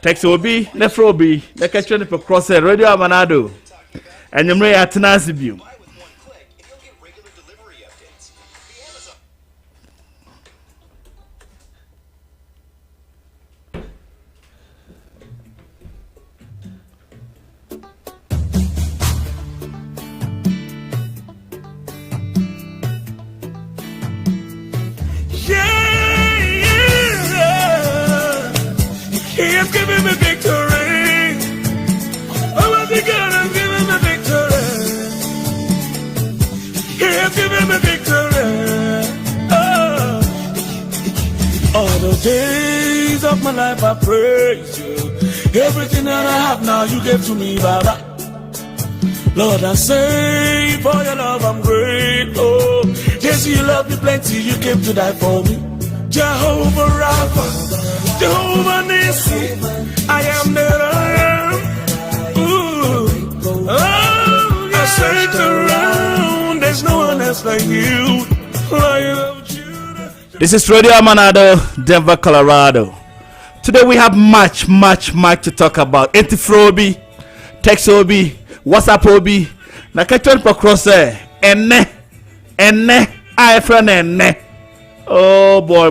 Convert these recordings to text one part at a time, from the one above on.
Text Obi, Nefrobi, the catching for cross Radio Amanado, and you may attend you. He has given me victory. Almighty God has given me victory. He has given me victory. Oh. All the days of my life I praise you. Everything that I have now you gave to me, Baba. Lord, I say for your love I'm grateful. Yes, you love me plenty, you came to die for me. Jehovah Rapha, Jehovah Nissi, I am that I am. Ooh, oh, I searched around, there's no one else like you. Lion of Judah. This is Radio Amanado, Denver, Colorado. Today we have much to talk about. Antifrobi, Text Obi, WhatsApp Obi, na catching for cross enne, I friend enne. Oh boy.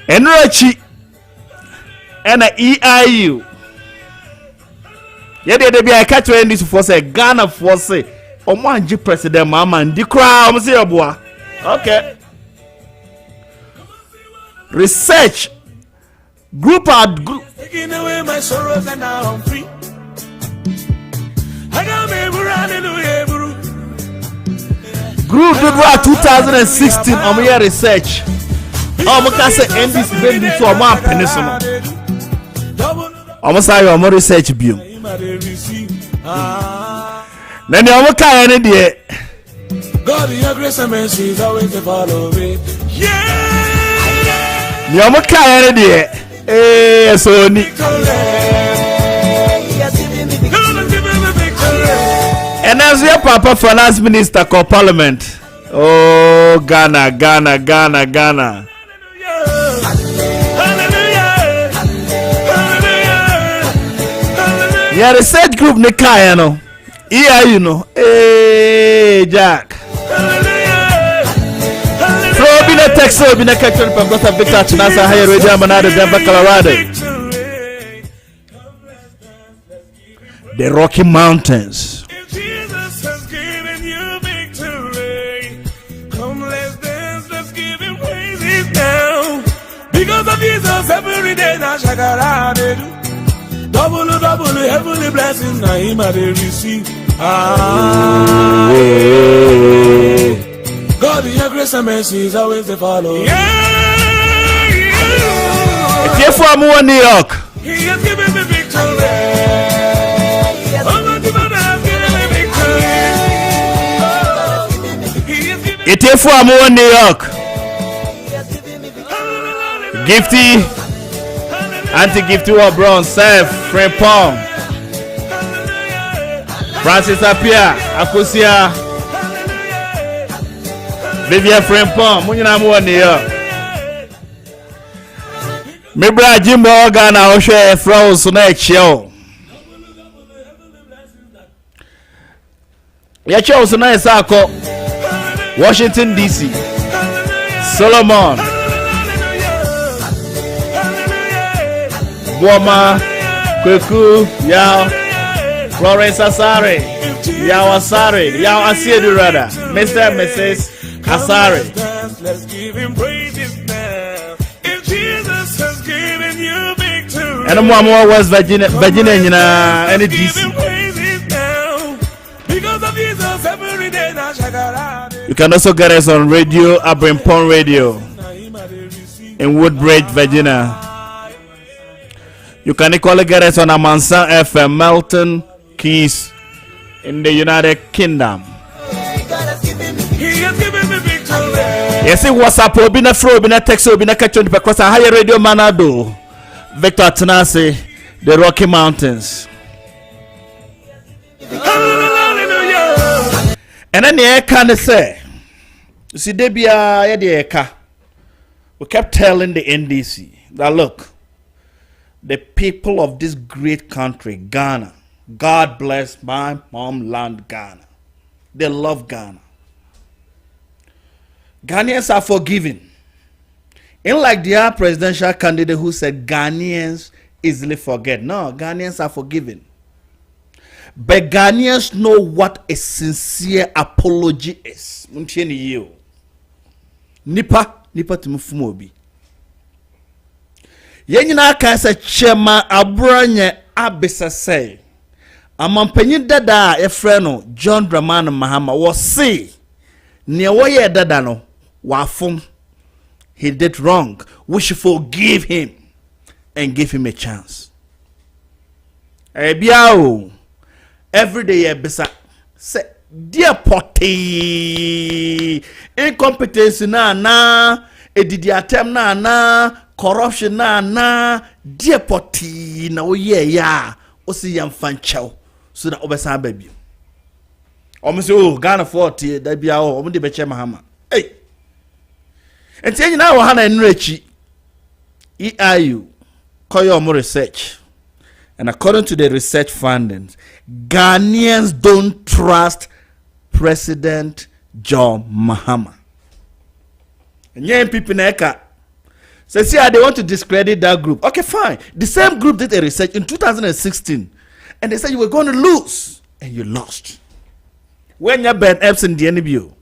Enrachi and EIU. Yeah, they be a catch when this for say Ghana for say Omanji President Mama and the crowd say boy. Okay. Research group Taking away my sorrows and now I'm free. I got me hallelujah. Group February 2016 here research. Say NDC been so a peninsula. Say your research view. Then you any day. God, your grace and mercy is always to follow me. Yeah. You any day. Eh, so neat. And as your Papa Finance Minister called Parliament. Oh, Ghana. Yeah, research group Nikaya no. Yeah, you know. Hey, Jack. Throw be the text, so be the catcher from Costa Victor to Nasa Higher Radio Amanado, Denver, Colorado. The Rocky Mountains. Jesus has given you victory. Come, let's dance, let's give him praises now. Because of Jesus, every day now shakara they do. Double heavenly blessings now him they receive. God, your grace and mercy is always to follow. If you are more New York, He has given me victory. it is for more New York. Gifty, anti-gifty or brown, Seth, Frank Palm, Francis Apia, Akusia, Vivian Frank Palm, Munina more New York. Maybe Jim Morgan, I'll share a froze next show. Your show is nice, Washington, D.C., Solomon, Boma, Kweku, Yao, Florence Asare, Yao Asare, Yao Asiedu rather, Mr. and Mrs. Asare. Let's give him praises now. If Jesus has given you victory. And more West Virginia, any DC. Because of Jesus, every day now shakara. You can also get us on radio, Abrimpon Radio in Woodbridge, Virginia. You can equally get us on Amansan FM, Melton Keys in the United Kingdom. Yes, it was a Obina Fro, Obina Text, Obina Catchon, because a higher radio Manado, Victor Tanase, the Rocky Mountains. And then the air can say, you see, Debia, the eka. We kept telling the NDC that look, the people of this great country, Ghana, God bless my homeland, Ghana. They love Ghana. Ghanaians are forgiving. Unlike their presidential candidate who said Ghanaians easily forget. No, Ghanaians are forgiving. But Ghanaians know what a sincere apology is. Nipa tumufumobi. Yenyina kan se chema abranye abisa say. Amampanyin dada efre no John Dramani Mahama was say ne woye dada no wafum. He did wrong. We should forgive him and give him a chance. Ebiao every day ebisa say dear potty incompetence na edidi atem na corruption na dear potty na oye ya osi yam fanchao so that obesa baby omo say oh Ghana 40 da bia omo de beche Mahama hey enti nyina wo ha na enrechi EIU koyo mo research. And according to the research findings, Ghanaians don't trust President John Mahama. And young people say, see, they want to discredit that group. Okay, fine. The same group did a research in 2016. And they said you were going to lose. And you lost. When you Ben Epson, the NBU.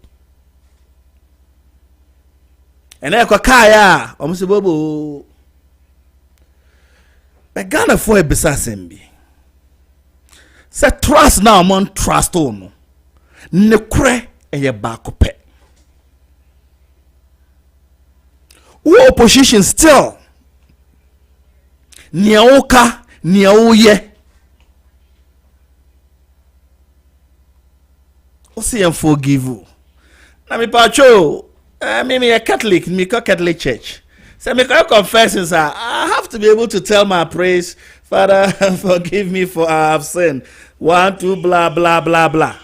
And then Kaya, Bobo. But Ghana for a besasembi. Say trust now among trust on. Nekre eye bakope. Who opposition still? Niaoka, niaoye. Osi and forgive you. Na mi pacho, me a Catholic, me call Catholic Church. So me can confess, sir, I have to be able to tell my praise, Father, forgive me for I have sinned. 1, 2, blah, blah, blah, blah.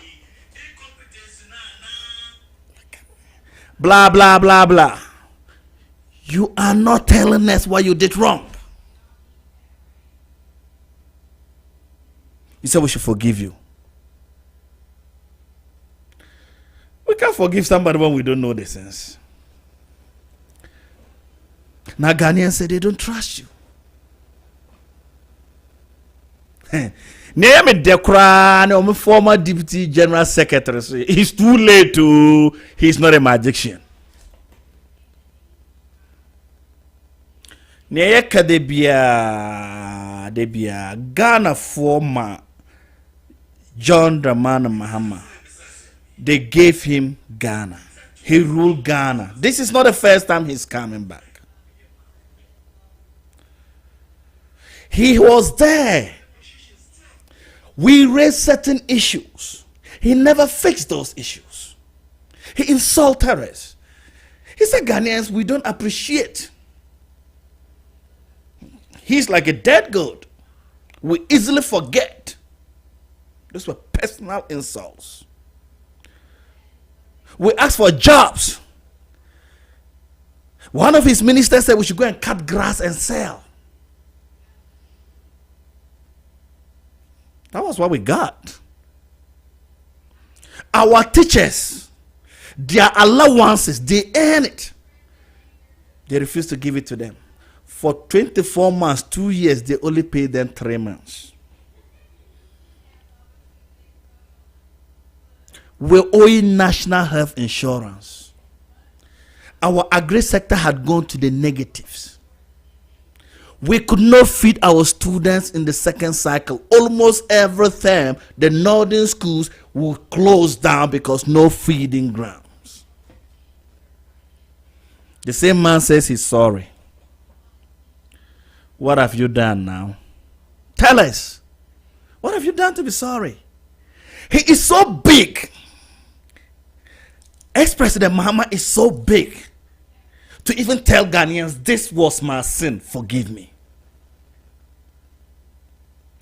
Blah, blah, blah, blah. You are not telling us what you did wrong. You said we should forgive you. We can't forgive somebody when we don't know the sense. Now Ghanaians say they don't trust you. Name Dekra, no former deputy general secretary. He's too late to. He's not a magician. Neyeka debia Ghana former John Dramani Mahama. They gave him Ghana. He ruled Ghana. This is not the first time he's coming back. He was there. We raised certain issues. He never fixed those issues. He insulted us. He said, Ghanaians, we don't appreciate. He's like a dead goat. We easily forget. Those were personal insults. We asked for jobs. One of his ministers said we should go and cut grass and sell. That was what we got. Our teachers, their allowances, they earn it. They refuse to give it to them. For 24 months, 2 years, they only pay them 3 months. We're owing national health insurance. Our agri sector had gone to the negatives. We could not feed our students in the second cycle. Almost every term, the northern schools will close down because no feeding grounds. The same man says he's sorry. What have you done now? Tell us. What have you done to be sorry? He is so big. Ex-President Mahama is so big to even tell Ghanaians, this was my sin, forgive me.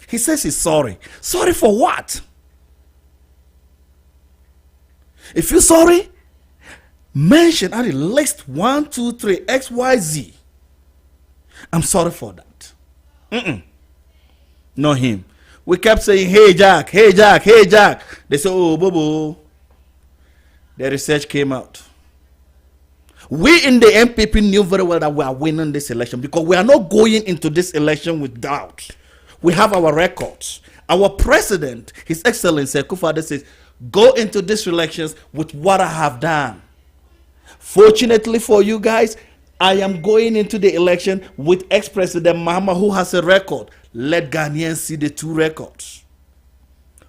He says he's sorry. Sorry for what? If you're sorry, mention at the least 1, 2, 3 XYZ. I'm sorry for that. Not him. We kept saying, hey Jack, hey Jack, hey Jack. They said, oh Bobo. The research came out. We in the MPP knew very well that we are winning this election because we are not going into this election with doubt. We have our records. Our president, His Excellency Akufo-Addo, says, go into these elections with what I have done. Fortunately for you guys, I am going into the election with ex-president Mahama, who has a record. Let Ghanaians see the 2 records.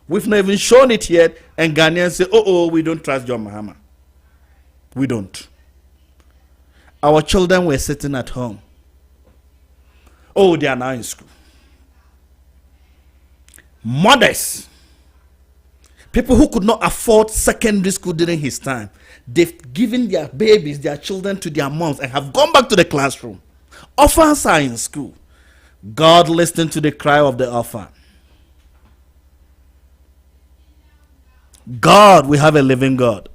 We've not even shown it yet, and Ghanaians say, oh, we don't trust John Mahama. We don't. Our children were sitting at home. Oh, they are now in school. Mothers, people who could not afford secondary school during his time, they've given their babies, their children to their moms and have gone back to the classroom. Orphans are in school. God listened to the cry of the orphan. God, we have a living God.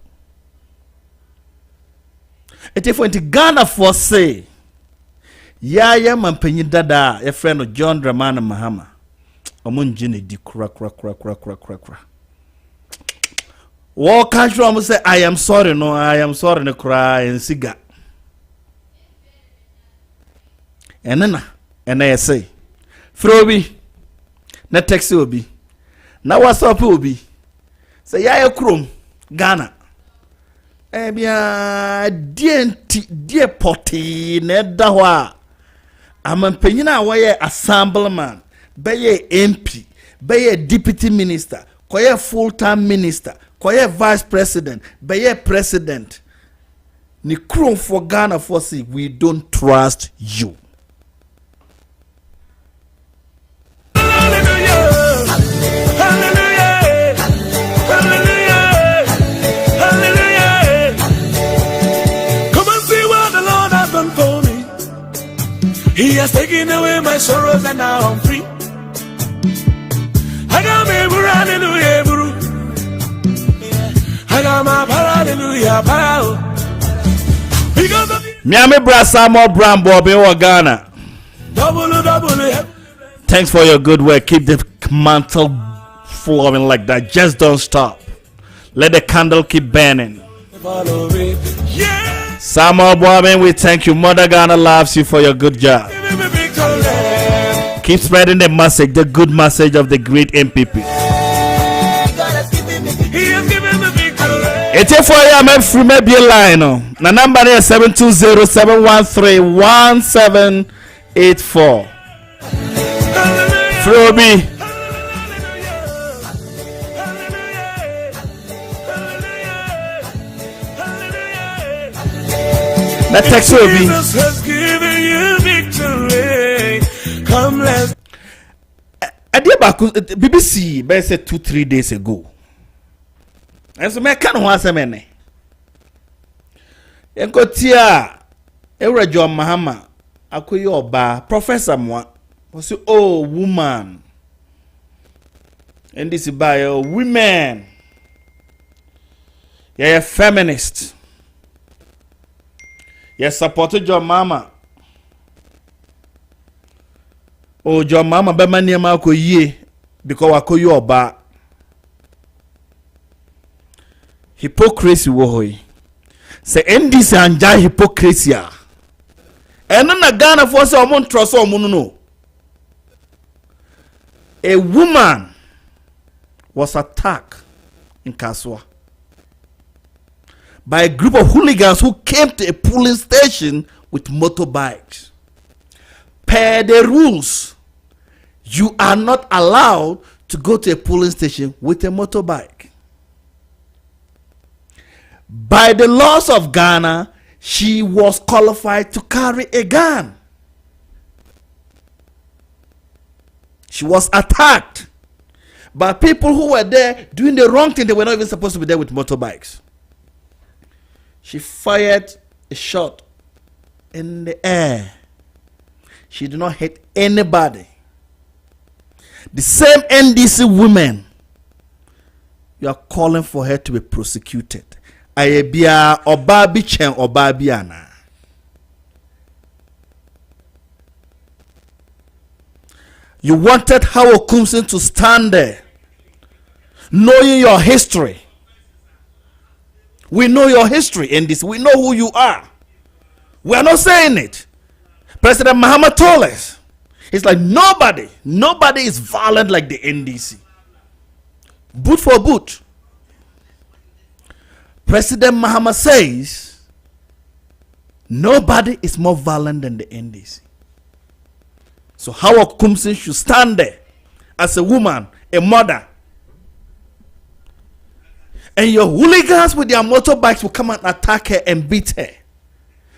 It is when Ghana for say, Yaya Mampenyi Dada, a friend of John Dramana Mahama. Omunjini di kura. Walk casual say, I am sorry, no, I am sorry, no cry and cigar. And then I say, Frobi, na text obi. Now what's up, obi? Say, Yaya Krum, Ghana. Dear potty, Nedahwa. I'm a penina way assemblyman. Beye MP, beye deputy minister, koye full-time minister, koye vice president, beye president. Ni krum for Ghana for see, we don't trust you. Hallelujah. Hallelujah. Hallelujah. Hallelujah. Come and see what the Lord has done for me. He has taken away my sorrows and now I'm free. I got me hallelujah, bro. I got my hallelujah, power. Because of Miami Brasamo Brambo Bewa Ghana. double. Thanks for your good work. Keep the mantle flowing like that. Just don't stop. Let the candle keep burning. Follow me. Yeah. Samuel Boaben, we thank you. Mother Ghana loves you for your good job. Give me victory. Keep spreading the message, the good message of the great MPP. He has given me victory. It's a 4 year free maybe a line. The number is 720-713-1784. Frobi. That text will be. Jesus has given you victory. Come, let's. BBC, but said 2-3 days ago. And so, I can't want some money. And go tia, Ewa John Mahama, Akuyo Ba, Professor Mwa, was oh woman. And this is by a women. You're a feminist. You supported your mama. Oh, your mama be mani ma ko ye because akoyo oba. Hypocrisy wo hoy. Say NDC anja hypocrisy a. Eno na Ghana for say omon trust omon no. A woman was attacked in Kaswa by a group of hooligans who came to a polling station with motorbikes. Per the rules, you are not allowed to go to a polling station with a motorbike. By the laws of Ghana, she was qualified to carry a gun. She was attacked by people who were there doing the wrong thing. They were not even supposed to be there with motorbikes. She fired a shot in the air. She did not hit anybody. The same NDC women, you are calling for her to be prosecuted. ayebia oba bi chen oba bi ana. You wanted Howard Kumsin to stand there, knowing your history. We know your history in this. We know who you are. We are not saying it. President Mahama told us. It's like nobody is violent like the NDC. Boot for boot. President Mahama says nobody is more violent than the NDC. So Howard Kumsin should stand there as a woman, a mother. And your hooligans with their motorbikes will come and attack her and beat her.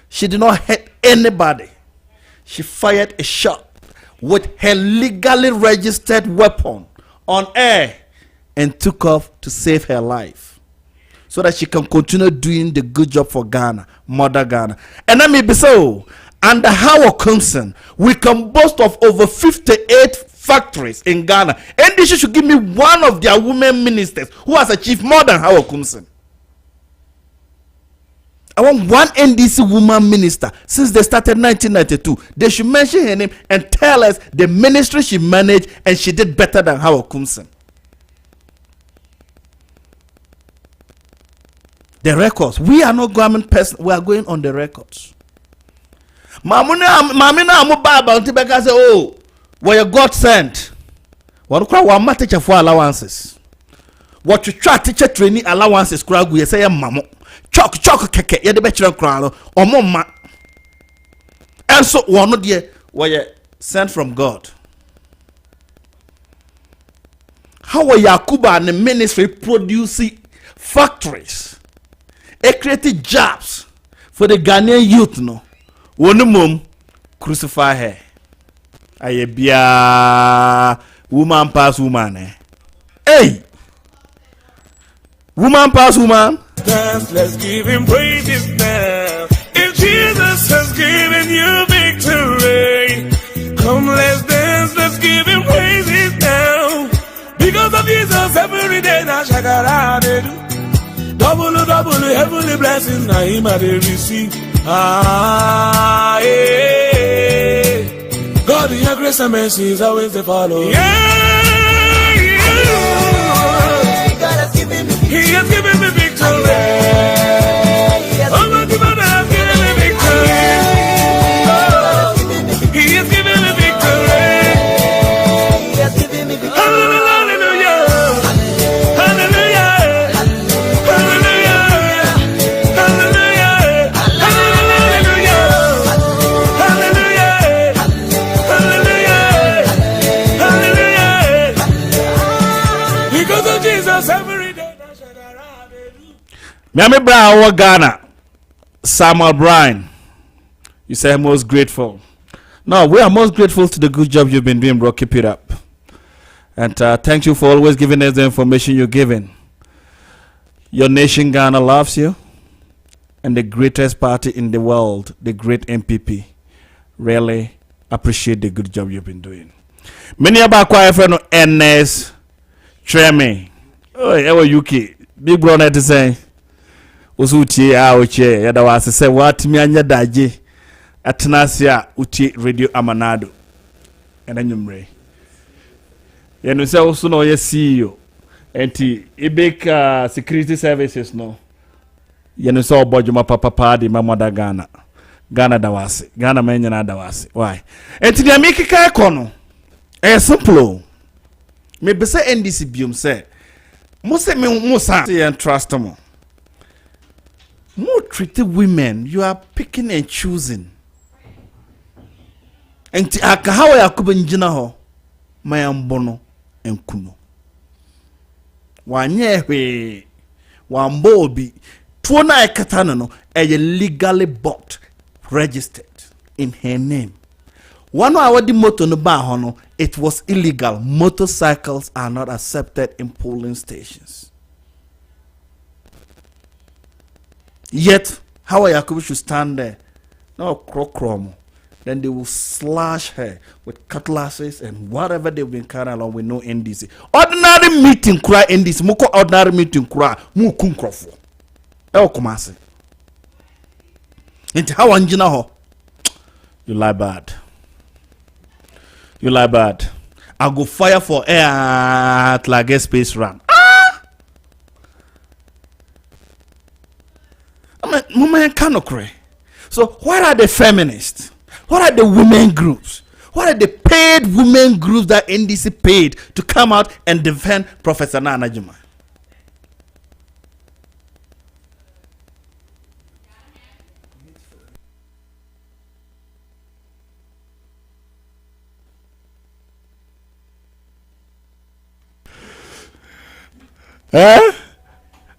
She did not hurt anybody. She fired a shot with her legally registered weapon on air and took off to save her life so that she can continue doing the good job for Ghana, Mother Ghana. And let me be so, under Howard Kumsin, we can boast of over 58 factories in Ghana. And they should give me one of their women ministers who has achieved more than Howard Kumsin. I want one NDC woman minister since they started 1992. They should mention her name and tell us the ministry she managed and she did better than Howard Kumsin. The records. We are not government person. We are going on the records. Mamina amu baba untibeka say, oh, were you God sent? One cry one ma teacher for allowances. What you try teacher training allowances kura gu say mamo. Chok keke ye de be chira kura no omo ma. And so one no there were you sent from God. How were Yakuba and the ministry producing factories? It created jobs for the Ghanaian youth no. One mum crucify her. Aye bia woman pass woman eh. Hey! Woman pass woman. Dance, let's give him praises now. If Jesus has given you victory, come let's dance, let's give him praises now. Because of Jesus every day na shakara they do. Double heavenly blessings na him I dey receive. Ah, yeah. God in your grace and mercy is always the follow. Yeah. God has given me. He has given me victory. Oh, my God has given me victory. Oh, He has given me victory. He has given me victory. Hallelujah. Hallelujah. Miami Brown, Ghana, Samuel Bryan. You say most grateful. No, we are most grateful to the good job you've been doing, bro. Keep it up. And thank you for always giving us the information you're giving. Your nation, Ghana, loves you. And the greatest party in the world, the great MPP, really appreciate the good job you've been doing. Many of our quiet friends, NS, Treme, oh, UK, Big Brother to say. Usuti oche yada wase se watimi anya daje atenasia uti radio Amanado enanyumre yenu se usu no ye CEO enti ibeka security services no yenu se obojuma papa di mamoda Ghana da wase Ghana menya na da wase why enti dia mikika ekono simple me be se NDC biom se mo se me musa se trust mo. More treated women, you are picking and choosing. And akahawa yakuba njina ho mayambono enkuno. Wanyehwe wambobi tuona ekatano no legally bought, registered in her name. One hour the motor no ba hono, it was illegal. Motorcycles are not accepted in polling stations. Yet, how Yakubu should stand there, no crocrom, then they will slash her with cutlasses and whatever they've been carrying along with no NDC. Ordinary meeting cry NDC, muko ordinary meeting cry, mu kunkrofo. Kumasi. Into how anjina ho. You lie bad. You lie bad. I go fire for air at like space run. I mean, women cannot cry. So what are the feminists? What are the women groups? What are the paid women groups that NDC paid to come out and defend Professor Nana Juma?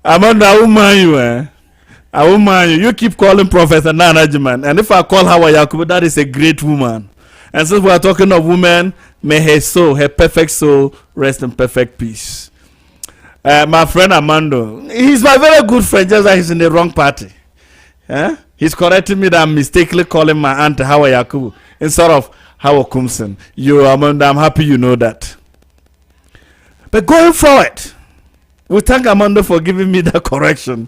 Amanda, I won't mind you, I won't mind you. You keep calling Professor Nana Juma, and if I call Hawa Yakubu, that is a great woman. And since we are talking of women, may her soul, her perfect soul, rest in perfect peace. My friend Amando, he's my very good friend, just that he's in the wrong party. He's correcting me that I'm mistakenly calling my aunt Hawa Yakubu instead of Hawa Kumsen. You, Amanda, I'm happy you know that. But going forward, we thank Amanda for giving me that correction.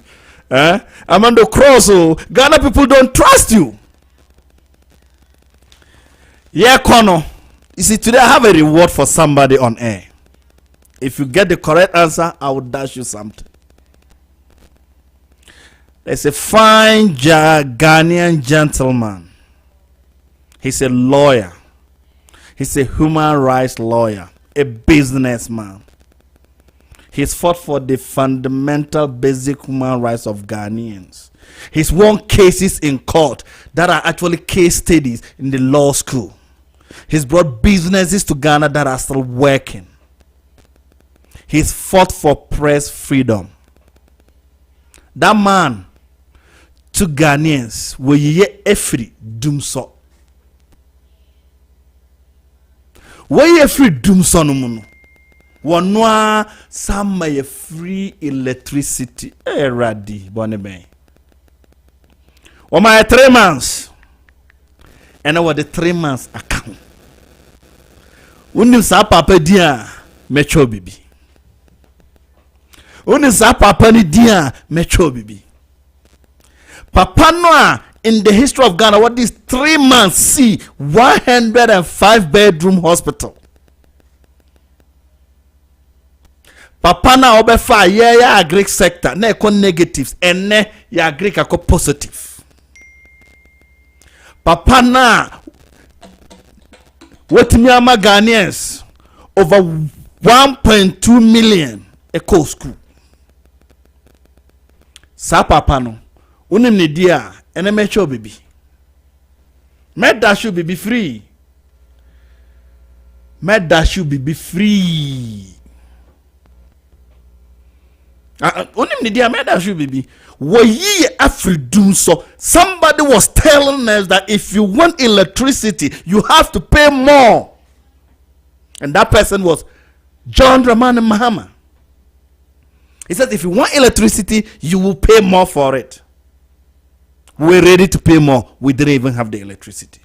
Amanda Cross, Ghana people don't trust you. Yeah, Kono. You see, today I have a reward for somebody on air. If you get the correct answer, I will dash you something. There's a fine Ghanaian gentleman. He's a lawyer. He's a human rights lawyer, a businessman. He's fought for the fundamental basic human rights of Ghanaians. He's won cases in court that are actually case studies in the law school. He's brought businesses to Ghana that are still working. He's fought for press freedom. That man to Ghanaians will ye every doom so. Where ye free doom so no muno. Wanwa some may free electricity. Radi bonne. Or my 3 months. And over the 3 months account. Unim sa papa dia metro bibi. Unim sa papa ni dia metro bibi. Papa noa in the history of Ghana, what is 3 months see 105 bedroom hospital. Papa na obefa ya agric sector na eko negatives ene ya agric ako positive. Papa na what Myanmar Ghanaians over 1.2 million eco school. Sa papa no unim ne dia ene mecho baby. Med that should be free. Med that should be free. Unim ne dia med that should be. Ye afridum so somebody was telling us that if you want electricity you have to pay more, and that person was John Dramani Mahama. He said if you want electricity you will pay more for it. We're ready to pay more. We didn't even have the electricity.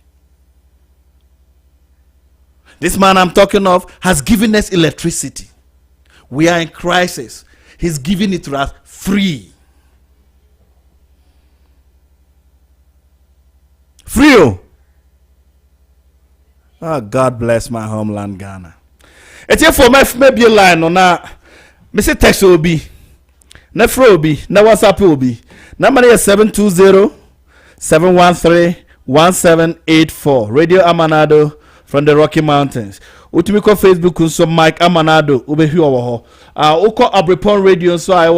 This man I'm talking of has given us electricity. We are in crisis. He's giving it to us free. Free. Oh, God bless my homeland, Ghana. It's here for me, maybe a line on that. Mr. Text will be. Nefro will be. Na WhatsApp will be. Number is 720-713-1784. Radio Amanado from the Rocky Mountains. Utimiko Facebook so Mike Amanado ube hiwa waho. Uko Abripon Radio so I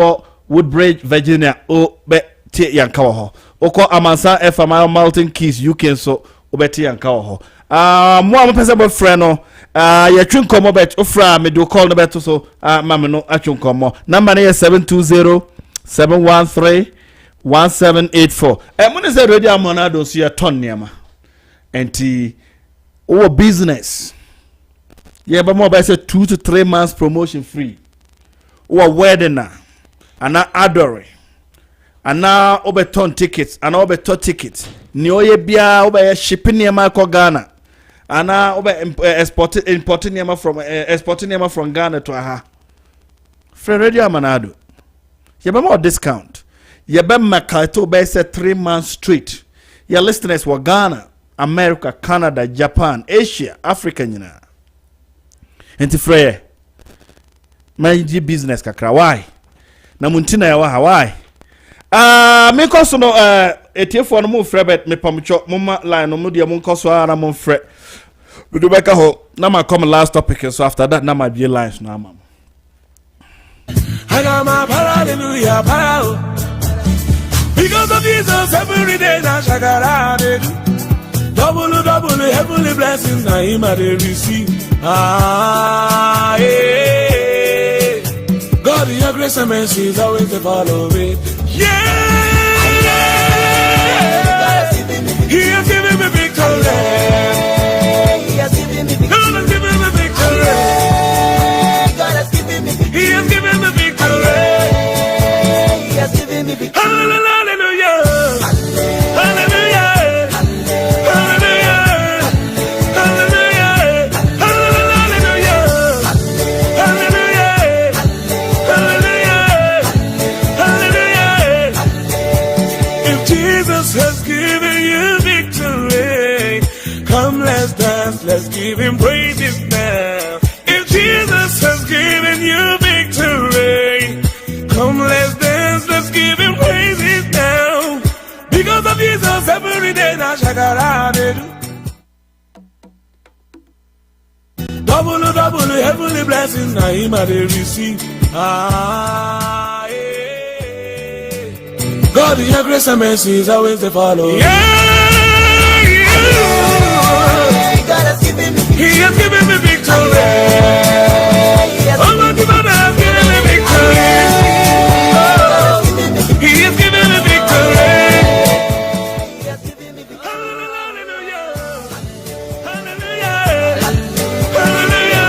Woodbridge, Virginia. Ube tie yanka waho. Uko Amansa FM Mountain Keys UK so ube tie yanka waho. Mwa mpesa bo freno. Ya chunkomo bet ufra me do call no beto so mame no achunkomo. Number is 720-713-1784. Mune se Radio Amanado so ya ton niama. Enti our business. Yeah, but more by say 2 to 3 months promotion free. Our wedding now. And now adoring. And now obeton tickets. And obeton tickets. Ni oye bia obe shipping niema ko Ghana. And now obe importing niema from Ghana to aha. Free Radio Amanado. Yeah, but more discount. Makato by say 3 months straight. Your listeners were Ghana, America, Canada, Japan, Asia, Africa, you know. Enti freye. Manji business kakra. Why? Na muntina ya waha. Why? Me koso no etiefo no mo frɛ bet me pamcho mama line no mo dia mo koso ara mo frɛ. We do back ho. Na ma come last topic so after that na ma be lines na ma. I got my hallelujah, power. Because of Jesus, every day I shakara. Double, heavenly blessings, now him I receive. Ah, yeah. God, your grace and mercy is always to follow me. Yeah. He has given me victory. He has given me victory. God has given me victory. God has given me victory. He has given me victory. He has given me victory. Hallelujah. Hallelujah. Let's give him praises now. If Jesus has given you victory, come let's dance, let's give him praises now. Because of Jesus, every day now shakara. Double, heavenly blessings now him I receive. Ah, yeah. God, your grace and mercy is always to follow. Yeah. He has given me victory. Almighty Father has given me victory. He has given me victory. Hallelujah. Hallelujah. Hallelujah.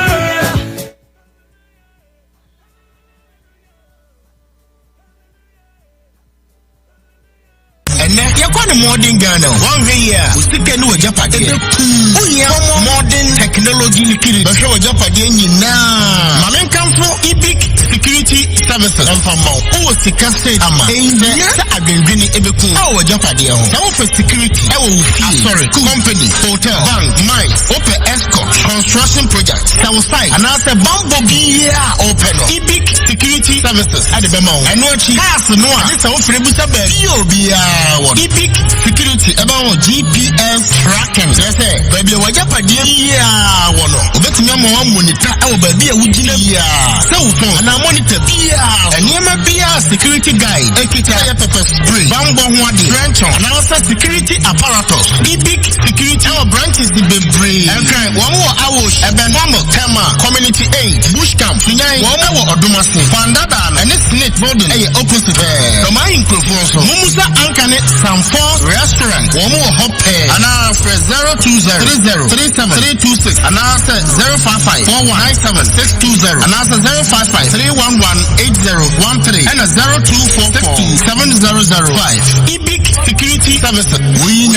And now you're going to modern Ghana. 1 year. We still can do a Japan. Modern technology likiri basho wajapade nyina mamen kamfo epic security services empamao o sika state ama enye sa adwendwene ebeku a wajapade ho na for security e wo sorry company hotel bank mine open escort construction project southside and as a bambo bia open epic security services at the bemao eno chi pass no a this wo free busa ba bio bia wo epic security about GPS tracking say baby wajapade yeah, wono. Obetumi amwa monitor e obabi a wugina bia. Cell phone na monitor bia. Eniema bia security guide. Ekita ya pepper spray. Bambo ho ade. Branch on. Na security apparatus. Big security our branches the bebre. Okay, one more awosh. Ebenwamo tema community aid. Bush camp. Finyan one more odumase. Pandada na ne snake building e opposite. So my microphone so. Mumusa ankane Samford restaurant. One more hop air. Ana for 020 37 326 and answer 055 497 620 and answer 055 311 8013 and a 0246 Epic Security Services. We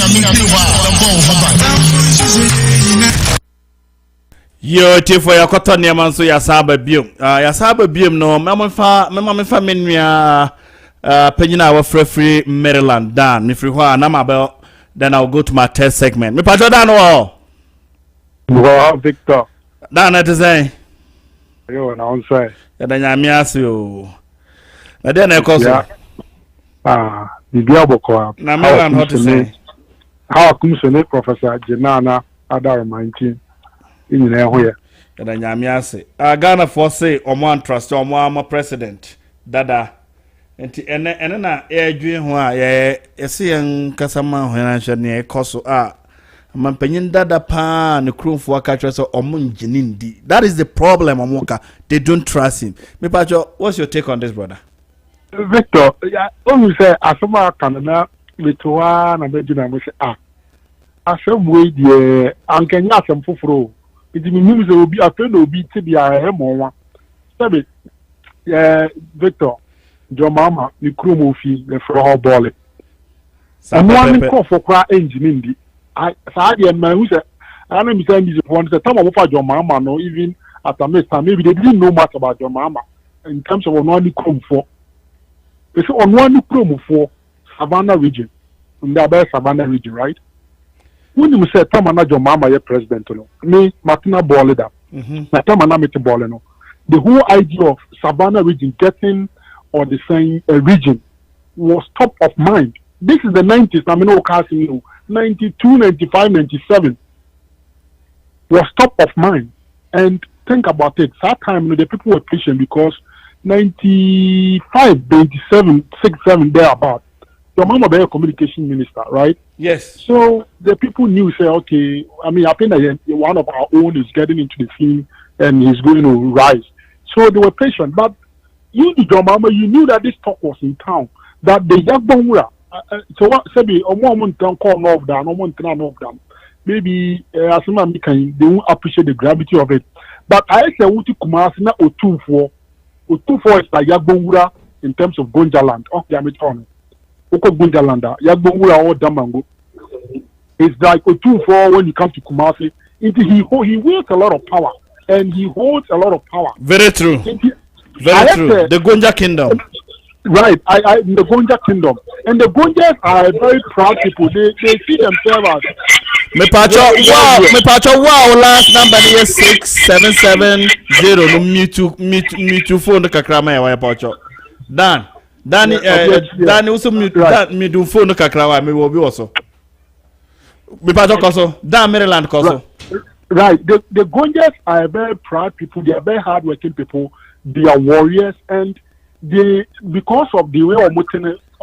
Yo tifo ya koto niema nso ya saba biom. Ya saba biom no mema menua penyina wa free Maryland dan me free ho na mabel then I'll go to my test segment. Me patcho dan wo. Wow, Victor. Dan na tese. Yo na on say. Ya da nyame ase o. Na de na ekoso. Bibia boko. Na Maryland hot to say. How come so Professor Jenana Adar 19 in na ho ya. Ya da nyame ase. Ghana for say omo trust omo am president dada. Enti ene na edwe ho a yesi en kasama ho na hwe ne ekoso mampanyin dada pa ne kromfo aka twa so omunjinindi. That is the problem omoka. They don't trust him. Me pacho, what's your take on this, brother? Victor, you say asoma kanana litwa na bejina mo say asem we die ankanya asem foforo. Iti mi nim say obi afendo obi ti bia he mo wa. Sabe Victor Your mama, ni krumo fi le fro ball. One call for cry engine ndi. I said the man who said I know me say this one say time of your mama no even at a time maybe they didn't know much about your mama in terms of only come for. They say on one promo for Savannah region, in the Savannah region, right? When you say Tamana John Mama ye president, me Martina Bolida, Tamana Mete Boleno. The whole idea of Savannah region getting or the same region was top of mind. This is the 90s. I mean, casting you 92, 95, 97 was top of mind. And think about it. That time, the people were patient because 95, 97, 67, thereabout. Your mama be a communication minister, right? Yes. So the people knew, say, okay, I mean, I think that one of our own is getting into the scene and he's going to rise. So they were patient. But you, your mama, you knew that this talk was in town. That the Yagbonwura, so what, say, a woman don't call North down, no one can North down. Maybe, as a man, they won't appreciate the gravity of it. But I say, what you Kumasi na Otu4 is like Yagbonwura in terms of Gonjaland. Oh, yeah, me turn. Oko Gonjalanda, Yagbonwura or Damango. It's like Otu4 when you come to Kumasi. He wields a lot of power. And he holds a lot of power. Very true. Very true. The Gonja Kingdom. Right. The Gonja Kingdom. And the Gonjas are very proud people. They see themselves as. Me pacho wow last number is 6770. No me too phone the kakrama ya pacho. Dan also me do phone the kakrawa me will be also. Me pacho koso. Dan Maryland koso. Right. The Gonjas are very proud people. They are very hardworking people. They are warriors, and because of the way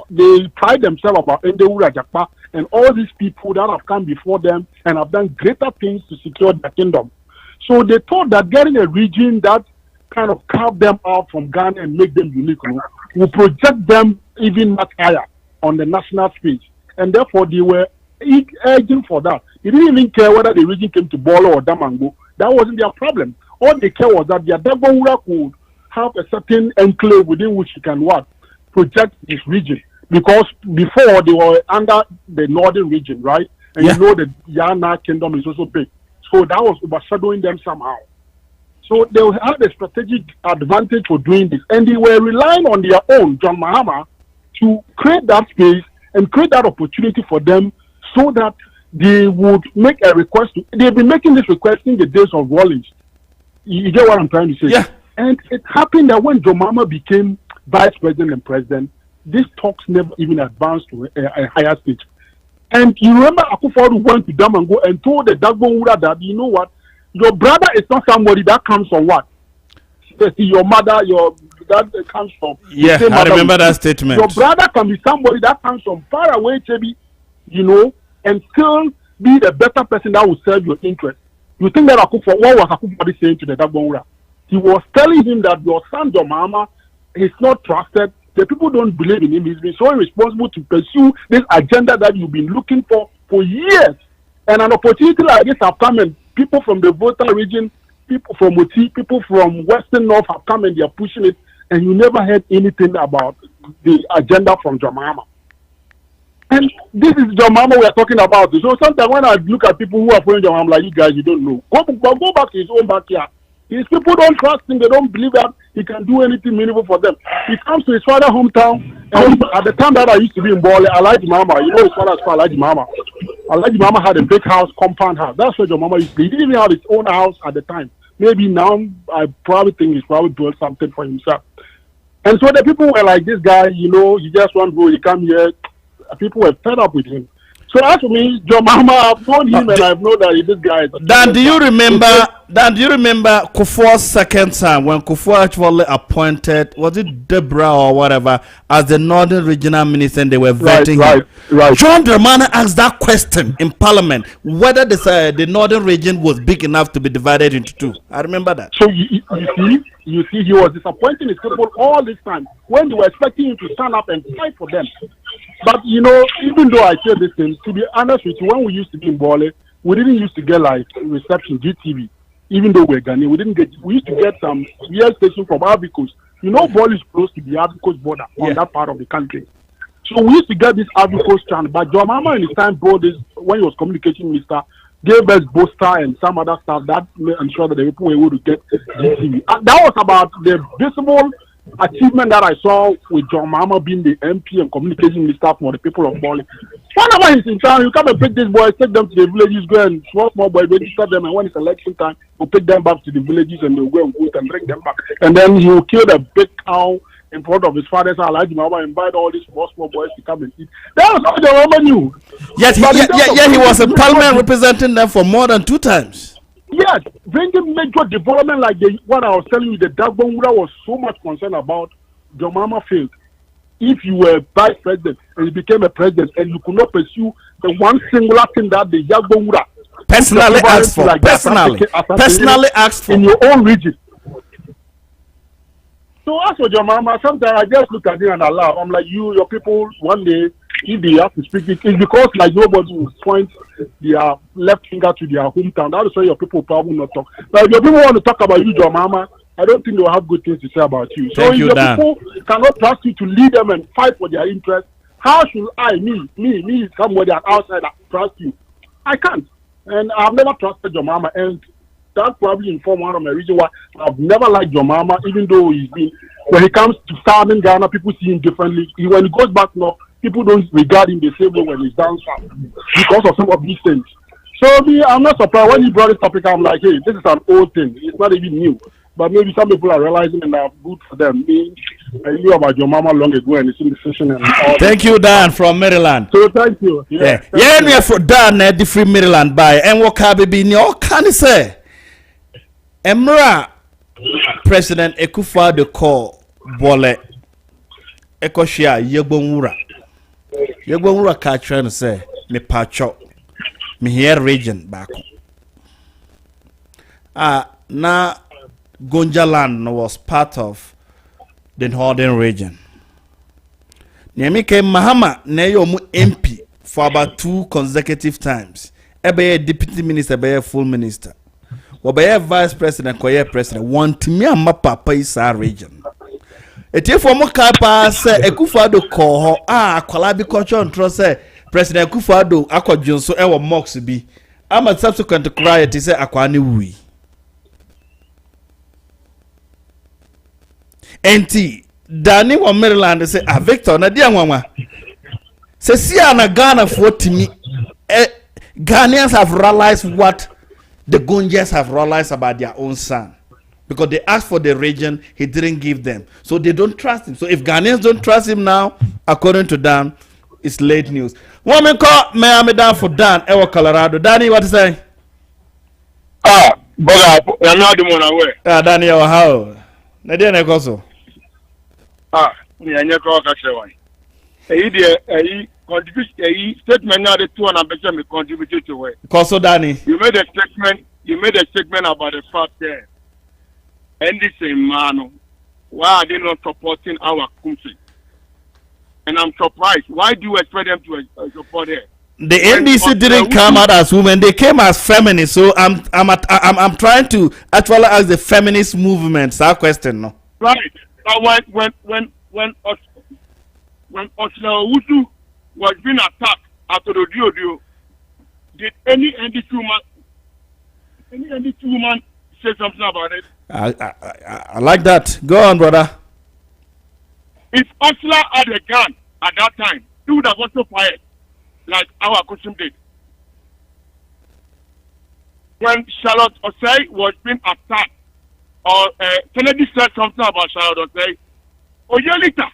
they pride themselves about Endewura Japa and all these people that have come before them and have done greater things to secure their kingdom. So they thought that getting a region that kind of carve them out from Ghana and make them unique, will project them even much higher on the national stage. And therefore, they were urging for that. They didn't even care whether the region came to Bolo or Damango. That wasn't their problem. All they care was that their Dagbonwura could have a certain enclave within which you can project this region. Because before they were under the northern region, right? And you know the Yana kingdom is also big. So that was overshadowing them somehow. So they had a strategic advantage for doing this. And they were relying on their own, John Mahama, to create that space and create that opportunity for them so that they would make a request. They've been making this request in the days of Rawlings. You get what I'm trying to say? Yeah. And it happened that when John Mahama became vice president and president, these talks never even advanced to a higher stage. And you remember Akufo-Addo went to Damango and told the Dagbonwura that, you know what, your brother is not somebody that comes from what? Your mother, that comes from. Yeah, I remember that statement. Your brother can be somebody that comes from far away, Chebi, and still be the better person that will serve your interest. You think that what was Akufo-Addo saying to the Dagbonwura? He was telling him that your son, John Mahama, is not trusted. The people don't believe in him. He's been so irresponsible to pursue this agenda that you've been looking for years. And an opportunity like this have come, and people from the Volta region, people from Oti, people from Western North have come and they are pushing it, and you never heard anything about the agenda from John Mahama. And this is John Mahama we are talking about. So sometimes when I look at people who are following John Mahama, like, you guys, you don't know. Go back to his own backyard. His people don't trust him. They don't believe that he can do anything meaningful for them. He comes to his father's hometown, and at the time that I used to be in Bole, Alhaji Mahama, his father's called Alhaji Mahama. Alhaji Mahama had a big house, compound house. That's where John Mahama used to be. He didn't even have his own house at the time. Maybe now, I probably think he's probably doing something for himself. And so the people were like, this guy, he just want to go, he come here. People were fed up with him. So as for me, John Mahama, I've known him and I've known that this guy is. Dan, do you remember Kufuor's second time when Kufuor actually appointed, was it Deborah or whatever, as the Northern Regional Minister, and they were vetting him? Right. John Dramani asked that question in Parliament, whether the Northern region was big enough to be divided into two. I remember that. So you see, he was disappointing his people all this time when they were expecting him to stand up and fight for them. But even though I say this thing, to be honest with you, when we used to be in Bole, we didn't used to get like reception GTV. Even though we're Ghanaian, we used to get some real station from Ivory Coast. Bole is close to the Ivory Coast border on that part of the country. So we used to get this Ivory Coast channel. But John Mahama in his time brought this when he was communication minister, gave us Booster and some other stuff that ensured that the people were able to get GTV. And that was about the visible achievement that I saw with John Mahama being the MP and communication minister for the people of Bali. Whenever he's in town, you come and pick these boys, take them to the villages, go and small boys, register them, and when it's election time, we'll pick them back to the villages and they'll go and vote and bring them back. And then he will kill the big cow in front of his father's house. Like Mahama invite all these small boys to come and eat. That was all the Roman knew. Yes, he was in parliament representing them for more than 2 times. Yes, bringing major development like what I was telling you, the Dagbonwura was so much concerned about. John Mahama failed. If you were vice president and you became a president and you could not pursue the one singular thing that the Dagbonwura personally asked for, personally asked for in your own region. So as for John Mahama, sometimes I just look at it and I laugh. I'm like, your people, one day, if they have to speak, it's because like nobody will point their left finger to their hometown. That is why your people probably not talk. But if your people want to talk about you, John Mahama, I don't think they'll have good things to say about you. So if your people cannot trust you to lead them and fight for their interests, how should I, me, somebody outside trust you? I can't. And I've never trusted John Mahama, and that probably informed one of my reasons why I've never liked John Mahama, even though he's been, when he comes to southern Ghana, people see him differently. When he goes back north, people don't regard him the same way when he's down south because of some of these things. So I'm not surprised when he brought this topic. I'm like, hey, this is an old thing. It's not even new. But maybe some people are realizing and are good for them. I knew about your mama long ago and it's in the session. And all thank you, Dan, from Maryland. So thank you. Yeah, for Dan, the free Maryland by and what can be no can say. Emra President Akufo-Addo call Bole Ekoshia Yegbonwura. Yegbonwura ka trying to say me pacho me here region back. Na Gonja land was part of the northern region. Nyamike Mahama na yomu MP for about 2 consecutive times. Ebe deputy minister, ebe full minister. Obaye vice president, koye president. Want me a papa is our region. Eti for mo kapa say Akufo-Addo call ho akwala bi culture ntro say President Akufo-Addo akwadwon so e wo mocks bi. Ama subsequent cry it say akwa ne wi. Enti Dani wa Maryland say Victor na dia nwanwa. Se sia na Ghana for timi Ghanaians have realized what the Gonjas have realized about their own son. Because they asked for the region, he didn't give them. So they don't trust him. So if Ghanaians don't trust him now, according to Dan, it's late news. Woman call me down for Dan, Ewa Colorado. Danny, what to say? But I'm not the one aware. Danny, how? Nadia Negoso. I call Kashawan. A contribution, statement now the 2 and I me contributed to it. Koso Danny. You made a statement about the fact that and this man, why are they not supporting our country? And I'm surprised. Why do you expect them to support it? The NDC didn't come out as women; they came as feminists. So I'm trying to actually ask the feminist movement that question. No, right? But when Oslo Owusu was being attacked after the Dio, did any NDC woman say something about it? I like that. Go on, brother. If Oslo had a gun at that time, he would have also fired, like our custom did. When Charlotte Osei was being attacked, or Kennedy said something about Charlotte Osei, Oyelita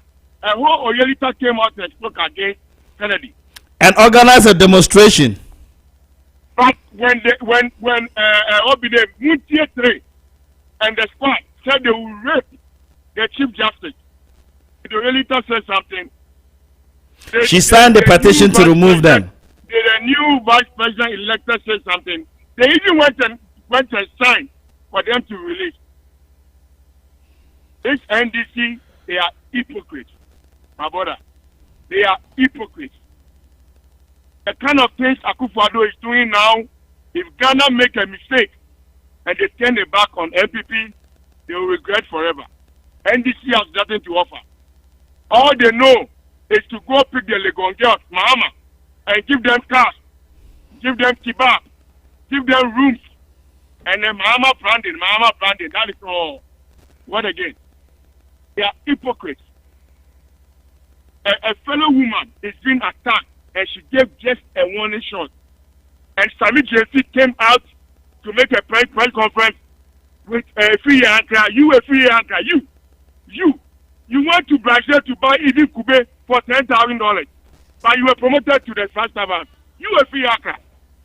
came out and spoke against Kennedy and organized a demonstration. But when Obide Muntie 3 and the squad said they will rape the Chief Justice, the Oyelita said something. She signed the petition to remove them. The new vice president elected said something. They even went and signed for them to release. This NDC, they are hypocrites. My brother, they are hypocrites. The kind of things Akufo-Addo is doing now, if Ghana make a mistake and they turn their back on NPP, they will regret forever. NDC has nothing to offer. All they know is to go pick the Legon girls, Mahama, and give them cash, give them kebab, give them rooms, and then Mahama branding, that is all. What again? They are hypocrites. A fellow woman is being attacked and she gave just a warning shot. And Sammy JC came out to make a press conference with a free anchor. You a free anchor. You went to Brazil to buy Edin Kube for $10,000, but you were promoted to the first servant. You a free anchor.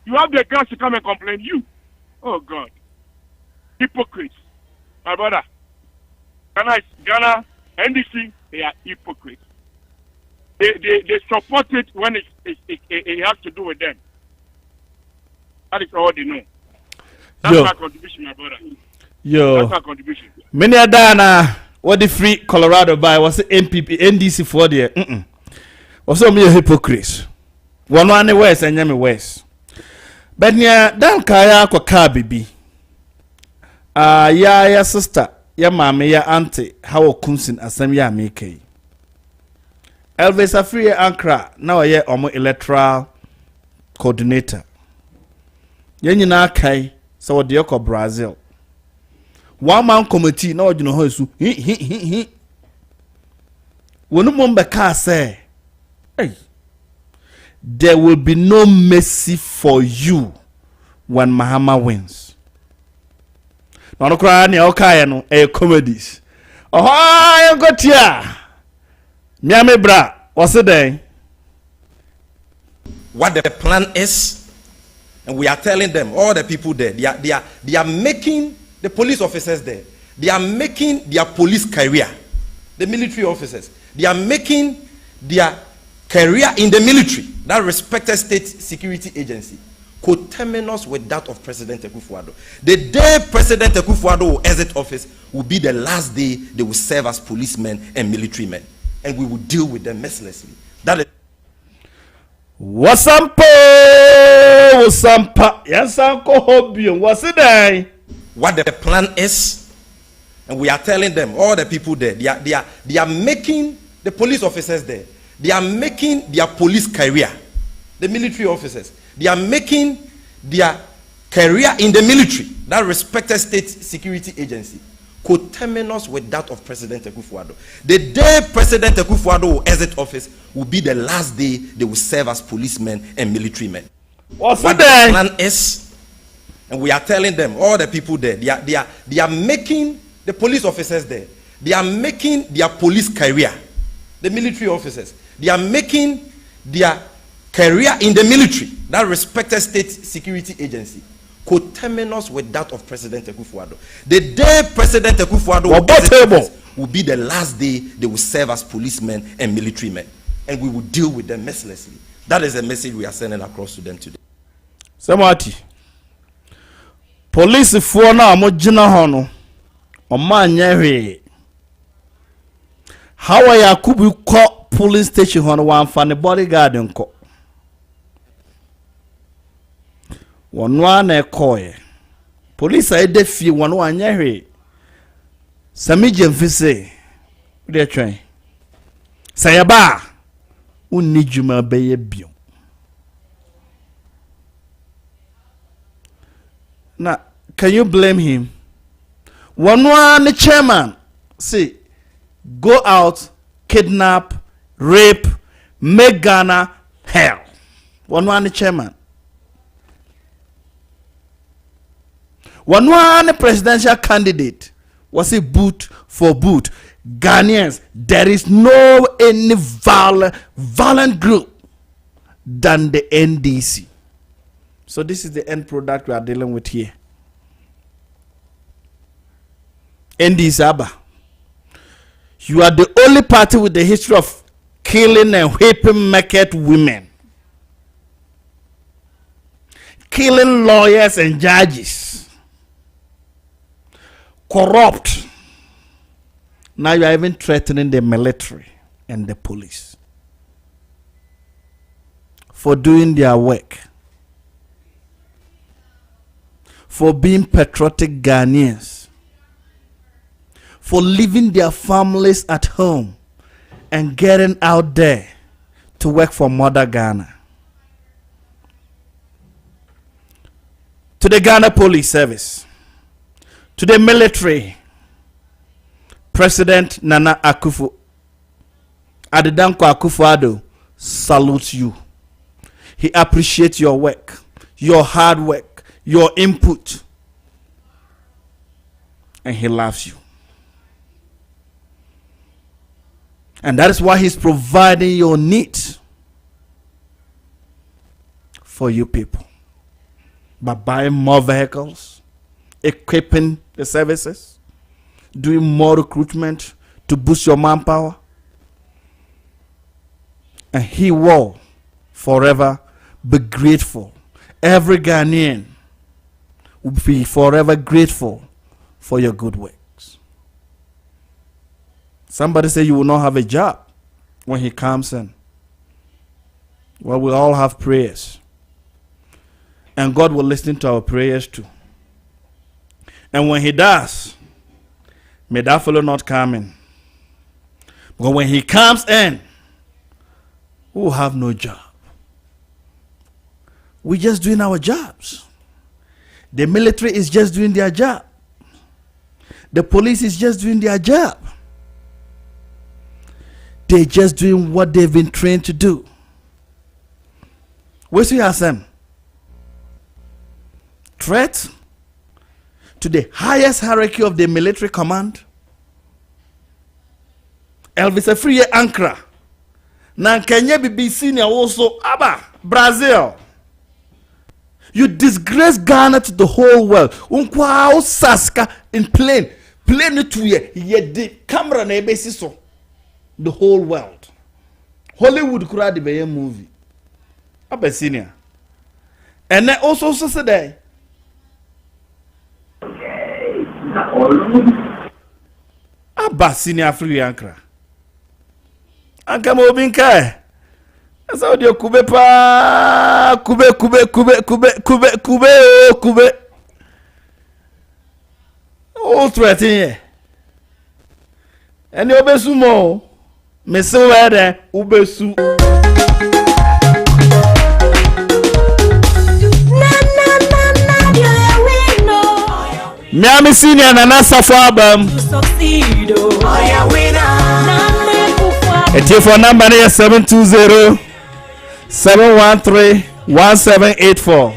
You have the guts to come and complain. You, oh God, hypocrites, my brother. Ghana, NDC, they are hypocrites. They support it when it has to do with them. That is all they know. That's my contribution, my brother. That's my contribution. Many Adana, what the free Colorado by was the MPP, NDC for the was so many hypocrites. One west and Yami West. But near Dan Kaya kwa bibi. Ya sister, ya mama, ya auntie, how kunsin asem ya meke. Elvis Afria Ankra, now a year omo electoral coordinator. Yenny na kai, so the Yoko Brazil. One man committee, no, you know, who's he. When Mumbeka say, hey, there will be no mercy for you when Mahama wins. No, no, cry, no, okay, no, comedies. Oh, I got here. Miami bra, what's it day? What the plan is, and we are telling them, all the people there, they are making the police officers there, they are making their police career, the military officers, they are making their career in the military, that respected state security agency, coterminous with that of President Akufo-Addo. The day President Akufo-Addo will exit office will be the last day they will serve as policemen and military men. And we will deal with them mercilessly. That is. Wasampa, yes, Uncle Hobium, what's it day? What the plan is, and we are telling them, all the people there, they are making the police officers there, they are making their police career, the military officers, they are making their career in the military, that respected state security agency, coterminous with that of President Akufo-Addo. The day President Akufo-Addo will exit office will be the last day they will serve as policemen and military men. What the plan is, and we are telling them, all the people there, they are making the police officers there, they are making their police career, the military officers, they are making their career in the military, that respected state security agency, coterminous with that of President Akufo-Addo. The day President Akufo-Addo will be the last day they will serve as policemen and military men. And we will deal with them mercilessly. That is the message we are sending across to them today. Samati. Police for now, Mojina Hono. Omanyere. How are Yakubu call police station Hono one for the bodyguard and call? One ekoye police a defi one anyere sami jemfise de twen sayaba unni juma beye bio na can you blame him? One chairman say go out, kidnap, rape, make Ghana hell. One chairman. One presidential candidate was a boot for boot. Ghanaians, there is no any violent group than the NDC. So this is the end product we are dealing with here. NDC Abba. You are the only party with the history of killing and raping market women. Killing lawyers and judges. Corrupt. Now you are even threatening the military and the police for doing their work, for being patriotic Ghanaians, for leaving their families at home and getting out there to work for Mother Ghana. To the Ghana Police Service, to the military, President Nana Akufo-Addo salutes you. He appreciates your work, your hard work, your input, and he loves you. And that is why he's providing your needs for you people. By buying more vehicles, equipping the services, doing more recruitment to boost your manpower. And he will forever be grateful. Every Ghanaian will be forever grateful for your good works. Somebody say you will not have a job when he comes in. Well, we all have prayers. And God will listen to our prayers too. And when he does, may that fellow not come in. But when he comes in, we will have no job. We're just doing our jobs. The military is just doing their job. The police is just doing their job. They're just doing what they've been trained to do. Where's your Hassan? Threat to the highest hierarchy of the military command. Elvis Afriye Ankara. Na Kenya BBC ni also Aba Brazil. You disgrace Ghana to the whole world. Unkwa saska in plane to ye the camera na ebesi so the whole world. Hollywood kura the be movie. Aba senior. And then also say Aba senior Afriye Ankara. Anka mo binka asa odi kube pa kube o threaten ye eni obesu mo me se wede obesu Miami senior Nana Safo album It's for number 720-713-1784.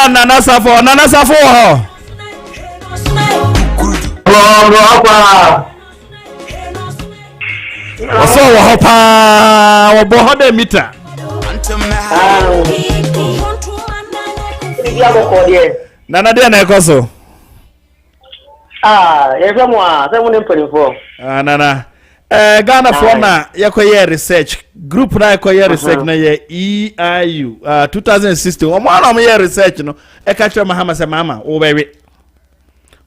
Nana Safo Oso wo hopa wo bo hode meter Nana de na ekoso Yefemo a se woni mpanifo Nana Ghana for na yakoye research group na yakoye research na ye EIU 2016 omo ana omo ye research no e ka kire mahama se mama wo bewe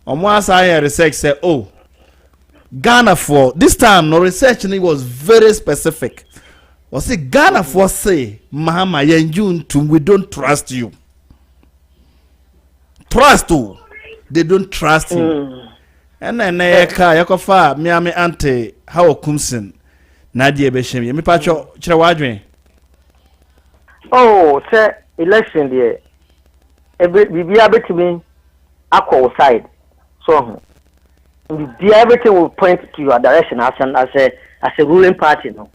omo asa ye research say oh Ghana for this time no research ni was very specific was say Ghana for say mahama yenjuntum we don't trust you they don't trust you and then yakofa miami ante how kumsin na die be hye me pacho kire wadwen oh say election there bibia betimi akọ side so everything will point to your direction as a ruling party no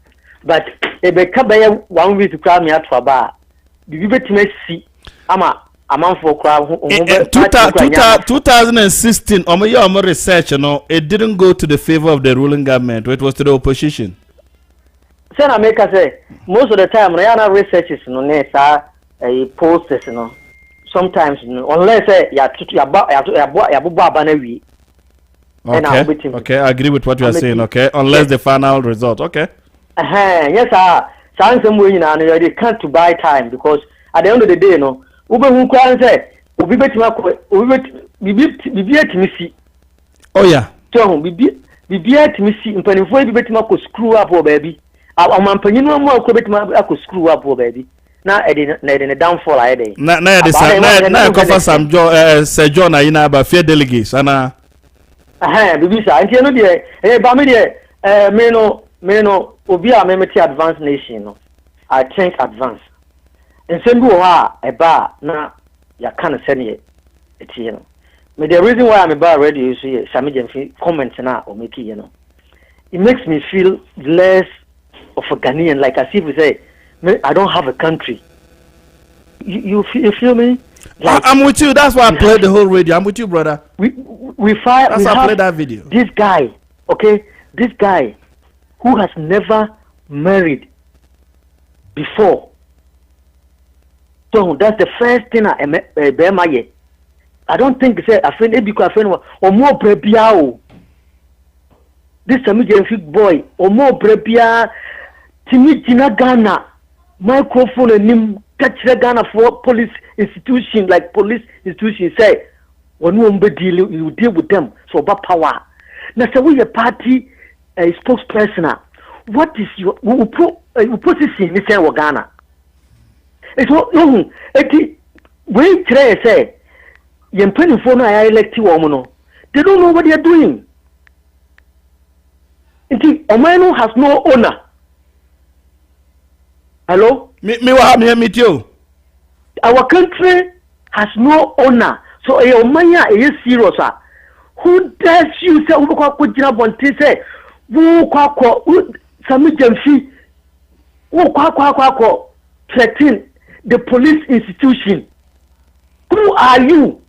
but ebe kabaya 1 week to cry me at aba bibi betimi si ama amanfo kra 2016 omo research no it didn't go to the favor of the ruling government, it was to the opposition. Say na make say most of the time na researches no ne sa posters no sometimes no unless say ya bubu aba na wi Okay, I agree with what you are saying. Okay, unless the final result. Okay. Yes, sir. Some way they can't to buy time because at the end of the day, no. Ube who can say, Ubi bet me see. Oh yeah. So be at me see. In Penny bet me screw up, baby. I'm penny no more bet me screw up, baby. Now I didn't a downfall. I did. Now cover some Sir John Aina about fair delegates. And Bibisa, and you know, dear, Bamidi, Meno, Obia, Memeti advanced nation. I think advance. And send you a bar now. You can't send it. You know. But the reason why I'm a bar radio is here. Some comments now or make it. It makes me feel less of a Ghanaian, like as if we say, I don't have a country. You feel me? Like, I'm with you. That's why I played the whole radio. I'm with you, brother. We fight. That's why I played that video. This guy, okay, this guy who has never married before. So that's the first thing I don't think say a friend because a friend or more brebiao. This Samijan boy or more brebia Timmy Ghana microphone and him catch the Ghana for police institution like police institution say when you deal with them so about power. Now say we a party spokesperson. What is your position in Ghana? It's what no. When Trey say, "Yen penny for I elect you, woman." They don't know what they are doing. Indeed, Omano has no owner. Hello. Me meet you. Our country has no owner. So a Omania is serious. Who dares you say who could jump on say who Sami Jamfi who threaten the police institution? Who are you?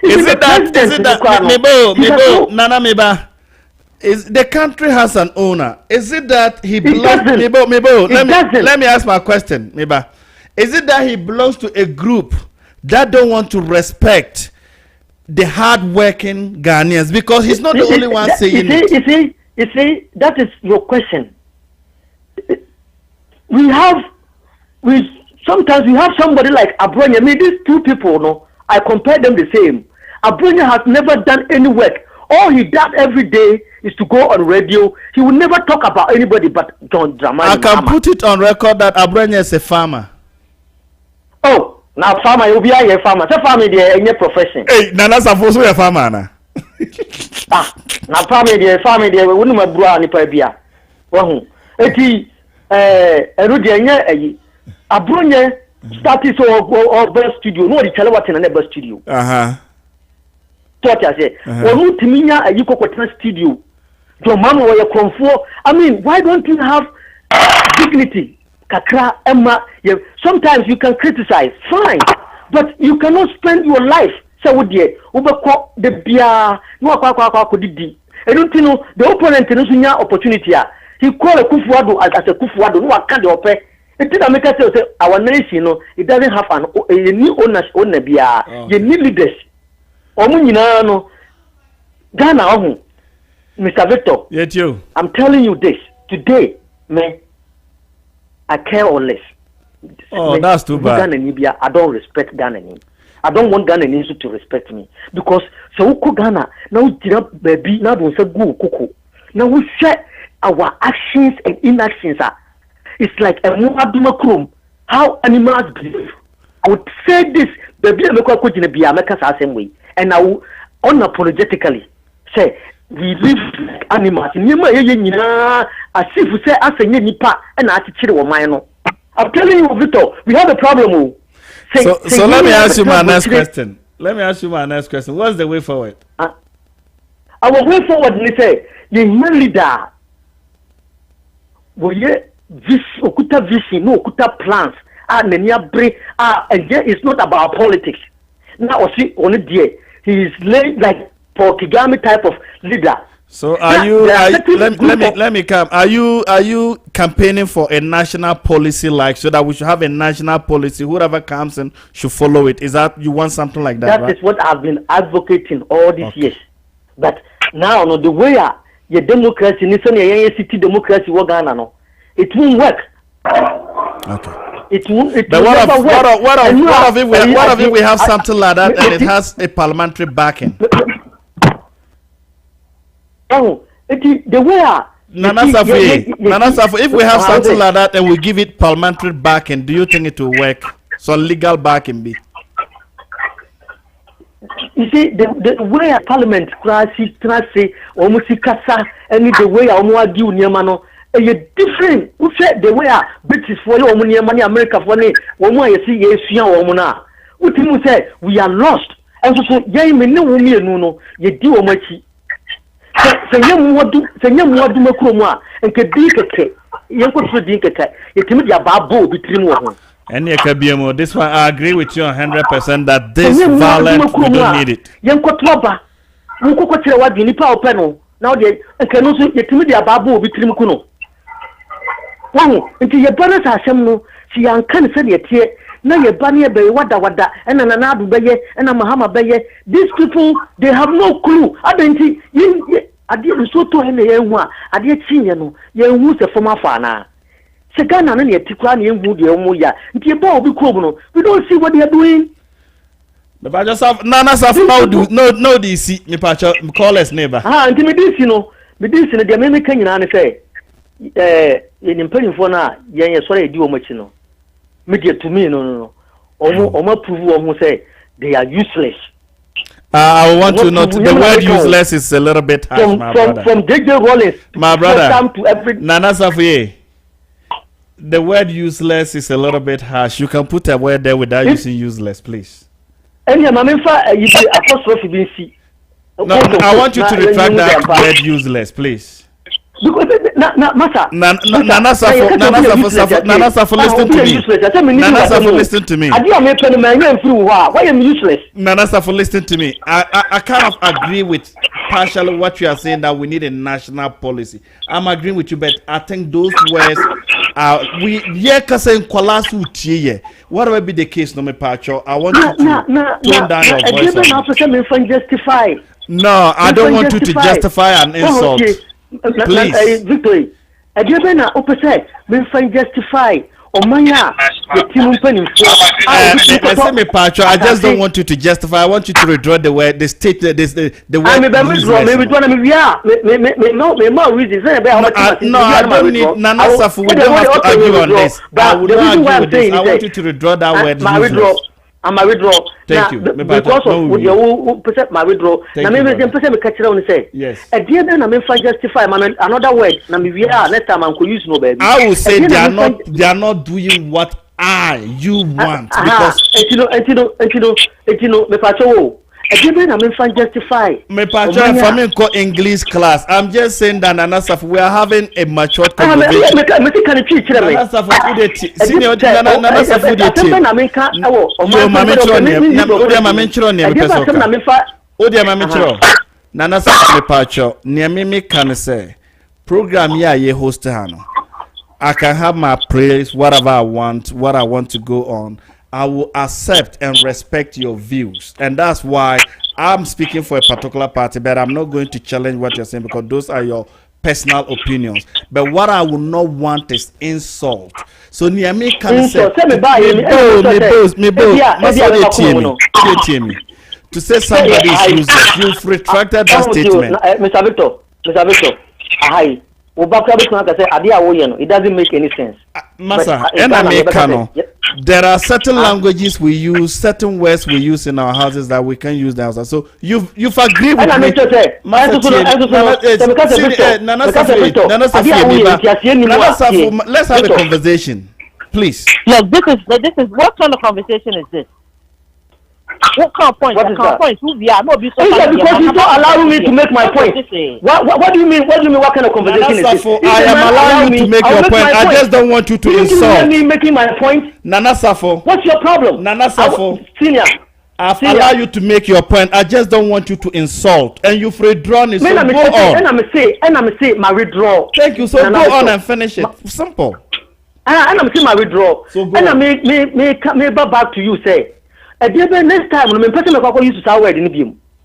Is it that Mebo, Nana Meba? Is the country has an owner? Is it that he belongs? Mebo, let me ask my question, Meba. Is it that he belongs to a group that don't want to respect the hard-working Ghanaians? Because he's not the only one saying it. You see, that is your question. Sometimes we have somebody like Abronya. I mean, these two people, no, I compare them the same. Abronya has never done any work. All he does every day is to go on radio. He will never talk about anybody but John Dramani. I can put it on record that Abronya is a farmer. Oh, now farmer, you'll be a farmer. Say farmer, they're in your profession. Hey, Nana supposed to be a farmer, na. Now farmer, they wouldn't have brought any pibia. Well, Abronya started so best studio. No, the tell what in a best studio. What I say, or Timinia, a Yuko studio. Your mama or your comfort. I mean, why don't you have dignity? Kakra, Emma, sometimes you can criticize, fine, but you cannot spend your life. So, would you over the beer? No, I don't know the opponent in opportunity. He called a Kufuado as a Kufuado. No, I can't open. It didn't make us say our nation, it doesn't have a new owners on the beer. You need leaders. No, Ghana, Mr. Victor. Yet you. I'm telling you this today, man. I care or less. Oh, that's too bad. Ghana, I don't respect Ghana. I don't want Ghanaians to respect me because so Ghana now baby now don't say go kuku. Now we set our actions and inactions are. It's like a muaduma krum. How animals behave. I would say this baby I'm going to be the same way. And I will unapologetically say we live like animals. As if we say as a nipa and I teach you mine. I'm telling you, Victor, we have a problem. So let me ask you my next question. What's the way forward? Our way forward, we say the leader. This okuta vision, no okuta plans. And it's not about politics. Now, see, only there. He is like Paul Kagame type of leader. So let me come. Are you campaigning for a national policy like so that we should have a national policy? Whoever comes in should follow it. Is that you want something like that? That right? Is what I've been advocating all these years. But now no the way your democracy ni say your city democracy wo Ghana no it won't work. Okay. It won't But what if we have I, something like that and it has a parliamentary backing? Oh, the way Nana Safo, if we have something like that and we give it parliamentary backing, do you think it will work? So legal backing be? You see, the way a parliament crashes, almost kasa, and the way a do Niamano, a different. Who said the way a British for you, money, America for me, one more you see, yes, Yamona. What you say, we are lost. And so, yay, me no woman, no, you do much. Say, you what do Macroma, and can be a young could drink a cat. You can make your babu between one. And this one, I agree with you 100% that this violence, we don't need it. Young Kotlaba, who could tell what you need power panel. Now they can also get to me their babu between Kuno. Wow, until your brothers are some, she can't say it here. Now your bunny bay, wada, and an anabu baye, and a Mahama baye. These people, they have no clue. I don't see you. I didn't so to him the young one. I did see you, young who's a former farmer. Segana and yet Tikrani and Woody Omoya. We don't see what they are doing. The Bajas of Nana Safo no DC, me patch call us neighbor. Ah, and this, you know, the American and say, in impending for now, yeah, sorry, do much, you know. Media to me, no. Oma prove almost say they are useless. I want to know the word useless is a little bit harsh, my brother. From JJ Rollins, my brother, Nana Safo. The word useless is a little bit harsh. You can put a word there without using useless, please. And your mamma, you be apostrophe BC. No, I want you to retract that word useless, please. Because Nana Safo, listen to me. Nana Safo, listen to me. Why am useless? Nana Safo, listen to me. I kind of agree with partially what you are saying that we need a national policy. I'm agreeing with you, but I think those words whatever be the case, no me pacho. I want you to tone down your voice. No, I don't want you to justify an insult. Please. Victory. I didn't know opposite. Me find justify. Omanya. I just don't want you to justify. I want you to withdraw the word, the state, the word. No, I don't need Nana Safo. We don't have to argue on this. I would not argue with this. I want you to withdraw that word. I'm a withdraw. Thank you. Because of your percent my withdraw. Now maybe the person catch it on say. Yes. A dear then I mean justify another word. Now maybe next time I'm going to use no baby. I will say they are not doing what you want because me pacho. A dear then I mean justify. Me pacho for me call English class. I'm just saying that Nana Safo, we are having a mature conversation. Nana Safo, Nana Safo, Nana Safo me pacho. Me can say program ye host hano. I can have my praise, whatever I want to go on. I will accept and respect your views. And that's why I'm speaking for a particular party, but I'm not going to challenge what you're saying because those are your personal opinions. But what I will not want is insult. So Niami can say, to say somebody is useless, you've retracted that statement. Mr. Victor, it doesn't make any sense. Masa, there are certain languages we use, certain words we use in our houses that we can use in our houses. So you've agreed with me. Let's have a conversation, please. Look, this is what kind of conversation is this? What kind of point? What is that? Point? Who we are? No, because you're not allowing me to make my point. What do you mean? What do you mean? What kind of conversation is this? I am allowing you to make your point. I just don't want you to insult. You hear me making my point? Nana Safo. What's your problem? Nana Safo. Senior. I've allowed you to make your point. I just don't want you to insult. And you've withdrawn it. So go on. And I'm say my withdrawal. Thank you. So go on and finish it. Simple. And I'm saying my withdrawal. So go and on. I may back to you say. A dear next time when person make use that word in the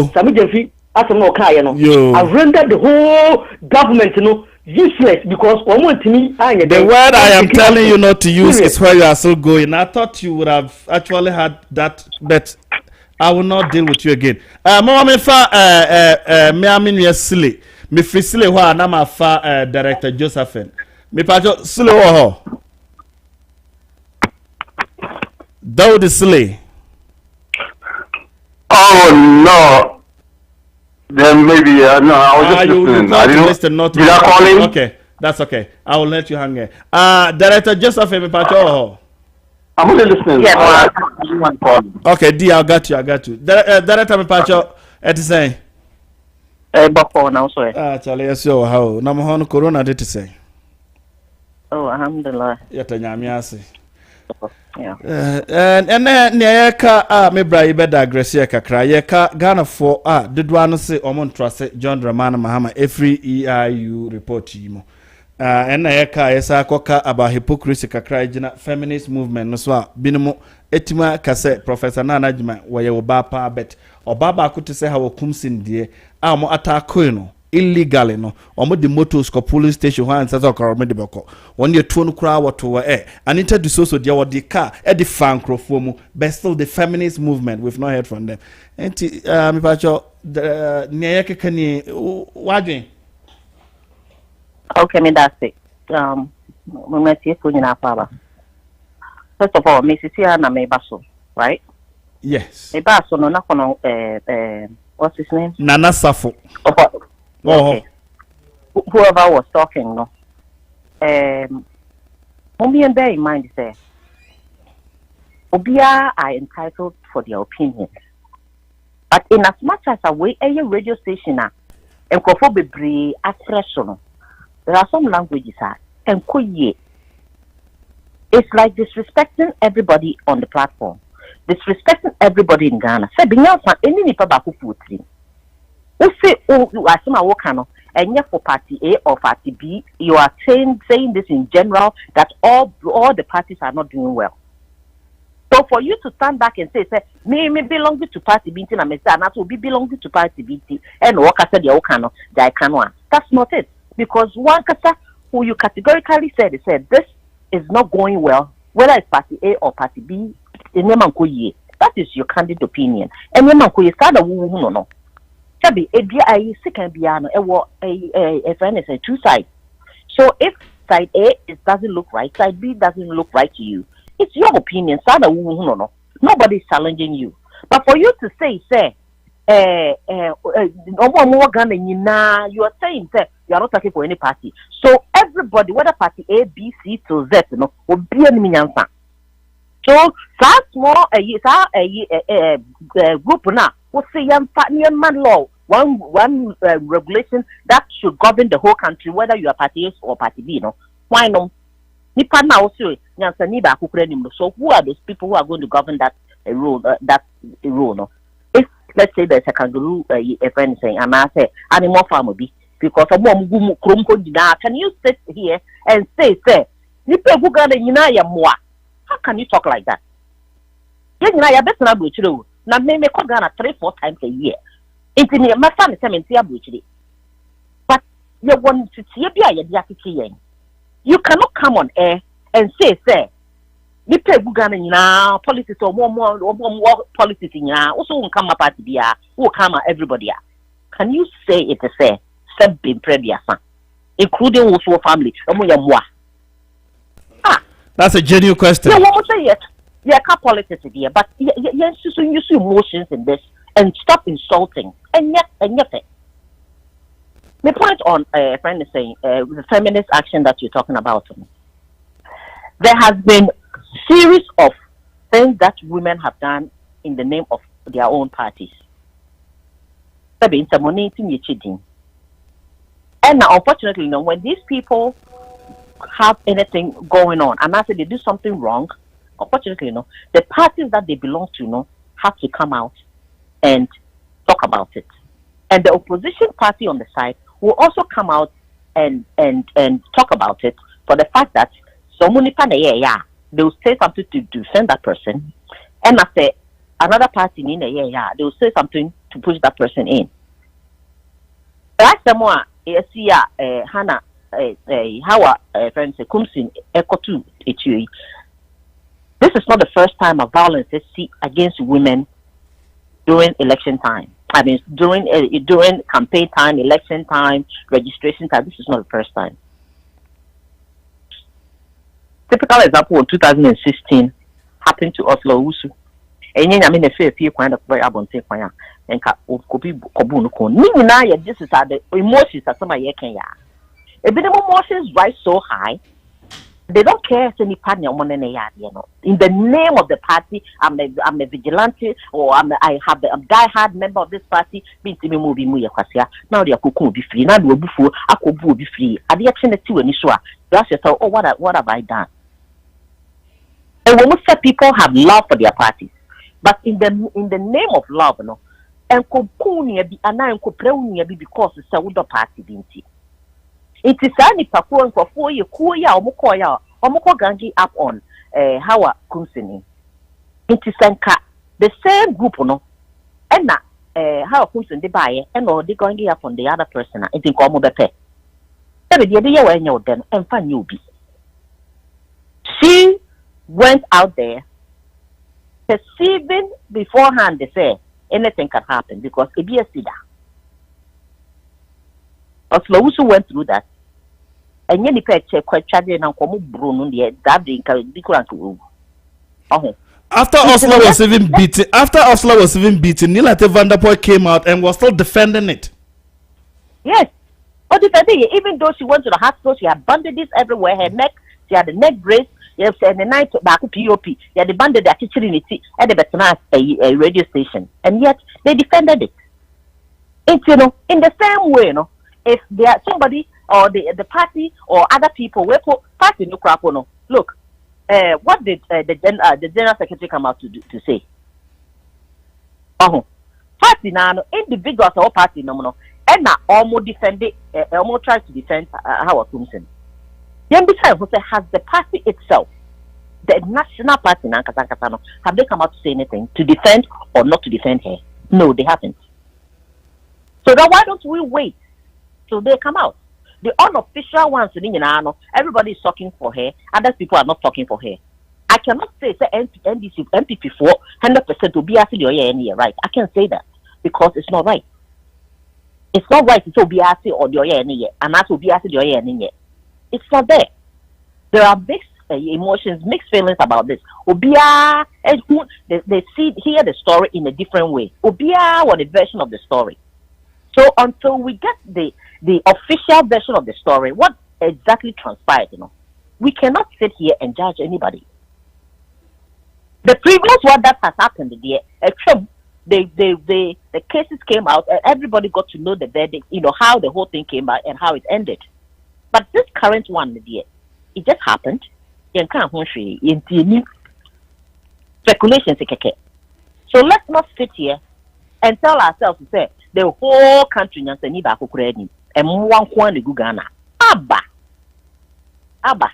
Yo. Sami Jefi, asem no ka ye no. I've rendered the whole government, useless because one more to me. The word I am telling you not to use is where you are still going. I thought you would have actually had that, but I will not deal with you again. Mama me fa me aminu Sile. Me free Sile ho na ma fa director Josephine. Me pa Sile ho. Daud Sile. Oh no. Then maybe no. I was just listening. I didn't listen. Did I call in? Okay, that's okay. I will let you hang here. Director Josephine, me pa I'm only listening. Yeah, okay, D, I got you. Director me pa et say. Before now, so. Charlie, yes, yo, how? Na mo corona did say. Oh, alhamdulillah. Yata nyame ase. Yeah. And ne ka me bra ibe da agresia kakra ye ka Ghana for dodwa no se omon trust John Dramani Mahama every EIU report yimo. And na ka yesa koka about hypocrisy kakra gina feminist movement no so binimo etima kase Professor Nana Jima wo ye oba pa bet obaba ko to say ha wakum sindie mo attack no illegally no omo the motors ko police station ho answer so ko de beko won ye tuo no kura woto anita do so dia wo the car the fan crofo mu but still the feminist movement we've not heard from them enti me pa cho ne yekeka ni wadwen. Okay, me that's it. Me see for you na fa. First of all, me see na me baso, right? Yes. Me baso no na kono what's his name? Nana Safo. Okay. Whoever was talking, no. Mummy bear in mind say, Obia are entitled for their opinions, but in as much as a way a radio station and be expression, there are some languages and it's like disrespecting everybody on the platform, disrespecting everybody in Ghana. Say, any nipa baku putri. You say, you are some awokano, and yet for party A or party B, you are saying this in general that all the parties are not doing well. So for you to stand back and say me belong to party B, and that will be belonging to party B, and Waka said the Okano, that's not it. Because one kasa who you categorically said this is not going well, whether it's party A or party B, that is your candid opinion. And you start a woo no. Chabi, a second piano, a friend is two sides. So if side A doesn't look right, side B doesn't look right to you, it's your opinion. No. Nobody's challenging you. But for you to say, you are saying, you are not talking for any party. So everybody, whether party A, B, C to Z, will be an answer. So that's more a group now. We'll say man law, one regulation that should govern the whole country, whether you are party A or party B. Why no? So who are those people who are going to govern that rule? No? If let's say there's a kangaroo, a friend saying, and I say animal farm will be because of can you sit here and say Nipa Gugana Yinaya Moa. How can you talk like that? Yenaya better not be true. Now may call Ghana 3-4 times a year. Into me, my son is saying, but you want to see a you cannot come on air and say, Nipa Gugana now, politics or more politics in ya, also won't come up at the year, who come everybody. Can you say it a say, being previous, including also family? That's a genuine question. Yeah, what would say it? Yeah, politics here, but yes, you use emotions in this and stop insulting. And yet, the point on friend is saying the feminist action that you're talking about. There has been series of things that women have done in the name of their own parties. And unfortunately, when these people have anything going on, and after they do something wrong, unfortunately, the parties that they belong to, have to come out and talk about it. And the opposition party on the side will also come out and talk about it for the fact that they will say something to defend that person, and after another party they will say something to push that person in. Last time, Hannah, how friends Kumsin Ekotu Etui. This is not the first time of violence they see against women during election time. I mean, during campaign time, election time, registration time. This is not the first time. Typical example in 2016 happened to Oslo Usu. And I mean, a fair few kind of very abundant fire and copy Kobunuko. Nina, this is the emotions that some year Kenya. A bit of emotions rise so high, they don't care if any partner in the name of the party, I'm a vigilante, or I'm die-hard member of this party. Now they are cocoon be free. Now we before I could be free. At the action that you and you ask yourself, oh, what have I done? And when we say people have love for their parties, but in the name of love, and cocoon be and because it's a party, didn't it? It is only performed for 4 years. Omoko gangi up on Hawa Kumsini. It is the same group, and now Hawa Kumsin they buy and or they going up on the other person. It is Komo Bepe. Every day when you're then and find you be. She went out there perceiving beforehand. They say anything can happen because it be a cedar. Oslo went through that. And any picture quite chatting and come Bruno, that being after Oslo was even beaten, Nilate Vanderpoel came out and was still defending it. Yes. But defending it, even though she went to the hospital, she had bandages everywhere, her neck, she had the neck brace, yes, and the night back POP, she had the bandage that kitchen in it at the Betana a radio station. And yet they defended it. It's in the same way, if there are somebody or the party or other people we put party no crap no. Look, what did the general secretary come out to say? Party now individuals or party no and now almost defended almost tries to defend Howard Thompson. Then besides, has the party itself, the national party now, have they come out to say anything to defend or not to defend her? No, they haven't. So then why don't we wait till they come out? The unofficial ones, everybody is talking for her. Other people are not talking for her. I cannot say NDC, MPP 4 100% to be asking your year, right? I can't say that because it's not right. It's not right to be asking or your year, and not to be asking your year. It's not there. There are mixed emotions, mixed feelings about this. Obia, they hear the story in a different way. Obia, what a version of the story. So until we get the official version of the story, what exactly transpired, we cannot sit here and judge anybody. The previous one that has happened, the cases came out and everybody got to know the verdict, how the whole thing came out and how it ended. But this current one, it just happened. Speculation. So let's not sit here and tell ourselves to say the whole country and one Ghana. Abba.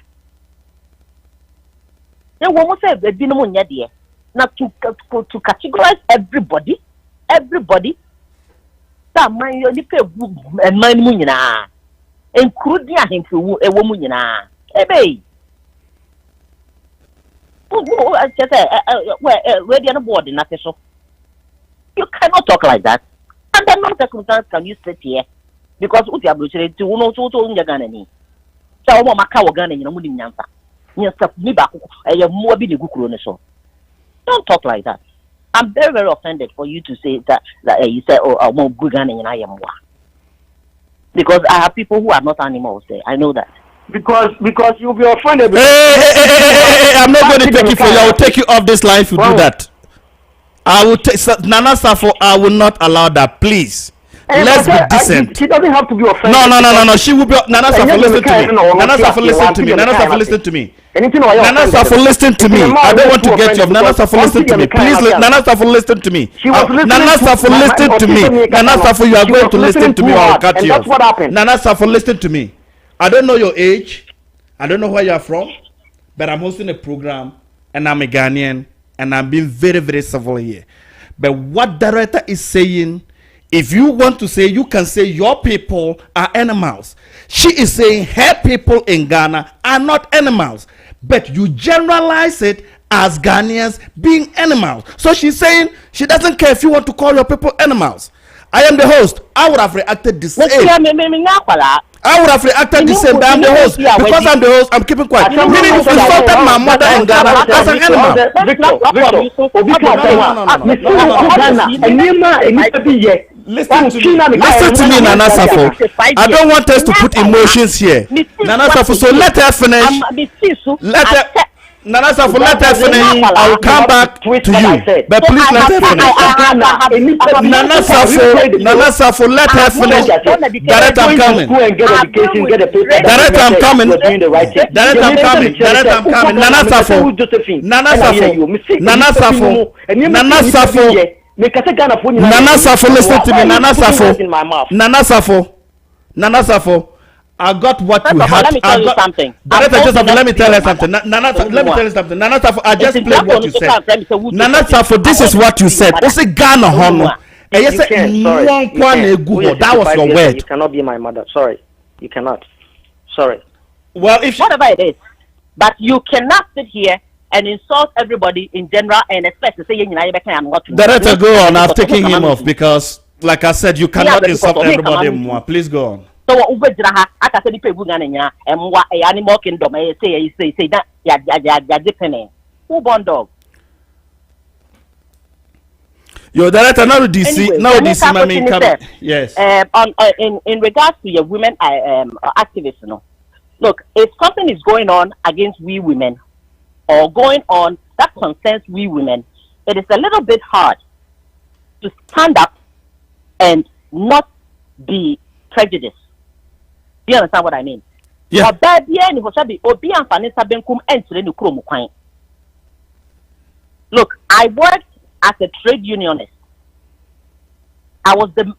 They won't say the dinner dear. Now to categorize everybody, that mind you and mind munina, including him to a woman. Ebe. I just say, ready on board in that so. You cannot talk like that. And then no circumstance can you sit here because what you are brutally to no to your gun. So, my cow gun and you know, Mudianza. Yes, me back. I have more be the good so. Don't talk like that. I'm very, very offended for you to say that you say, oh, I'm more good gun and I am one. Because I have people who are not animals there. I know that. Because you'll be offended. Hey, I'm not going to take you for you. I will take you off this line if you do that. I will take Nana Safo. I will not allow that. Please, let's be decent. She doesn't have to be offended. No. She will be. Nana Safo, listen to me. Nana Safo, listen to me. Nana Safo, listen to me. Nana Safo, listen to me. I don't want to get you off. Nana Safo, listen to me. Please, Nana Safo, listen to me. Nana Safo, listen to me. Nana Safo, you are going to listen to me or I'll cut you off. Nana Safo, listen to me. I don't know your age. I don't know where you are from. But I'm hosting a program and I'm a Ghanaian. And I'm being very, very civil here. But what director is saying, if you want to say, you can say your people are animals. She is saying her people in Ghana are not animals. But you generalize it as Ghanaians being animals. So she's saying she doesn't care if you want to call your people animals. I am the host. I would have reacted the same. I would have reacted the same, but I'm the host. Because I'm the host, I'm keeping quiet. Meaning you insulted my mother in Ghana as an animal. Listen to me, Nana Safo. I don't want us to put emotions here. Nana Safo, so let her finish. Nana Safo, let her finish. I will come back to you. But please let her finish. Nana Safo, let her finish. Director, I'm coming. Director, I'm coming. Nana Safo, listen to me. Nana Safo. I got what you had. Let me tell you something. Director Joseph, let me tell you something. Nana, let me tell you something. Nana Safo, I just played what you said. Nana Safo, this is what you said. It's a Ghana hono. That was your word. You cannot be my mother. Sorry. You cannot. Sorry. Well, if whatever it is, but you cannot sit here and insult everybody in general and expect to say I'm not. Director, go on. I've taken him off because, like I said, you cannot insult everybody more. Please go on. So Ubedra, I can say people Ganania and what a animal kingdom say that ya depending. Who born dog? Your director now DC anyway, now DC mommy yes. In regards to your women activists, you know, look, if something is going on against we women or going on that concerns we women, it is a little bit hard to stand up and not be prejudiced. Do you understand what I mean? Yeah. Look, I worked as a trade unionist. I was the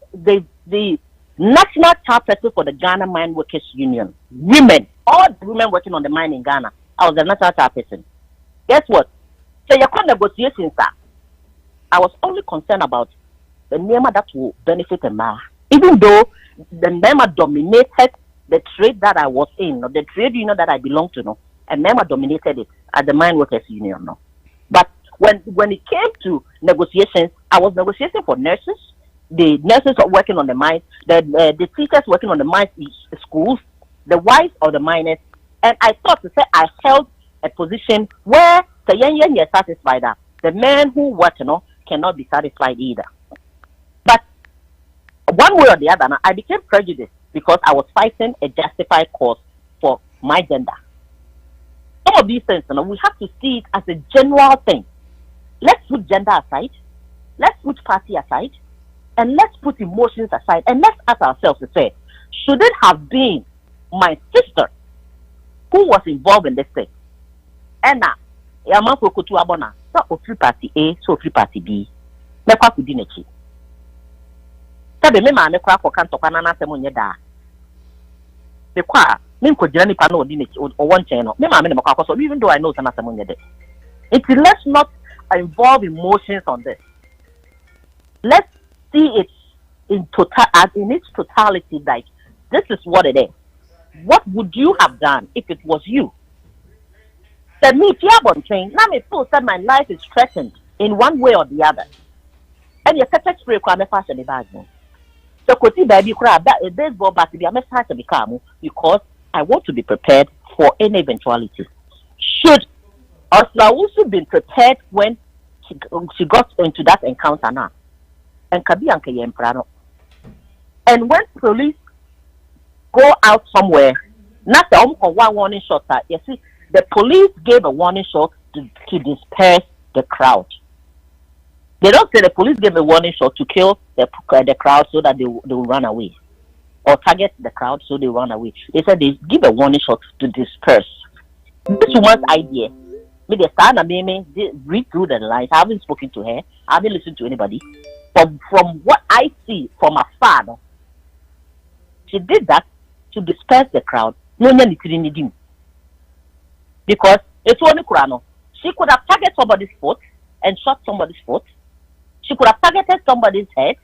national chairperson for the Ghana Mine Workers Union. Women, all the women working on the mine in Ghana, I was the national chairperson. Guess what? So you can't negotiations, sir. I was only concerned about the NEMA that will benefit the MA. Even though the NEMA dominated the trade that I was in, or the trade union that I belonged to, no, and NEMA dominated it at the Mine Workers Union, no. But when it came to negotiations, I was negotiating for nurses, the nurses are working on the mines, the teachers working on the mines schools, the wives of the miners, and I thought to say I held a position where the young is satisfied that the men who work, you know, cannot be satisfied either. But one way or the other, I became prejudiced because I was fighting a justified cause for my gender. Some of these things, you know, we have to see it as a general thing. Let's put gender aside, let's put party aside, and let's put emotions aside, and let's ask ourselves to say, should it have been my sister who was involved in this thing? And now, so free party A, so free party B. Mekwa kudinechi. Sabe me ma mekwa ko kan tokwa na asem onye da. Mekwa me nko jira nipa na odinechi o won chen no. Me ma me mekwa ko so even though I know sana asem onye de. Let's not involve emotions on this. Let's see it in its totality. Like, this is what it is. What would you have done if it was you? Said me, if you have on train, now me feel that my life is threatened in one way or the other. And you catch spray crime fashion the bag. So could see baby crab that a baseball bat to be a message to become because I want to be prepared for any eventuality. Should Ursula also been prepared when she got into that encounter now? And Kabi Anke. And when police go out somewhere, not the one warning shot. You see, the police gave a warning shot to disperse the crowd. They don't say the police gave a warning shot to kill the crowd so that they will run away, or target the crowd so they run away. They said they give a warning shot to disperse. This woman's idea. Maybe read through the lines. I haven't spoken to her. I haven't listened to anybody. From what I see from afar, she did that to disperse the crowd. Because it's only Kurano. She could have targeted somebody's foot and shot somebody's foot. She could have targeted somebody's head,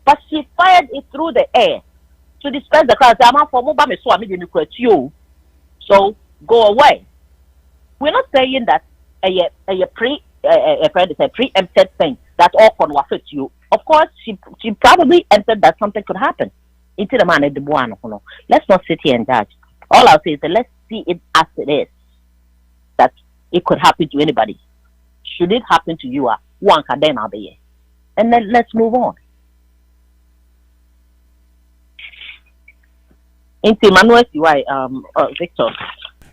but she fired it through the air to disperse the crowd. So go away. We're not saying that a preempted thing that all can affect you. Of course, she probably entered that something could happen. Into the man at the buano. Let's not sit here and judge. All I'll say is that let's see it as it is. That it could happen to anybody. Should it happen to you, one can then I'll be here. And then let's move on. Into Manuel, Victor.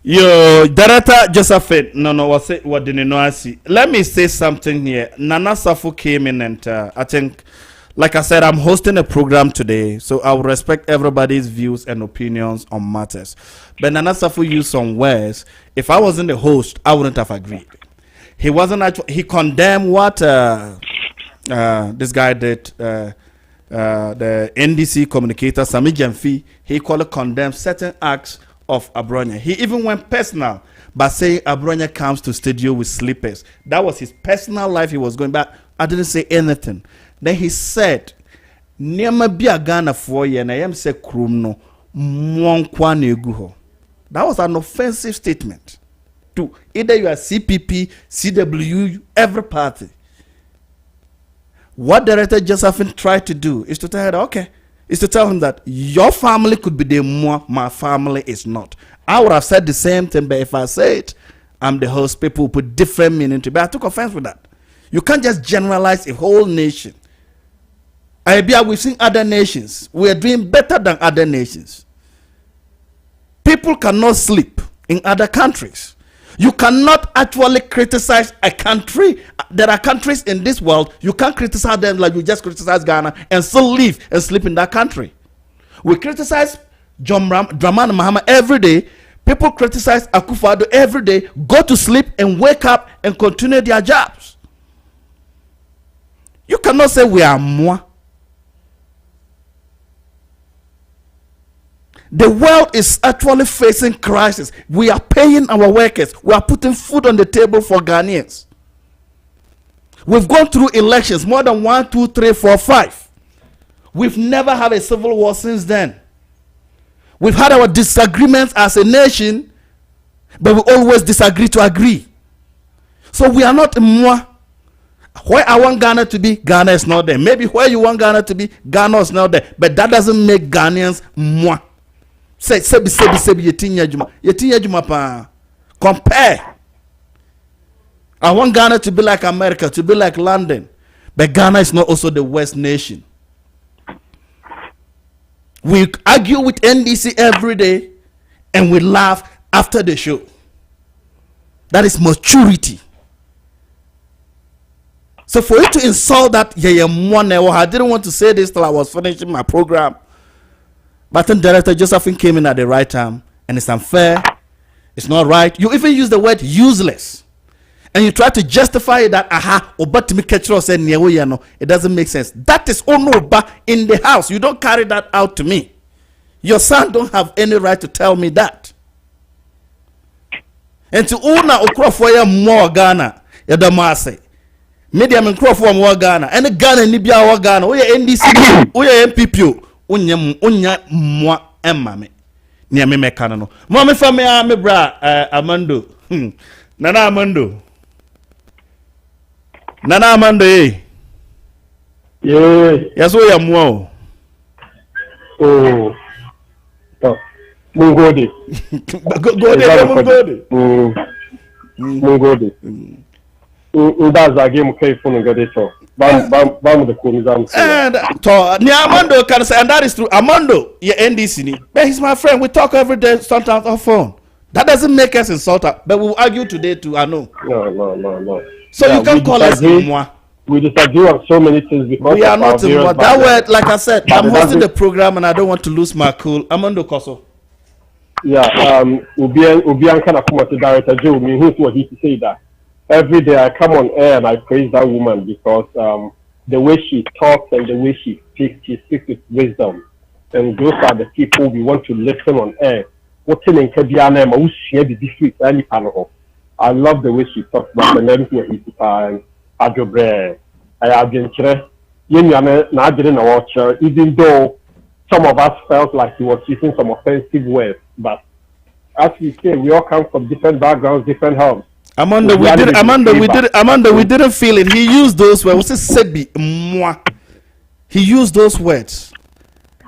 Yo, Director Josephine, what didn't know I see. Let me say something here. Nana Safu came in and I think, like I said, I'm hosting a program today, so I will respect everybody's views and opinions on matters. But Nana Safu used some words. If I wasn't the host, I wouldn't have agreed. He wasn't actually, he condemned what this guy did, the NDC communicator, Sami Jamfi. He called it condemn certain acts of Abronya. He even went personal by saying Abronya comes to studio with slippers. That was his personal life he was going back. I didn't say anything. Then he said, Nema bia Ghana for ye na yem se krum no mwankwa neguho. That was an offensive statement to either you are CPP, CW, every party. What Director Josephine tried to do is to tell her, is to tell him that your family could be the moi, my family is not. I would have said the same thing, but if I say it, I'm the host, people will put different meaning to it. But I took offense with that. You can't just generalize a whole nation. We've seen other nations. We are doing better than other nations. People cannot sleep in other countries. You cannot actually criticize a country. There are countries in this world, you can't criticize them like you just criticize Ghana and still live and sleep in that country. We criticize Dramani Mahama every day. People criticize Akufo-Addo every day, go to sleep and wake up and continue their jobs. You cannot say we are moi. The world is actually facing crisis. We are paying our workers. We are putting food on the table for Ghanaians. We've gone through elections, more than 1, 2, 3, 4, 5. We've never had a civil war since then. We've had our disagreements as a nation, but we always disagree to agree. So we are not moi. Where I want Ghana to be, Ghana is not there. Maybe where you want Ghana to be, Ghana is not there. But that doesn't make Ghanaians moi. Say, yetinya juma pa. Compare. I want Ghana to be like America, to be like London. But Ghana is not also the West nation. We argue with NDC every day and we laugh after the show. That is maturity. So for you to insult that, I didn't want to say this till I was finishing my program. But then Director Josephine came in at the right time, and it's unfair. It's not right. You even use the word useless. And you try to justify that, it doesn't make sense. That is Onoba in the house. You don't carry that out to me. Your son don't have any right to tell me that. enti una okrofo ya mo Ghana ya da mase media men krofo mo Ghana ene Ghana ni bia wo Ghana oye NDC oye MPP onya mo emame ni ame meka no mo me fa me a me bra Amando Nana Amando yes we ya mo Mungode. Ndaza game kayfunu gadeto. Bam the komizam. And to ni Amando can say, and that is true. Amando, your NDC ni. But he's my friend. We talk every day, sometimes on phone. That doesn't make us insult her, but we'll argue today too. I know. No. So yeah, you can call us moi. We disagree on so many things because we are not in what that word, like I said, I'm hosting the program and I don't want to lose my cool. Amando Koso. Yeah, Ubian kind of come to Director Joe, me who's what he to say that. Every day I come on air and I praise that woman because the way she talks and the way she speaks with wisdom. And those are the people we want to listen on air. I love the way she talks about and everything Adjobre, I have been even though some of us felt like he was using some offensive words, but as we say, we all come from different backgrounds, different homes. Amanda, we didn't feel it. He used those words. Sebi, moi. He used those words.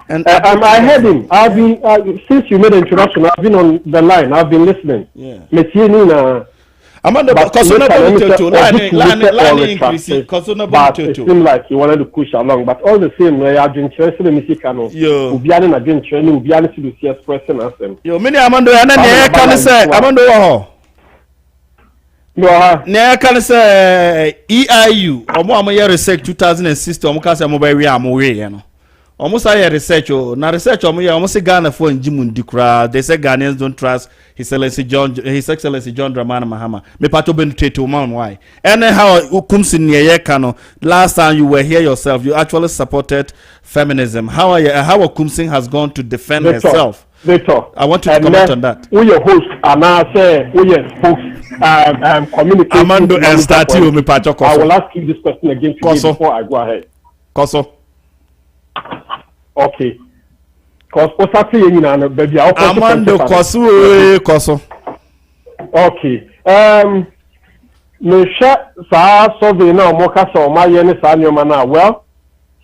And I heard him. I've been since you made the introduction. I've been on the line. I've been listening. Yeah. Amanda, but it seemed like he wanted to push along. But all the same, I've been interested in Misikano. Ubiani na been training. Ubiani to see expressing us. Yo, many Amanda, and then can say Amanda. Ne can say EIU. Omo year research 2006. Omo can say mobile we am we no. Almost I research na research almost Ghana for Jimundi kra. They say Ghanaians don't trust His Excellency John Dramani Mahama. Me pato bentrate man why. Anyhow ukumsi niye kano. Last time you were here yourself, you actually supported feminism. How Kumsing has gone to defend herself. I want you to comment on that. We your host and I say we your host communication. Amando and start you me pato koso. I will ask you this question again before I go ahead. Koso. Okay. Cause baby Amando Koso. Okay. Me sa survey na moka so ma ye ne sa nyoma na well.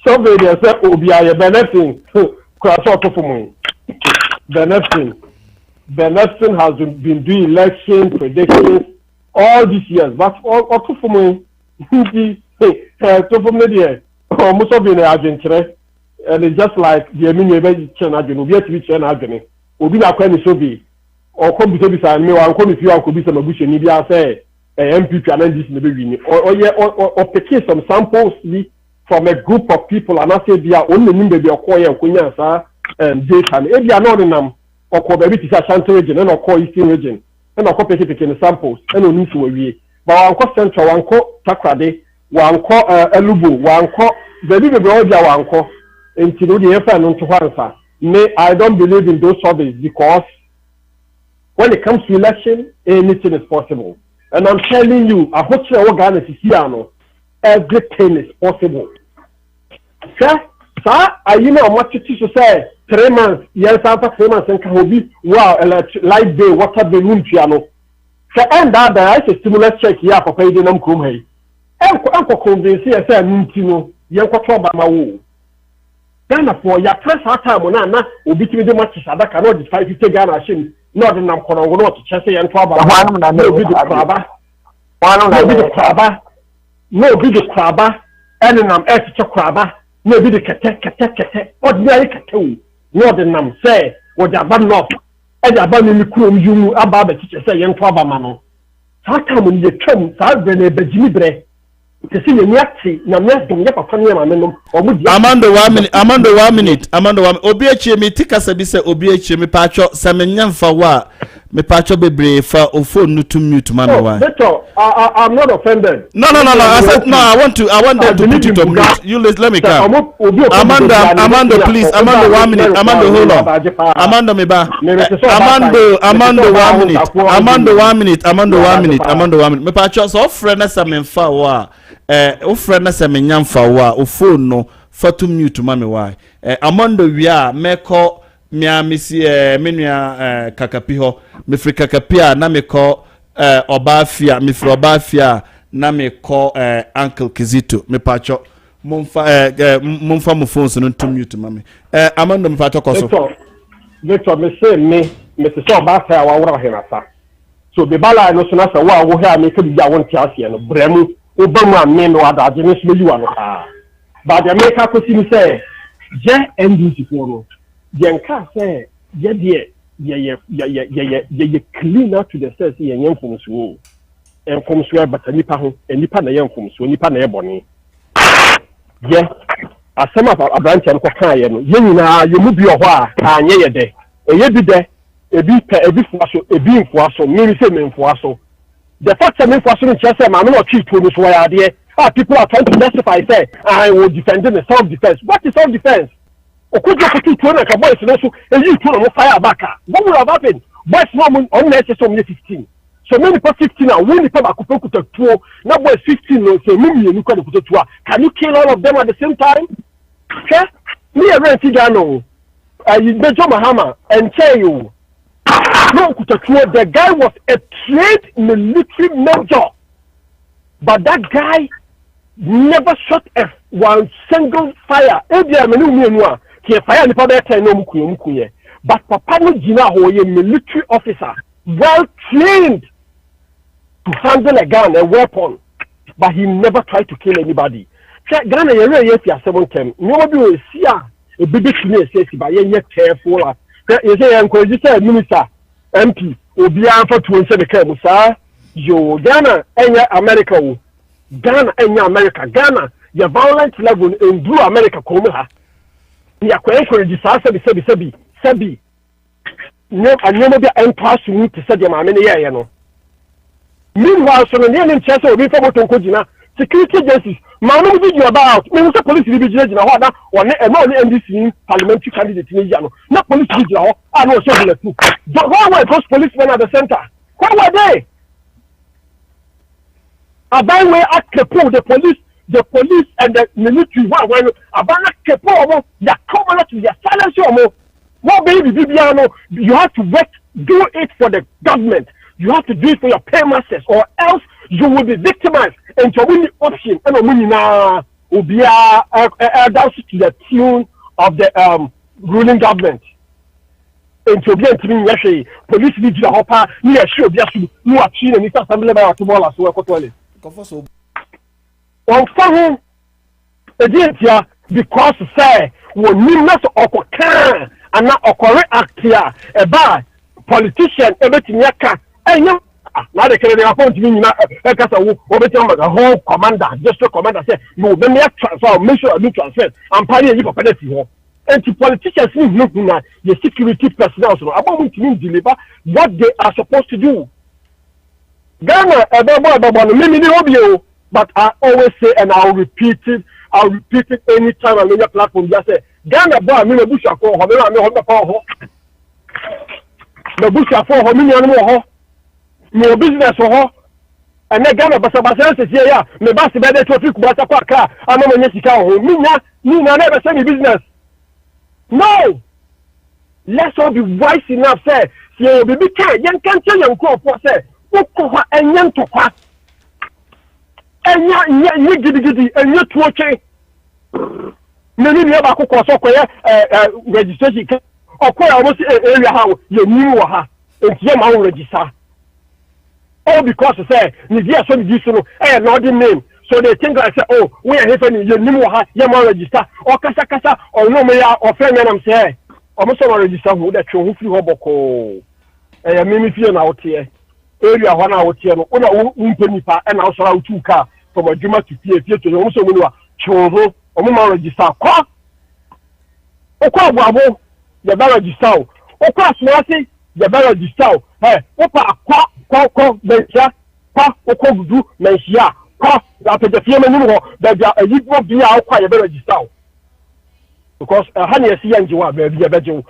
Survey dey say obi aye benefit kwaso to for Benefit has been doing election predictions all these years, but all to for me. To for me there. Almost be na Argentina. And it's just like the Emini Channel, we have to be Channel. Obi na kwani sobi or come to be me or come if you could be some bush and India say MPP and this in the beginning or pick some samples from a group of people and I say they are only number be acquire kunya and data and if you are not in them or call baby to Ashanti region and or call Eastern region and or copy picking samples and on into a but one call Central, one call Takrade, one call Elubu, one call the little brother one call into the FN to answer. I don't believe in those surveys because when it comes to election, anything is possible. And I'm telling you, I hope you are everything is possible. Sir, I what to say 3 months, yes, after 3 months, and can be wow, light day, water the room piano. So, and that I say stimulus check here for paying them come here. Uncle convince you, I say, you trouble my woo. Ghana for your press time na obi timi de match sadaka no de 550 Ghana shim no de nam kono no to chese yan to aba no obi de kraba no obi de kraba ene nam e che kraba no obi de kete ordinary kete wu no de nam say wo de aba no e de aba ni krom yumu aba ba chese yan to aba ma no sa time ni de twam sa be na be jimi bre. Amanda 1 minute. Obi echi mi tika se bi se obi echi mi pacho se me nyamfa wa me pacho bebre fa o phone no to mute mama why. Victor, I'm not offended. No. I said no. I want them to put it on mute. You let me come. Amanda, please. Amanda, 1 minute. Amanda, hold on. Amanda, me ba. Amanda, 1 minute. Amanda, 1 minute. Amanda, 1 minute. Amanda, 1 minute. Me pacho so friend na sa me fa wa. O friend na sa me nyam fa wa. O phone no fa to mute mama why. Amanda wia me call mia misi menua kakapi ho me fri kakapi a na me ko obafia me fri obafia na me ko uncle Kizito me pacho momfa mo phone so no to mute mama amando me pacho koso Victor me say me se so obafia wa wora henasa so be bala no so na sa wa wo ha me ka bi ya won ti ase no bremu obamu ame no adaje me so yi wa no ba de me ka ko si mi say je NDC for no Yanka say, ye clean out to the sense ye young from school. And from swear but a nipa na young from so nipa na ebony. Yes, as some of a branch and cocaine, you move your wa, and ye day. A ye be there, a bit a being for us, so maybe same for us. The fact that me for some chess, I'm not cheap to this way idea. People are trying to justify, say, I will defend in self-defense. What is self-defense? Okujo kutu tuona ka boys no so eyi tuona mo fire back. What would have happened? Boys no on next so 15. So many people 15 and when the people akuta tuo na boys 15 no so mumi enu kwa kuta tuo. Can you kill all of them at the same time? Okay? Me a rent gano. Major Mahama and tell you. No kuta tuo, the guy was a trained military major. But that guy never shot one single fire. Edia menu mi enua. Fire the public no mukuye. But Papa no Gina Hoye, military officer, well trained to handle a gun, a weapon, but he never tried to kill anybody. Ghana, you're yes, 7 10. Nobody will see a baby to says, but you're careful. You say, I'm going to say, Minister, MP, will be for 27 sir. Yo, Ghana, and America, Ghana, and America, Ghana, your violence level in blue America, come here. Ya kwa encourage sabi no anyomo bia enpass ni to say ma me ne ye no meanwhile so ne ne chese obi fa moto nkogina security agencies ma no video about me say police bi gina ho na one e no ne NDC parliamentary candidate ni ya no na police bi gina ho and no so bullet proof why were those policemen at the center why were they about where at the police and the military when abana kepo ya come to ya silence your what baby bibiano you have to do it for the government, you have to do it for your paymasters, or else you will be victimized and to win the option and na will be to the tune of the ruling government and to be entering police need to hopper near sure biasu no achieve and assembly by tomorrow so ko on phone again because say when ministers okokan and na react here about politician everything yaka enya na de kere appoint me na e kasa wo obetia ma whole commander district commander say you be me transfer make sure you transfer and party you papa dey ho and politicians need look na the security personnel so about me to deliver what they are supposed to do. Ghana no me ni obi. But I always say, and I'll repeat it anytime on your platform. Just say, Ghana boy, I mean, the bush for how the bush for how many animal no business for her. And then Ghana, but somebody says, yeah, me basi bede traffic, but a car, I'm not going to see me never send me business. No, let's all be wise enough. Say, see, baby, young can't tell you, say, what and young to pass. And you giddy and you watching. Many never cook or so registration or quite almost area how you knew her and Yama register. All because to say, Nidia so additional and not the name. So they think I say, oh, we are here you knew her Yama register or Casa or no mayor or friend and I'm saying, almost all register who that you flew hoboko. And I mean, if you're out here. Area 1 hour here, no umpenipa and also out 2 car from a Juma to PF to also when you are chosen or more register. Okwa Bravo, the register. Okwa Swati, ye be register opa kwa bencha kwa okogudu menhia kwa apejafie menu ho be ayibo bia akwa ye be register because hani esi yanji wa be bia beje.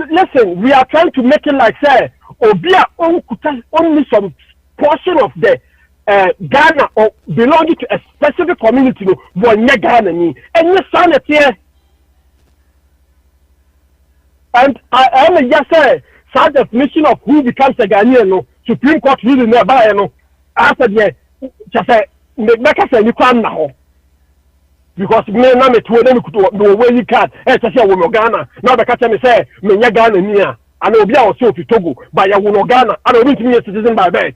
Listen, we are trying to make it like say obia only some portion of the Ghana or belonging to a specific community no wonye Ghana ni enye sanity. And I am just say such definition of who becomes a Ghanaian no Supreme Court really no buy no after the just say make us any crime now because me na me to them no way you can just say we Ghana now be catch me say me nya Ghana ni a and obi a o so Togo by ya wo Ghana and obi timi citizen by birth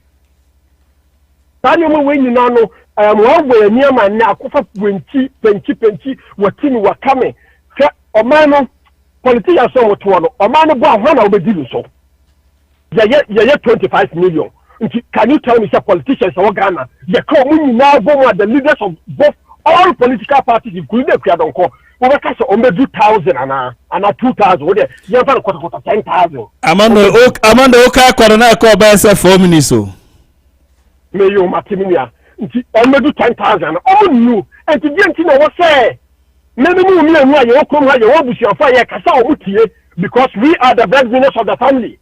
tani mo we nyina no mo we ni ama na akofa penchi watini wakame se o man no politicians so what one o man no bo ahwa na obedi so ye 25 million. Can you tell me say politicians in Ghana they come now the leaders of both all political parties including the Kwadonko we can say on 2,000 and 2,000 we dey you find quarter 10,000 Amanda Oka Kwadona ko ba say 4 minutes so me yo matiminia nti on 10,000 all new and nti na what say many mu mi anu aye okrom ha ye obusuafo aye kasa omutie because we are the breadwinners of the family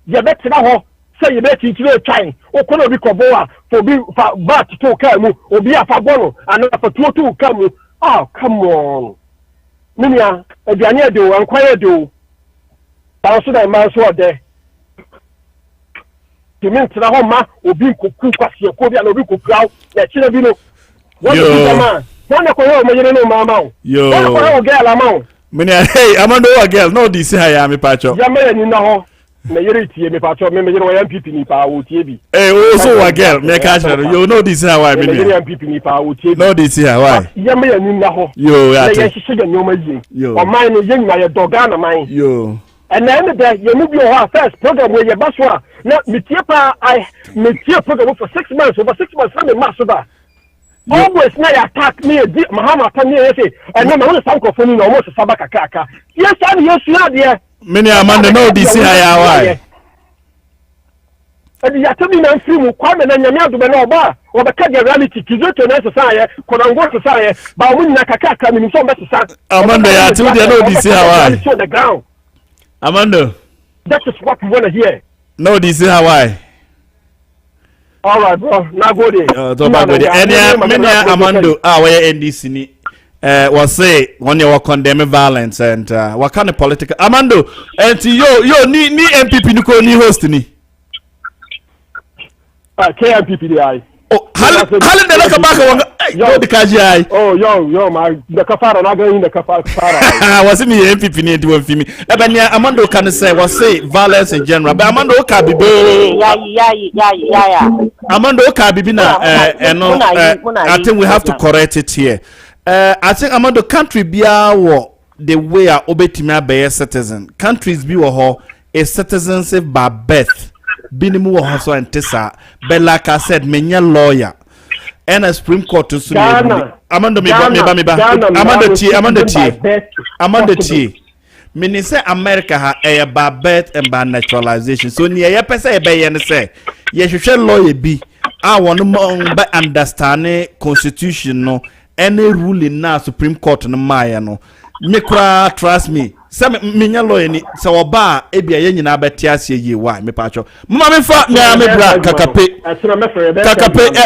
ye betra ho say ye bet into try okono bi koboa for be bat to kamu obi afa bono and afa to kamu oh come on minia aduane edo ankwaya edo ba so da man so ode timin tra ho ma obi koku kwase ko bi na obi kokura ya chire bi no what is the man na ko yo mejere no mama o na ko yo girl ama o minia hey Amanda o girl no this ha ya me pacho ya me ni na ho me yere tie me pacho me yere wa MPP ni pa o tie bi so wa girl me ka share you know this how why me yere MPP ni pa o tie bi no this how why ya me ni na ho yo ya te ye hihye ga nyoma yi o man no ye nyina ye doga na man yo and then the ye mu bi o ha first program we ye baso a na me tie pa me tie program for 6 months over 6 months na me maso ba always na ya attack me di Mahama ta me say and na me sanko foni na almost sabaka kaka yes and yes na de many Amanda no this how ya why edi ya tabi na film kwa me na nyame adobe na oba obeka the reality kizoto na sesa konango sesa ba mu nyina kaka mi so mbesa Amanda ya tu de no this how why Amanda that is what we want to hear no this how why all right bro na go there to ba go there any Amanda we NDC ni was say when you were condemning violence and what kind of political Amanda and yo ni MPP ni ko ni host ni KMPP di oh halin da laka baka wanga yo di kaji ai oh yo ma da kafara na ganin da kafara was me MPP ni di fimi eba ni Amanda can say was say violence in general but Amanda o ka bibi yeah Amanda o ka bibi na I think we have to correct it here. I think among the country bia wo the way a obetimi abe citizen countries bi wo ho a citizenship by birth binimu wo ho so entesa but like I said menya lawyer and a Supreme Court to sue Amanda me Amanda T meaning say America ha a by birth and by naturalization so near ye pese e be ye ne say ye hwehwe lawyer bi a won mo be understand constitution no any ruling na Supreme Court no maya no me kra trust me say me nya lawyer ni say oba e bia ye nyina beti ase ye why me pacho mama me fa na me bra kakape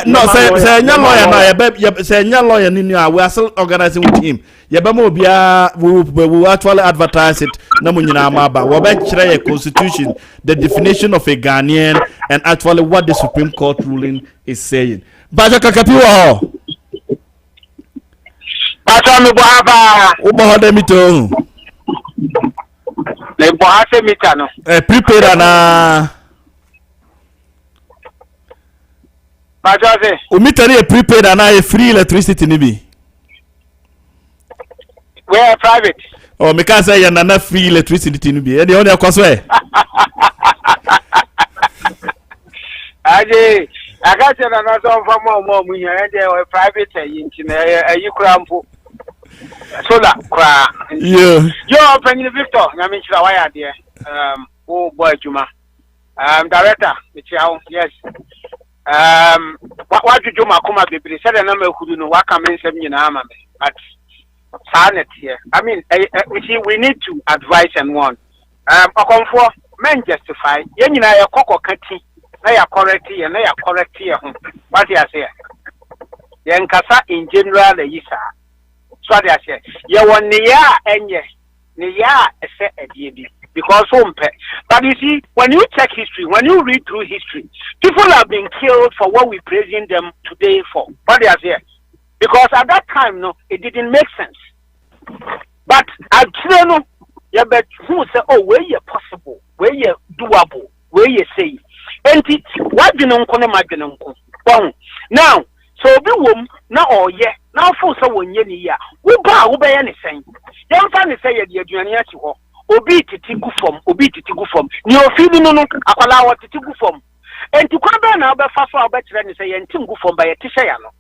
no say nya lawyer na say nya lawyer ni we are still organizing with him ye be mo bia we actually advertise it na mo nyina ma ba we be kire ye constitution the definition of a Ghanaian and actually what the Supreme Court ruling is saying bajo kakape wo Pata mi bohaba. Ubo de mito. Le bohase mitano. Prepare na. Pata se. Umitani prepare na free electricity ni bi. We are private. Oh, me can say na free electricity ni bi. E dey on akwaso e. Aje, akache na no so mfa mo munya e dey private yinti na ayi krampo. Sola kwa yo Penny Victor nyame chira waya de Oh boy, Juma. Director, yes. What you Juma come up with? Said a number who know what comments in armor, but silent here. I mean, we need to advise and warn. For men justify. Yen I a cocoa cutting. They are correct here, and they are correct here. What you say? Yen Kasa in general, the Yisa. So they say, you want Nia and yes, Nia a DB. Because but you see, when you check history, when you read through history, people have been killed for what we're praising them today for. What they are saying. Because at that time, no, it didn't make sense. But I don't know, yeah, but who say, oh, where you possible, where you doable, where you say, and what you know, now, so be wom, now, oh, yeah, now for someone, yeah, we bow, obey anything. Young family say, you're obi titi gu fom ni ofili no akwala wa titi gu fom enti kwa be na obe fa so obetire ni say yentim gu fom ba yeti say ya no.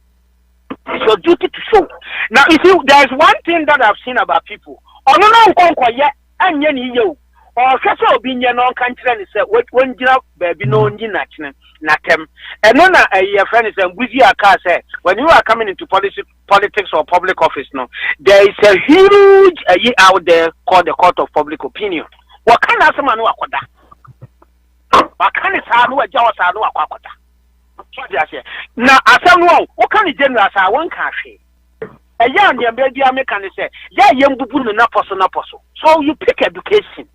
It's your duty to show. Now you see, there's one thing that I've seen about people ono no nkonko ye anye ni ye o hwese obi nye no kan kire ni say wonjira baabi no onji na kine na tem eno na your friend is Mbuzi aka say when you are coming into politics or public office no, there is a huge out there called the court of public opinion. What kind of someone who akoda? What kind of someone who jaw sa no akoda? So they say na asem no what kind of general sa won ka hwe e ya ndem be bia me kan say ya yembubu no na poso. So you pick education.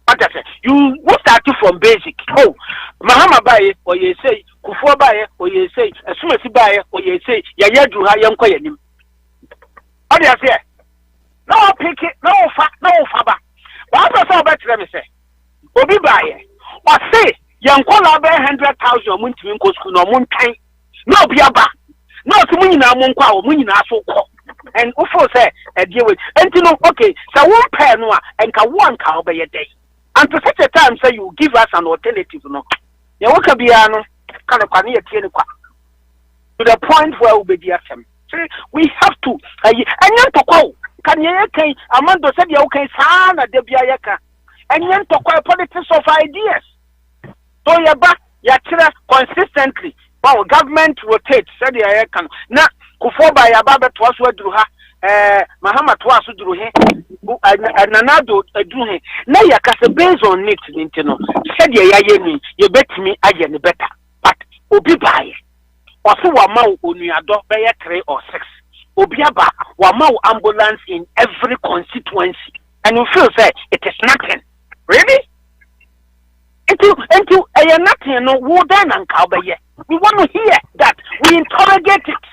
What I say, you start from basic. Oh, Mahama baye or ye say, Kufu baye or ye say, Sumasi baye or ye say, Yayadu Hayam Koyanim. What do you say? No pick it, no faba. What I saw better me say, Obi baye or say, Yankola be 100,000 Muntin Kosku no Muntain. No biaba. No Munina Munka or Munina so called. And Ufo say, a deal with, and you know, okay, so one pair no and ka one cow by a day. And to such a time, say you give us an alternative, no. You work a piano, kind of to the point where we be we have to. And you to call. Can you okay? Amando said you okay, Sana de Biayaka. And you to call politics of ideas. So you're back, you're consistently. Well, government rotates, said the can. Now, Kufoba Yababa was what do her. Mahama twaso duru he nanado aduru he na yakase based on it nintino said ya yemi ye betimi aye ne better but obi bae oso wa ma onuado be 3 or 6 obi aba wa ma ambulance in every constituency and you feel say it is nothing really into nothing no wo dan anka obaye we want to hear that we interrogate it.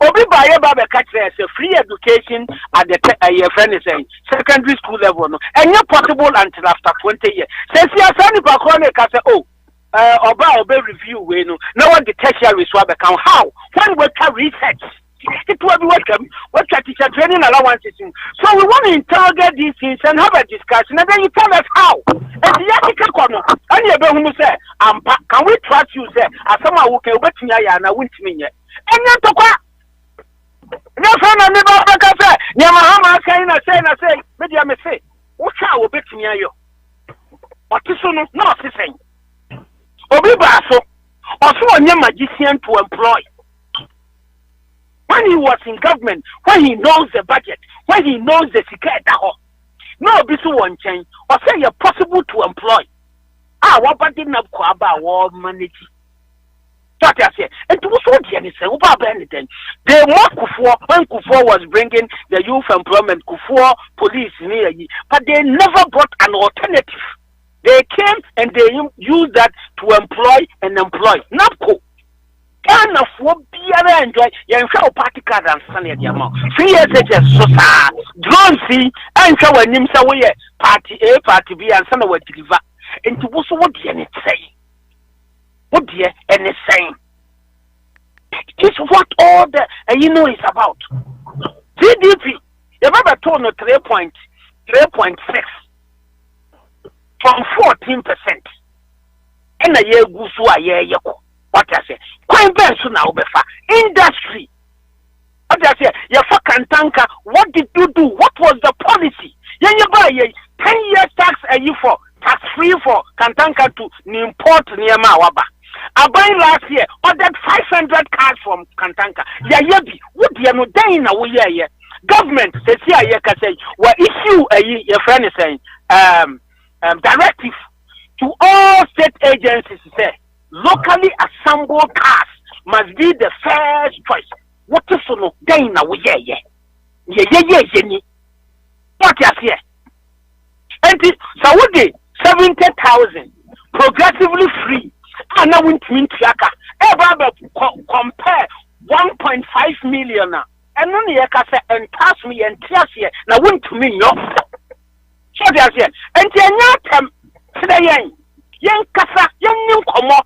Obi baye baba catch a free education at the your friend is saying secondary school level no and not possible until after 20 years. Since you are sending back on a say oh oba review we no now what the tertiary swab account how when we can research it will be welcome what teacher training allowances in. So we want to interrogate these things and have a discussion and then you tell us how and the article come and you be who say can we trust you say as someone who can bet me ya na wint me and you to no friend and never say, Yamahama say, media may say, what shall we bet me? What is so not saying? Obi Basso, also a young magician to employ. When he was in government, when he knows the budget, when he knows the secret, no, be so one change, or say you're possible to employ. What didn't have Kwaba war manage? What I say, and to so anything, they want Kufuor when Kufuor was bringing the youth employment, Kufuor police near you, but they never brought an alternative. They came and they used that to employ and employ. NAPCO. Kind of what be enjoy, you show party card and sunny at the amount. 3 years ago, so sad. Drone see, and show a Nimsa way, party A, party B, and some way to deliver. And to also what the end say. What dear and the same. It's what all the is about. GDP, you remember told 3.6 from 14%. And a year goes to a year. What I say, quite bad soon now, industry. What I say, you fucking tanker, what did you do? What was the policy? Then you buy 10 years tax a year for tax free for Kantanka to import Niama Waba. Abai last year ordered 500 cars from Kantanka. Yayebi, what you no day na we ye. Government says here say what issue your friend is saying directive to all state agencies say locally assembled cars must be the first choice. What is no day na we ye. Ye. What you say? And Saudi 70,000 progressively free. And now we compare 1.5 million. And only say and pass me and tears here. Now went to me no. So they are here. And then young Kasa, young new Komo.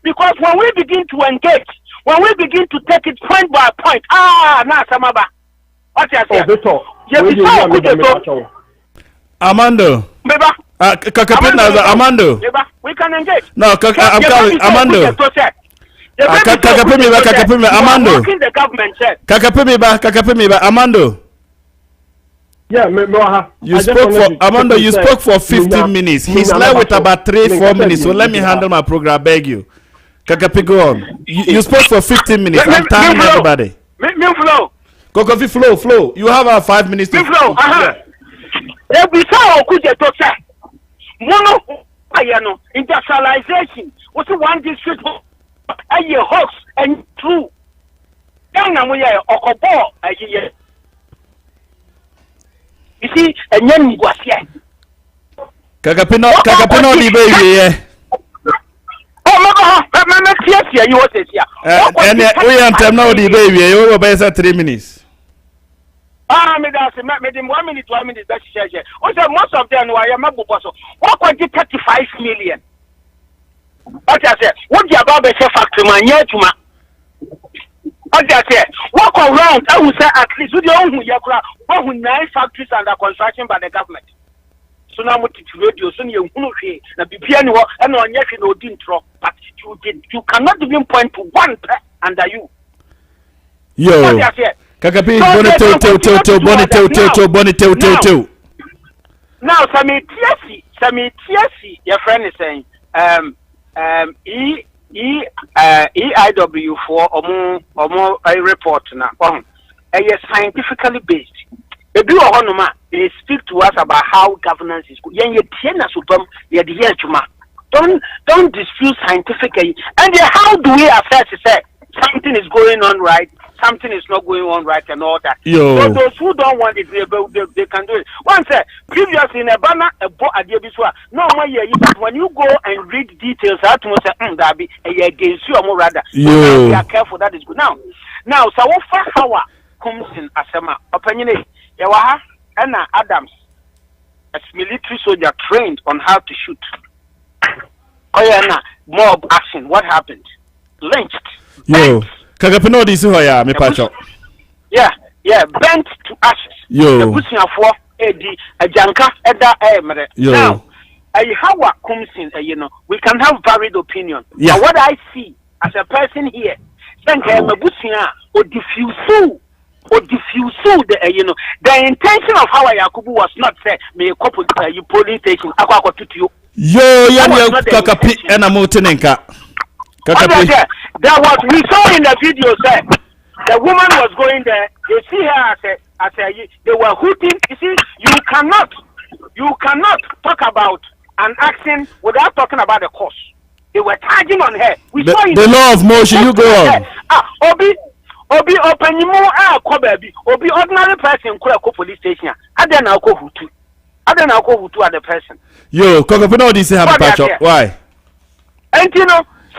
Because when we begin to engage, when we begin to take it point by point, na samaba. What you say? Amando. Beba. Amando. Beba, we can engage. No, I'm calling Amando. Kakapemi, Amando. The government said. Kakapemi, Amando. Yeah, you spoke for Amando. You spoke for 15 minutes. He's left with about 3-4 minutes. So let me handle my program. I beg you. Kakapi, go on. You spoke for 15 minutes. I'm timing everybody. Flow. Kokofi, flow. You have about 5 minutes to flow. We saw Okuje to say, mono, industrialization. What's one district? A year hoax and true. Then we are Okobo a year. You see, and then was here. Kakapino, the baby. Oh, my God, yes, you want it here. And we are now the baby. You will be 3 minutes. Made 1 minute, 1 minute. That's also most of them were Yamabu Bosso. What was it 35 million? What I said, what the above a factory man yet to ma? What I said, walk around, I will say at least with your own Yakra, 9 factories under construction by the government. So now what you radio, soon you won't hear, the BPN and on yet no didn't drop, but you cannot even point to one under you. Yo. What I said. Kakapi, bonito. Now, Sami Tiesi, your friend is saying, EIW for Omo a report now. Scientifically based. They speak to us about how governance is good. Don't dispute scientifically. And how do we assess? Say something is going on right, something is not going on right, and all that. So those who don't want it, they can do it. One said previously in a banner, a book at the no more year, but when you go and read details, I have to say, that be against you or more rather. So be careful, that is good. Now, so what how comes in Asema opinion? Yawaha Anna Adams, a military soldier trained on how to shoot. Oyana, mob action. What happened? Lynched. Yo, Kagapino this hoya me pacho. Yeah, bent to ashes. Yo, the pushing for a janka eda emre. Now, how comes in? We can have varied opinion. Yeah. But what I see as a person here, think or diffuse. Or diffuse the intention of how Yakubu was not say me couple you police station akwa to you. Yo, Kakapi and Amotenenka. That was we saw in the video say the woman was going there. They see her as they were hooting. You see, you cannot talk about an action without talking about the cause. They were charging on her. We saw the law of motion. You go on. Obi open you baby. Obi ordinary person could police station. I don't know who to the person. Yo, Kokopino this why? And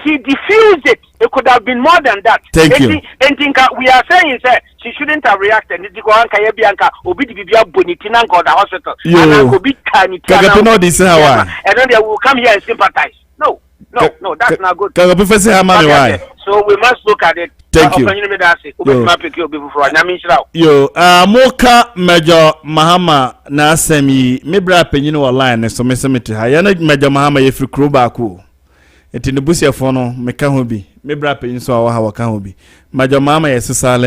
she diffused it. It could have been more than that. Thank you. And we are saying she shouldn't have reacted. Obi Bibia Bonitina go the hospital. Yo, Kokopino this why? And then they will come here and sympathize. No, that's not good. Why? So we must look at it. Thank you. Yo, Moka Major Mahama na semi mebra penyin online so mesemete ha yana Major Mahama yefri krobaku enti ne busiafo no meka ho bi mebra penyin so awa ha waka ho bi Major Mahama yesesa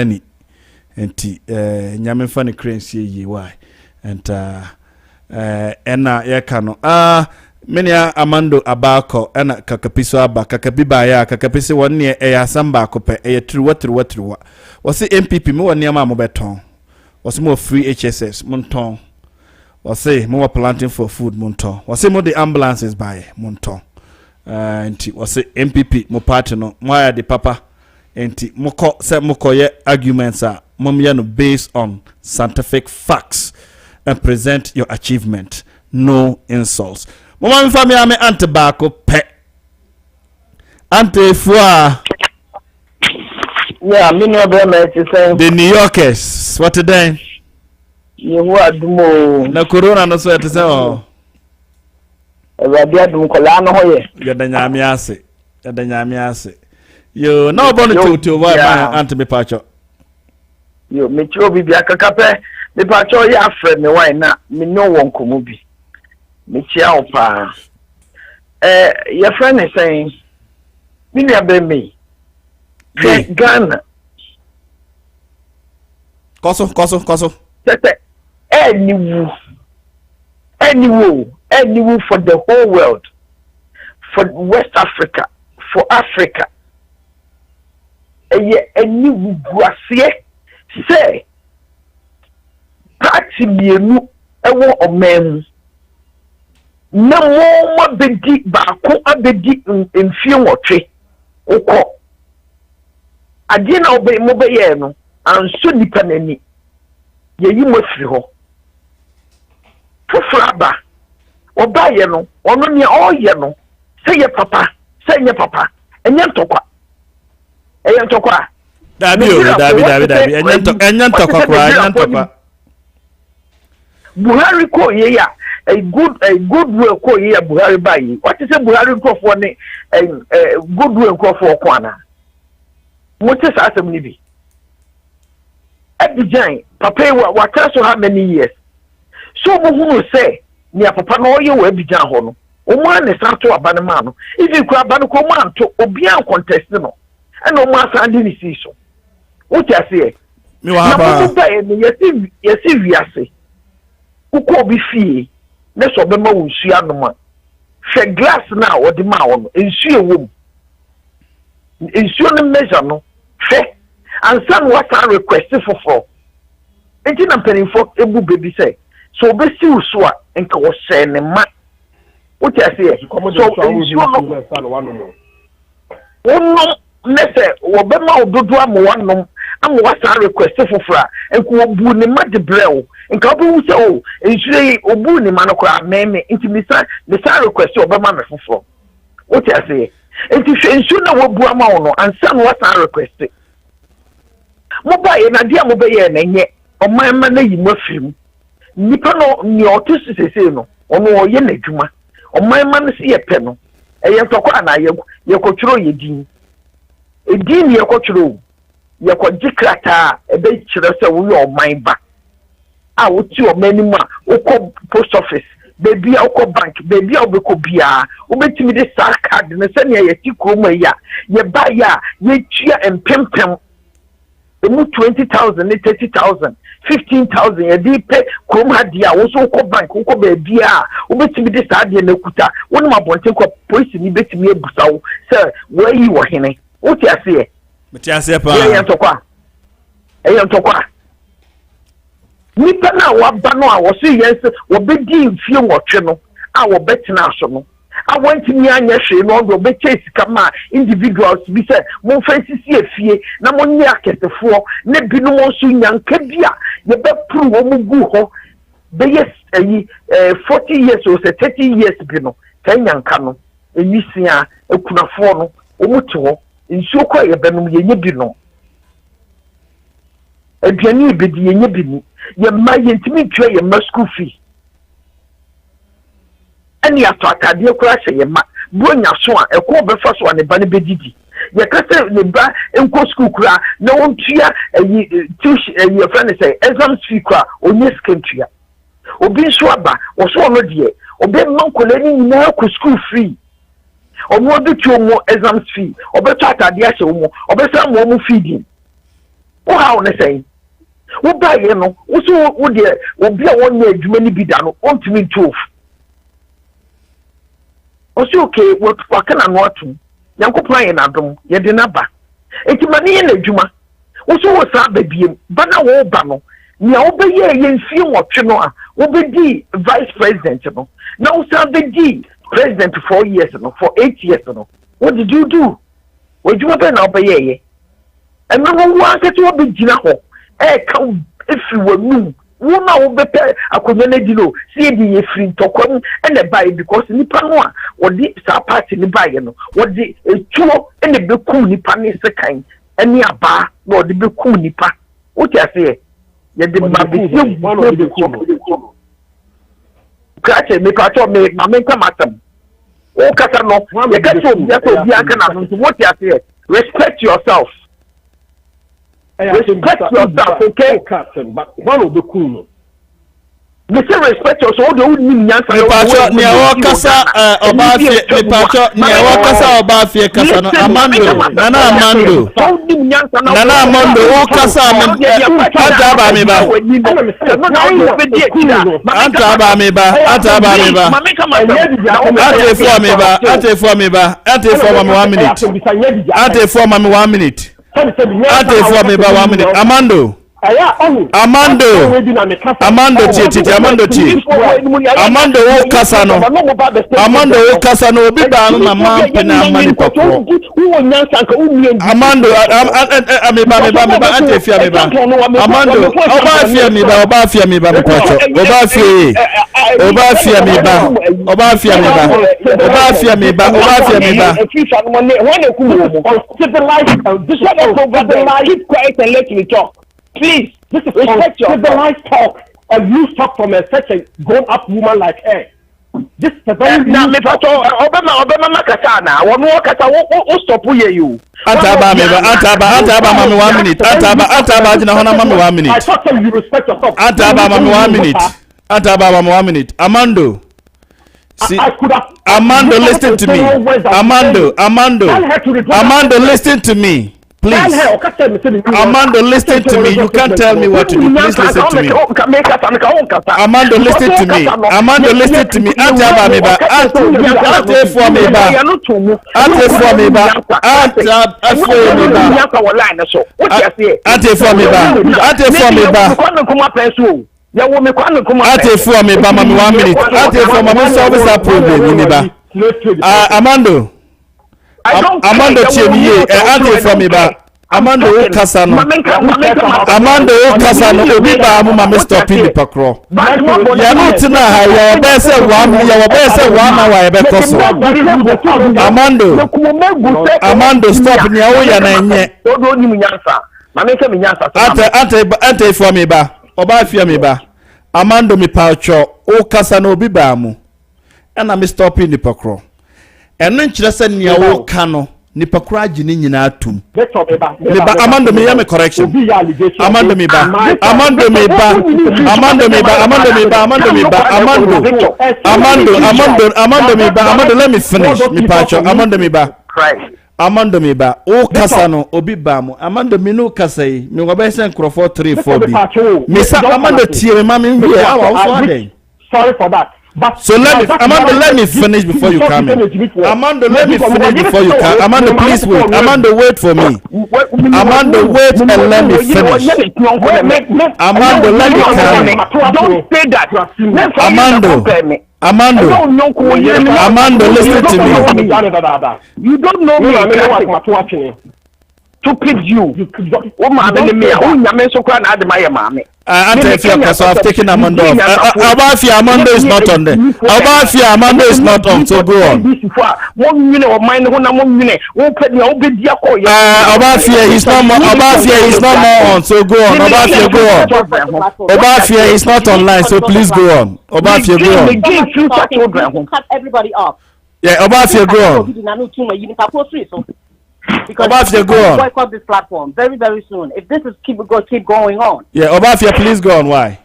enti nyame fa ne crancy yi why enta ena yeka no menia Amando Abako ena kakapiso aba kakabiba ya kakapisi wonne asamba akope truwa wasi MPP me wonne ama mo beton wasi mo free HSS monton wasi mo planting for food monton wasi mo the ambulances by monton enti wasi MPP mo party no mo ya de papa enti moko se mokoye arguments are no based on scientific facts and present your achievement, no insults. Mama family ame ante bako pe ante fua. Yeah, me no be me say the New Yorkers what today you adumo na corona no so ete say oh Ewadi adum kola no hoye yada nyame ase yo na obono to why my ante me pacho yo me tro bibi akakape me pacho ya afre me why na me no won komu bi me chia opa your friend is saying me na be me Ghana koso tete anywhere for the whole world, for West Africa, for Africa. Any guasie say party mienu ewo omem na mo ma bedi ba ko abedi mfie wotwe ukọ ade na obe mo be ye no anso nipa nani ye yi mo firi ho fufraba oba ye no ono ne o ye no say ye papa enye ntokwa dabi enye ntokwa Buhari ko ye ya a good way ko ye ya Buhari bayi what is Buhari ko for ne good way ko for kwana what is asem ni bi Abidjan papa wa so how many years so mo hunu say ni papa no ye wa Abidjan ho no o mo an santo abane ma no if you kura abane ko mo anto obi an contest no and o mo asande ni si so what you say mi wa ba yesi wiase uko bi fie na so be ma wo nsu anoma hwe glass na wo de ma wo no nsu ewom nsu no measure no hwe ansan what a request for enti na penifo ebu baby say so be si uso a enka wo share ne ma what you say so nsu no wono nese wo be ma ododo am wonom am what a request for enko obu ne ma de brew enka obu say o nsu obu ne ma no kra meme enti misa request obe ma me fofo what you say enti nsu na wo bu ama wo no ansan what a request mobile na dia mobile na nye omanma na yi mafim nipa no ni otis sese no ono oye na adwuma omanma no se ye pe no eye ntokwa na ye kotworo ye din edin ye kotworo ye kogikrata ebe kire se wo ye oman ba a woti omani mu a ukọ post office baby a ukọ bank baby a obekọ bia obetimi de star card na se ne ye ti kromo ya ye ba ya ye tua empempem 20,000, 30,000, 15,000. You did pay Chrome Hadia, also call bank, who call baby. Obey me this idea, no kuta. One of my boys police in bet me a busau, sir. Where you were him? What you say? But you say, I am Tokwa. Nipa na wa bano a was yes, or be deem few or channel. I will bet national. I went to me and yes, no go be chase come individuals be said, mon fancy see a fee, na monia get the four, ne bino soon young cabia, the best prove omugu, be yes, 40 years or 30 years bino, 10 young cano, a misia, a cunafono, omuto, in so quiet a benum ye bino. A piani bidi ye bini, ye my intimate tray a muscle fee. Any attack, dear crash, ye ma, bring your swan, a call the first one, a bunny bedidi. Ye can't the bar and co school cry, no one cheer, your friend say, exam speaker, or yes, country. Or be swabba, or so no dear, or be uncle any now school free. Or more bit you more exam fee, or better at the asho, or better more feeding. Oh, how on the same. wo ba ye no wo so wo de obi a won ye adwuma ni bi da no on timi ntof o si okay wo kana no atum yankopon ye na dom ye de na ba enti mani ye na adwuma wo so wo sa ba biem ba na wo ba no nia wo be ye mfie wotwe no a wo be di vice president no na wo sa be di president 4 years no for 8 years no what did you do wo adwuma be na wo be ye and no one get to be gina ho come if you were new one na wo be akonya na dilo see di ye free tokom and buy because nipa no a wo di sa party ni buy no wo di etuo and be kum nipa ni sekan ani aba no di be kum nipa wo ti ase ye di ma be see one of the kum kache me ka to me ma me ka matam o kasa no ye ka to bi aka na so wo ti ase respect yourself. Respect yourself, okay? Captain, but one of the cool. Mr. Respect yourself, the only answer. Nipacho, ni awakasa obafie, nipacho, ni awakasa obafie kasa no Amando, Nana Amando, okasa ataba mi ba, ataba mi ba, ate for me ba, 1 minute, ate for me 1 minute. Ate for me by 1 minute. Amando. Amando Titi. Amando wo kasa no. Amando wo kasa no obi ba no mama pena mani pako. Amando ameba ate fia me ba. Amando oba fia me ba me pacho. Oba fia me ba. Keep quiet and let me talk. Please, this is respect your civilized talk, and you talk from such a grown-up woman like her. This is a very Obama kasa na wonu kasa wo stop you. Ataba mami 1 minute. Ataba jina hona mami 1 minute. I thought you respect yourself. Ataba mami 1 minute. Amando. See, Amando, listen to me. Amando, listen to me. Please. Amando, listen to me. You can't tell me what to do. Please listen to me. Amando, listen to me. Ataba me ba. Ate for me ba. Mami 1 minute. Ate for mami service a problem me ba. Amando Chemiye, ate for me ba. Amando Kasano, obi ba mu mami stopping the pakro. Ya no tina ha ya be say 1 hour e be koso. Amando stop ni awo ya na enye. Ate for me ba. Oba fia me ba. Amando mi pacho o Kasano obi ba mu. Na me stopping the pakro. Eno nkyere se ne awo ka no nipa kura gine nyina atum meba Amando me ya me correction Amando me ba let me finish me pacho Amando me ba o kasa no obi ba mu Amando me no kasa yi me go be sen crofo 3 4 bi me sa Amando tie me ma me wi sorry for that. But so let me finish before you come in. Amando, let me finish before you come. Amando, please wait. Amando, wait for me. Amando, wait and let me finish. Amando, let me come in. Don't say that. Amando, listen to me. You don't know me. Stupid you. I've taken Amando off. Amando is not on there. Amando is not on, so go on. He's not more on, so go on. Obafia is not online, so please go on. Obafia, go on. Cut everybody off. Yeah, Obafia, go on. Because Obafia, go on. Boycott this platform very, very soon. If this is keep going on. Yeah, Obafia, please go on. Why?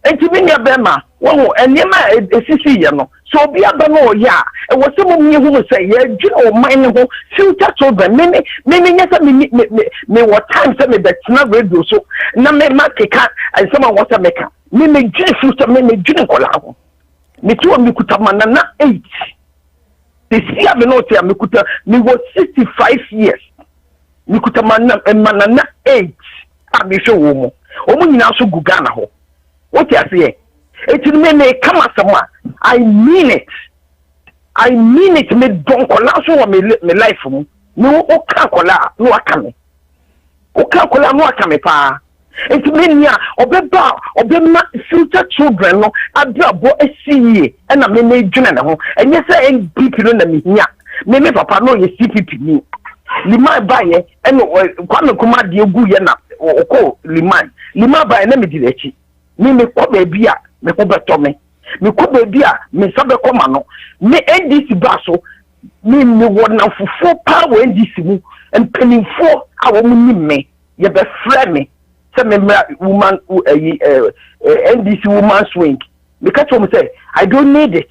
Enti minya bema, wo enema esisi ye no. so be a bano ya e was some me who say yeah you mind ho future children me yes me what time say me that na radio so na me makeka and someone want to make me dream future me dream kola ho me to me kuta manana 8 this year me no say me kuta me was 65 years me kuta manana 8 a me show wo mo nyina so gugana ho what you say it me come as someone I mean it me don't kola so me life mu no o ka kola no aka me o ka kola no aka me pa it me nia obema future children no abrabo asiye e na me dwene ne ho enye say NPP no na me nia me papa no ye CPP ni liman baye e no kwame kuma de egu ye na okọ liman baye na me di lechi me ko ba bia me ko beto me ko ba bia me sabe ko ma no me NDC baso me wona fufu pa wo NDC mu empenifo a wo mu me ye be frɛ me say me woman NDC woman swing me catch me say I don't need it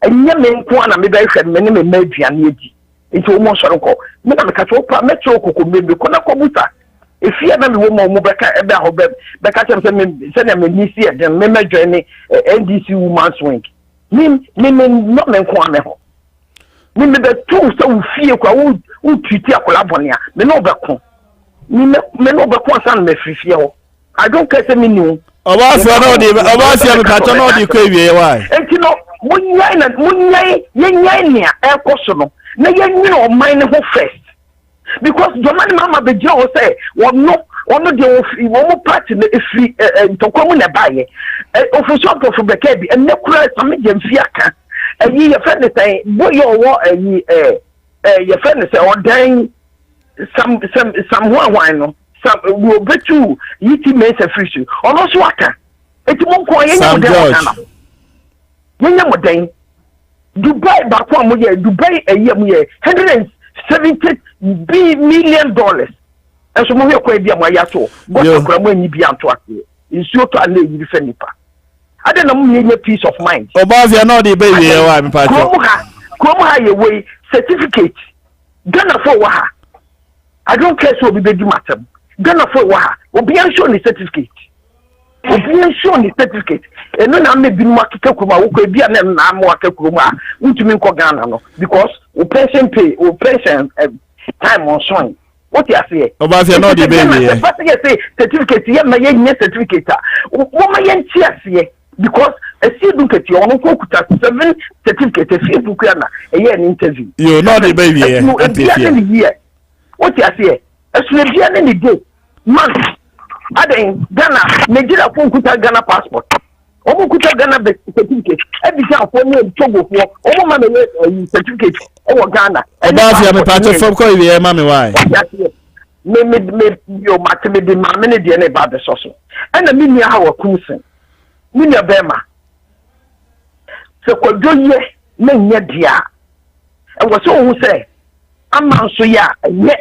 enya me nko na me be hwɛ me ne me aduane edi nti wo mo sɔre ko me na me catch wo pa me tro kokko me ko na ko buta if you ever me wo beka ebe ho beka chem say me nisi e dem me join NDC woman swing me no me nko ame ho me be tu so wo fie kwa wo twiti akola bone a me no beko me no beko san me fifie ho I don't care say me ni oba fia me pacho no di ko ewie why enti no munyai ni a ekoso no na yenyi no man ho first because Germany mama be jo say one the party na free ntokomu na baye official of beka bi and nekura some jemfia ka ayi ye friend say boy wo ayi ye friend say odan some one no some we betu yiti me say free shoe ono so aka etimo nko yenya modan Dubai ba kwa mo ye Dubai ayi mo ye 170 million dollars. And so we kwa bia mo yaso. But akura mo anyi bia anto ake. Insuo to ale yi fe nipa. Ade na mo nye peace of mind. Obafia no dey be we wa me pa cho. Kom ha ye we certificate. Ghana for wa ha. I don't care so be di matter. Ghana for wa ha. Obi an show ni certificate. Eno na me bi mo akeka kuma wo kwa bia na mo akeka kuma ntumi nko Ghana no because o pension pay o pension time on showing. What you say? Obafia no dey be here. But you say certificate ye ma ye nye certificate. Wo ma ye ntia because a see look at you on ko kuta 7 certificate Facebook na e ye an interview. You no dey be here. What you say? Esu bia na ni day. Man Aden Ghana Nigeria ko kuta Ghana passport. Omo kuta Ghana certificate. Every time for me Togo for omo ma me certificate o Ghana. Obafia me pa from ko we ma me why? Me yo mateme de ma me ne de na ba de so. E na me nia ha wa kunsin. Me nia be ma. Se kwadwo ye na nya dia. E wo so hu say amanso ya ye.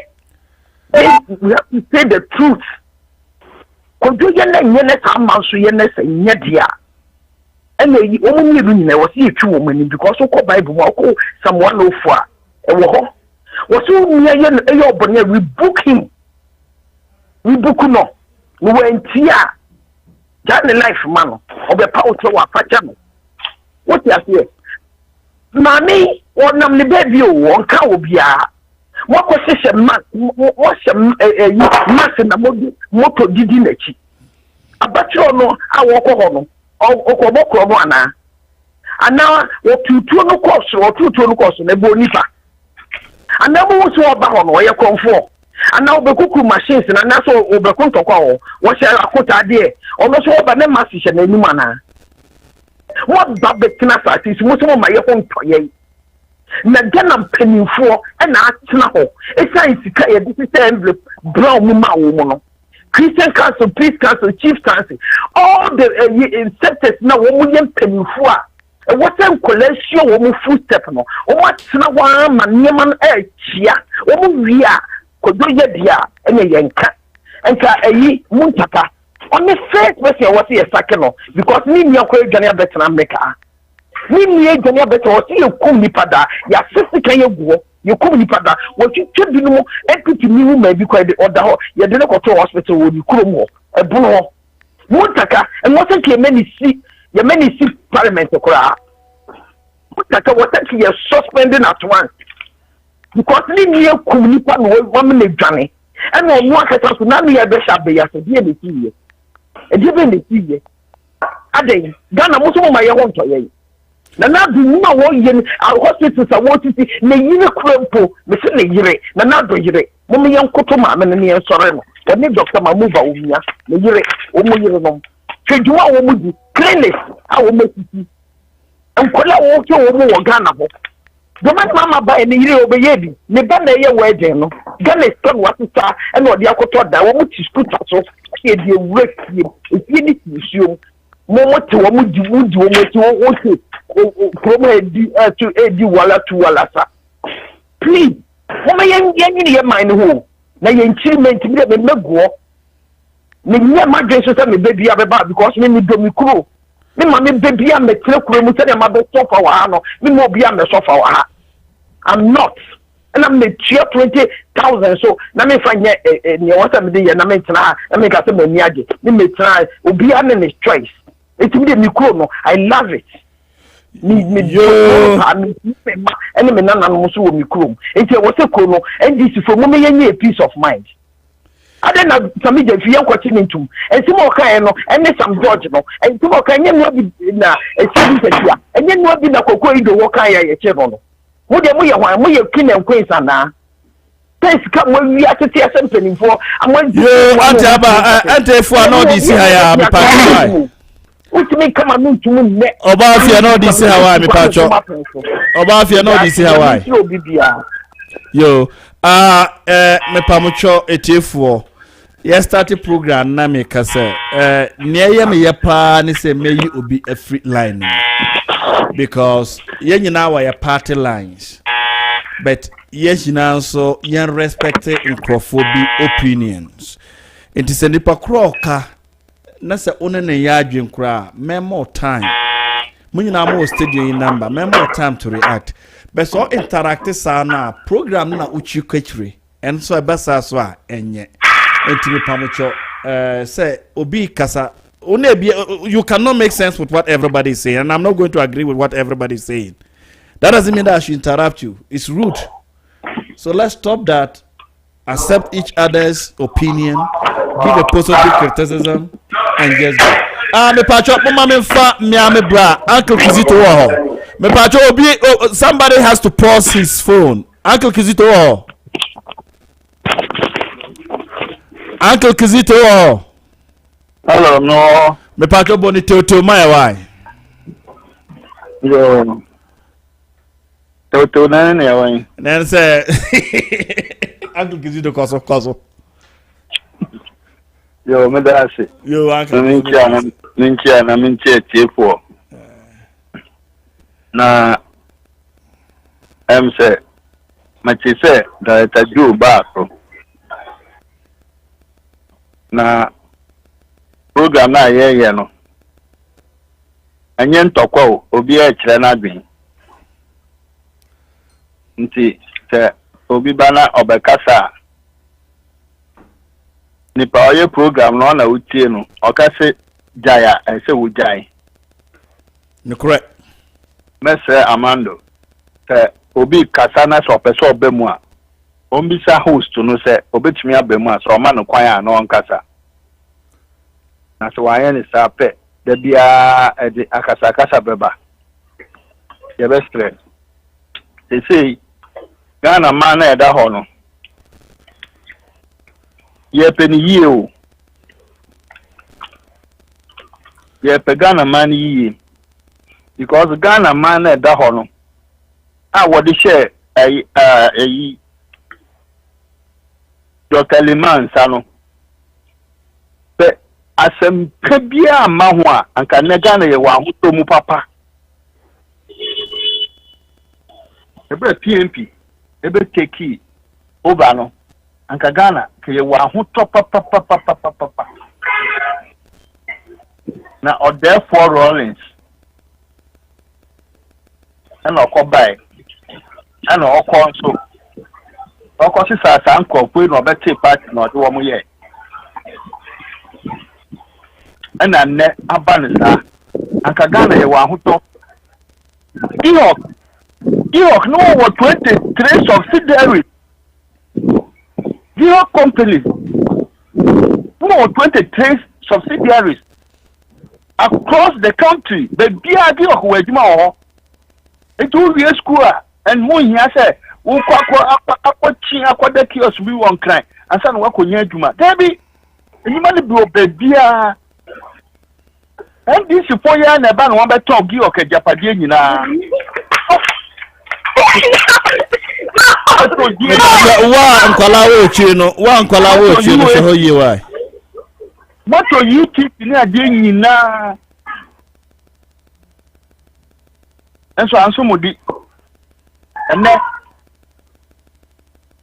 We have to say the truth. Kodo ye na nye na amanso ye na say nya dia. Ene yi o mu ni na wo se etwu wo mani because ko Bible mo ko Psalm 104 e wo ho. Wo so nya ye no e obone rebuke him. Rebuke no. No wentia. Jane life man. Obepa oto wa pacha no. What you say? Mami, wonam ne baby o wonka obia. What was this man? What's a mass in the motor did in a cheap? A bachelor no, I walk on or and now what 2 course or 2 course in a bonifa. And now what's all about where you come for? And now the cuckoo machines and that's all over conto call. What shall I put idea? Almost all but the masses and any manner. What bad the knafat is most of my own toy. Na Ghana penifo na atena ho esan sika ye this envelope brown mama wo no Christian Council, Peace Council, Chief Council, all the sectors na wo mu ye penifo a what time collection wo mu full step no wo atena wa ma niam na chia wo mu wi a kodo ye dia ene ye nka eyi mu ntaka on the first person what ye sake no because ni akwa adwane abetena America Nini Jania better or see you come nipada, ya sister can you go, you come nipada, what you keep the no equity minimum may be quite the order, you didn't go to hospital when you come more, a bull. Mutaka, and what a many see, your many see parliament to cry. Mutaka, what you're suspending at once. Because Nini come nipa no 1 minute journey, and no one can talk to Nami Abesha, as a dear the tea. A given the tea. Ade, Ghana Muslim, my own toy. Nana do no one our hospitals are what it is, may you crumple, Mr. Yere, Nana do Yere, Mummy Young Kotoma, and near Sorrel, the new doctor Mamuva, Umia, the Yere, Umuyerum. Should you want cleanliness, I will make it. And Kola walk your own Ghana. The man Mamma by any year over Yedi, the Ghana year wedding, Ghana is done what to start, and what the Akoto, that won't you put us here, the work, if you need to assume. Momo to would to Eddie Walla to Wallasa. Please, what may you mind who? Now you achievement to be a go. Near my gracious and baby about because me do me crew. Me mammy baby and the cloak room said I'm about sofa or me more beyond the sofa. I'm not. And I'm the cheer 20,000. So now me find what I'm doing and I make a semi. Me may try, will be an choice. It's me Mikono. I love it. Yo, and me nana musu wo mikrom. Enti e wose kono, and this for me a peace of mind. I don't know some je fi yankwachi ntum. Enti mo kan no, and some George no. Enti mo kan nyem bi na e sidi setia. Enye no bi na kokko ido wo kan ya ye che no. Mo de mo ye hwan, mo ye king and queen sana. Thanks come when we are to see something for. Yo, ante for no this here me pa. Ultimate come on to me. Obafia no this Hawaii me pacho. Obafia no this Hawaii. Yo, me pamucho etefo. Ye start program na me kase. Near me ye pa ni say may you be a free line. Because ye nyina wa your party lines. But yes nyina so ye respect in opinions. It is a nipa kroka. Nasa one ne yadwen kura more time munyina mo stadium number more time to react but so interactive sana program na uchi kwachire and so basa so a enye entimi pamocho say obi kasa you cannot make sense with what everybody is saying, and I'm not going to agree with what everybody is saying. That doesn't mean that I should interrupt you. It's rude. So let's stop that, accept each other's opinion, give a positive criticism, and just go. Me pacho mama me fa me ame bra Uncle Kizito wo. Me pacho obi somebody has to pause his phone. Uncle Kizito wo. Uncle Kizito wo. Hello, no. Me pacho boni toto my why. Yo. Toto na ne why. Then say Uncle Kizito koso. Yo, me da se. Yo, Uncle. Ninchi na minchi tiefo. Na say machi say da ta do back. Na program na ye no. Anye ntokwa o, obi e kire na adwen. Nti se obi bana obekasa nipa oye program no na utie no okase jaya ese wujai no correct mese amando te obi kasa na so pese obemu a ombisa host no se obetumi abemu a so o ma no kwan a no nkasa na so waye ni sa pe da bia ede akasa beba ye be stress they say Ghana man na eda ho no ye peni yie o ye pe Ghana man yie because Ghana man na eda ho no a wodi share Dr. Liman Sano pe asem pebia ma ho a anka ne Ghana ye wa hoto mu papa ebe PNP ebe take over no anka Ghana ke ye wa hoto papa na or therefore Rollins ɛna ɔkɔ bae ɛna ɔkɔ nso ɔkɔ sisa saa nkɔfo na ɔbɛte party na ɔde wɔn yɛ ɛna nnɛ aba ne saa anka Ghana yɛ wɔ ahotɔ Enoch no wɔ 23 subsidiaries Enoch companies no wɔ 23 subsidiaries across the country baby Enoch wɔ adwuma wɔ hɔ etu wie school a and mo hia sɛ wo akɔchi akɔda kiosk bi wɔ nkran ansa na wakɔnya adwuma dabi enyima ne bi wɔ baby a NDC for ya na ba na wɔn bɛtɔ Enoch agyapadeɛ nyinaa wa nkwala wo chi no so ho yi wa moto UTC ni ade nyinaa enso anso modi ene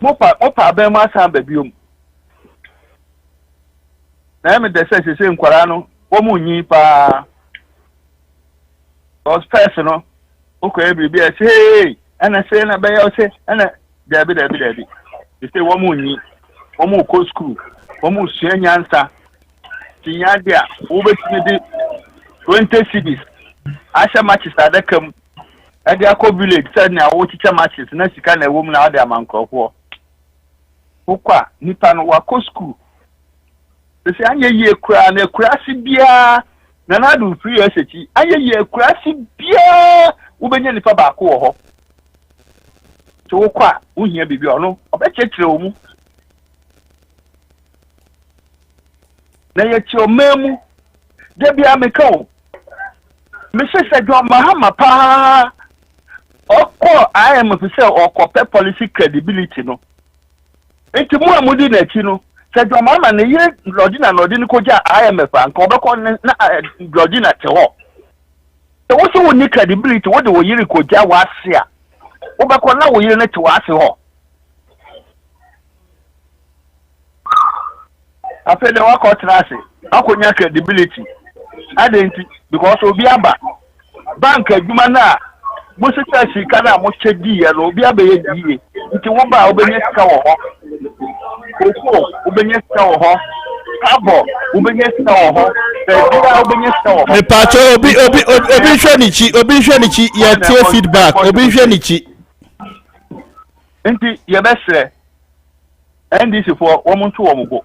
mopa ba ma san ba biom na me de se nkwara no wo mu nyi pa os person no o ko e bibi e say ana say na ba ya o say ana dabi they say wo mu nyi wo mu ko school wo mu sua nyansa tinya dia wo betimi di 20 cities asha matches adakam ade akọ village said na wo chicha matches na sika na wo mu na ade amankofo ukwa nipa no wa ko school they say anye ye kura na kura si bia na na do free esechi anye ye kura si bia wo benya nipa ba ko ho so ukwa uhia bibi ono obechekire wo mu na ye chi omemu de bia meka o me se do mahama pa okọ I am fi se okọ policy credibility no enti mu amudi na chi no se do mahama na ye lodi ni koja IMF an ko obekọ na lodi na te ho so wo so woni credibility wo de wo yiri koja wa ase a obekọ na wo yiri na te wa ase ho after the work out trase akonya credibility identity because obi aba bank adwuma na mo sika sika na mo chedi ya no obi aba ye die nti wo ba obenya sika wo ho koko obenya sika wo ho abo obenya sika wo ho bia obenya sika wo ho me pacho obi hwe ni chi ya tie feedback obi hwe ni chi nti ye besre NDC for wo mo nto wo mo go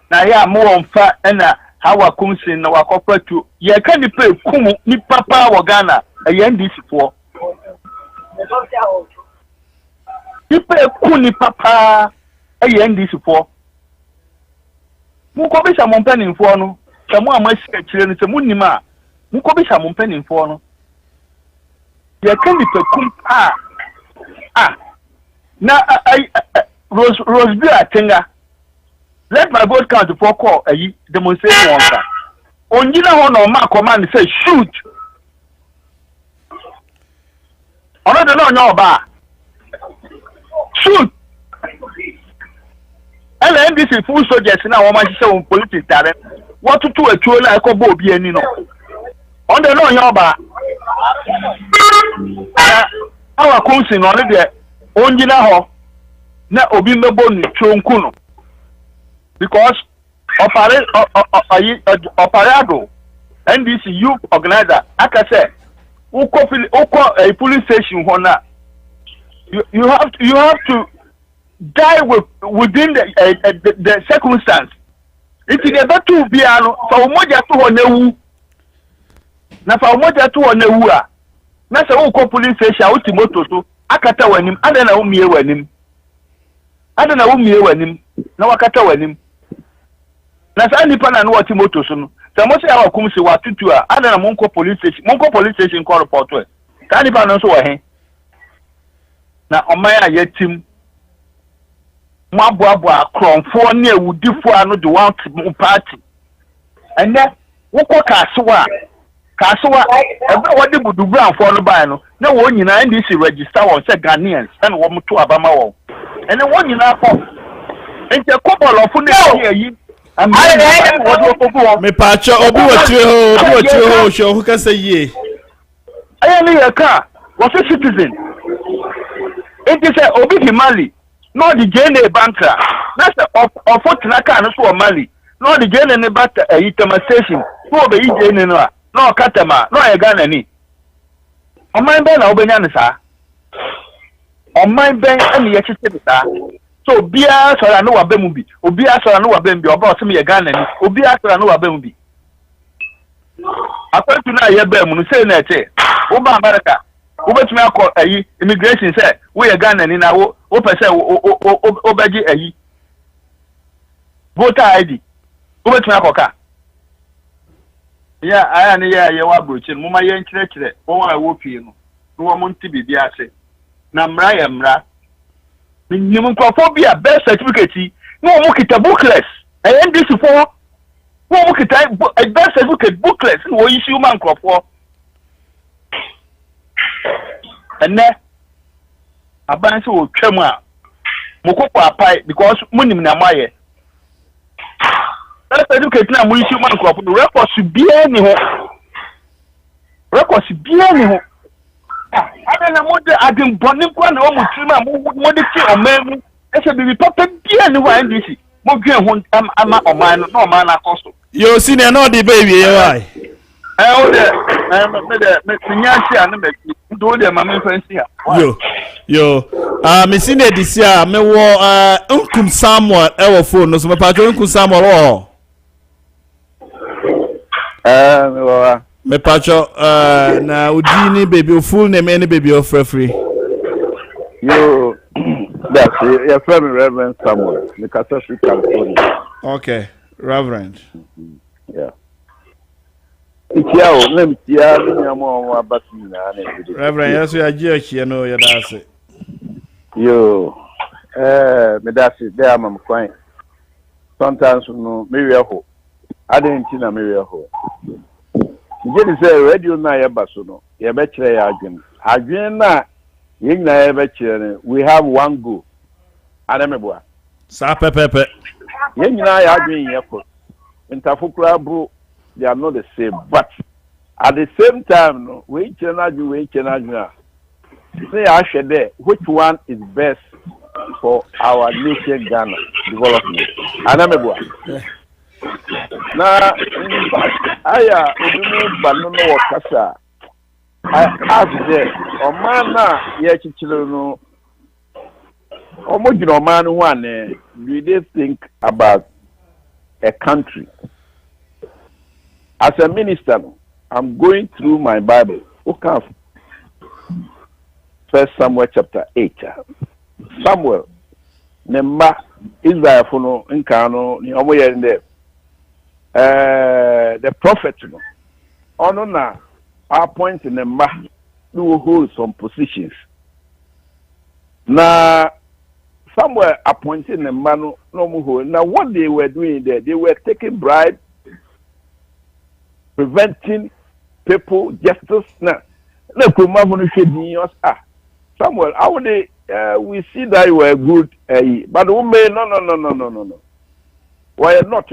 na ya mo wonfa na hawa kumsin na wakopatu ye ka nipa ekumu nipa pa wo Ghana e NDC for nipa eku nipa pa e NDC for mu ko bi sa mo mpanimfo no se mo amasi akire no se mu nima mu ko bi sa mo mpanimfo no ye ka nipa kum na Rose bi atenga let my vote count for call a demonstration one. Onjina ho no ma command say shoot. Ono de no nya oba. Shoot. NDC full soldiers na wo ma hise won politics tare. What to atuo la ko bo obi ani no. On de no nya oba. Awa kunsi no de onjina ho na obi mebo ni twonku no. Because operado NDC youth organizer aka say uko a police station hona you have to die within the circumstance. If you never to be ano fa umoja to ho newu na fa umoja to ho newu a na say uko police station ultimoto so akata wanim ada na umie wanim na wakata wanim na sa nipa na no wati moto so no se mo se awa kum se watutu a ada na monko police station ko report we ka nipa no so wo he na omaya yetim mo aboabo akronfo na ewudifo ano de one party ene wokọ kasewa ebe wode budubranfo no ban no na wo nyina NDC register won se Ghanaians and wo mto abama wo ene wo nyina ko ente kobolofu na yi me pacho obi watire ho show who can say ye aya ni yaka was a citizen. It is a Obi Mali, not the JNA banker. That's the Fortunaka and so Mali, not the JNA banker, a Itama station, no the JNA, no Katama, no a Ganani. On my ben, Obenyanisa. On my ben, and the Yachita. So, Bia, so I know a Bemubi, Obia, so I know a Bembi, about me a Ganani, Obia, so I know a Bemubi. According to now, you're Bemu, say that, Oba America. Ubet me akọ ayi immigration say we Ghana ni na wo pese obeji ayi voter ID ubet me akọ ka ya aya ni ya wa brochi mo ma ye nkyerɛkyerɛ won a wo pie no no wo monti bibia ase na mra ya mra nyim nkrofo bia birth certificate no mo kita booklets NDC for wo kita birth certificate booklets no wo issue man nkrofo. And then, a bank will tremor. Moko apply because money in a maye. Let's educate now. We should man crop. The record should be anyhow. Record should be anyhow. I don't know what I didn't burn him. One or more or man. I should be perfect. Be anywhere in this. More I'm not a man. No man. I cost. You see, no the baby. Why? Yo, me seen it this year. Me wo Uncle Samuel ever phone. No, so me patch Uncle Samuel. Me patch na Ujini baby full name any baby of free. Yo, that's your friend Reverend Samuel. Me Castle California. Okay, Reverend. Yeah. Reverend, yes, we are Jewish, you know, you're that's it. Yo, me that's it. There, I'm crying. Sometimes, no, maybe a hole. I didn't see a mirror hole. You just say, radio na ya basuno, ya betray again. Again, na, ying na ya betray. We have one go. Adamebwa. Sa pepe. Ying na ya agin yako. Intafukura bro. They are not the same, but at the same time, no, we cannot do. Say, I should there. Which one is best for our nation, Ghana development? Anamebwa. Now, in fact, I Banono Kasa. I asked them, Omana Yachichino, Omojino man one, do they think about a country? As a minister, I'm going through my Bible. Okay. First Samuel chapter 8. Samuel, Nemba, Israel, Fono, Nkano, ni omo in there. The prophet, Onona, appoint Nemba to hold some positions. Now, Samuel appointed Nemba no more. Now, what they were doing there, they were taking bribes, preventing people justice. Now, look, Samuel, how they we see that you were good, but no. Why not?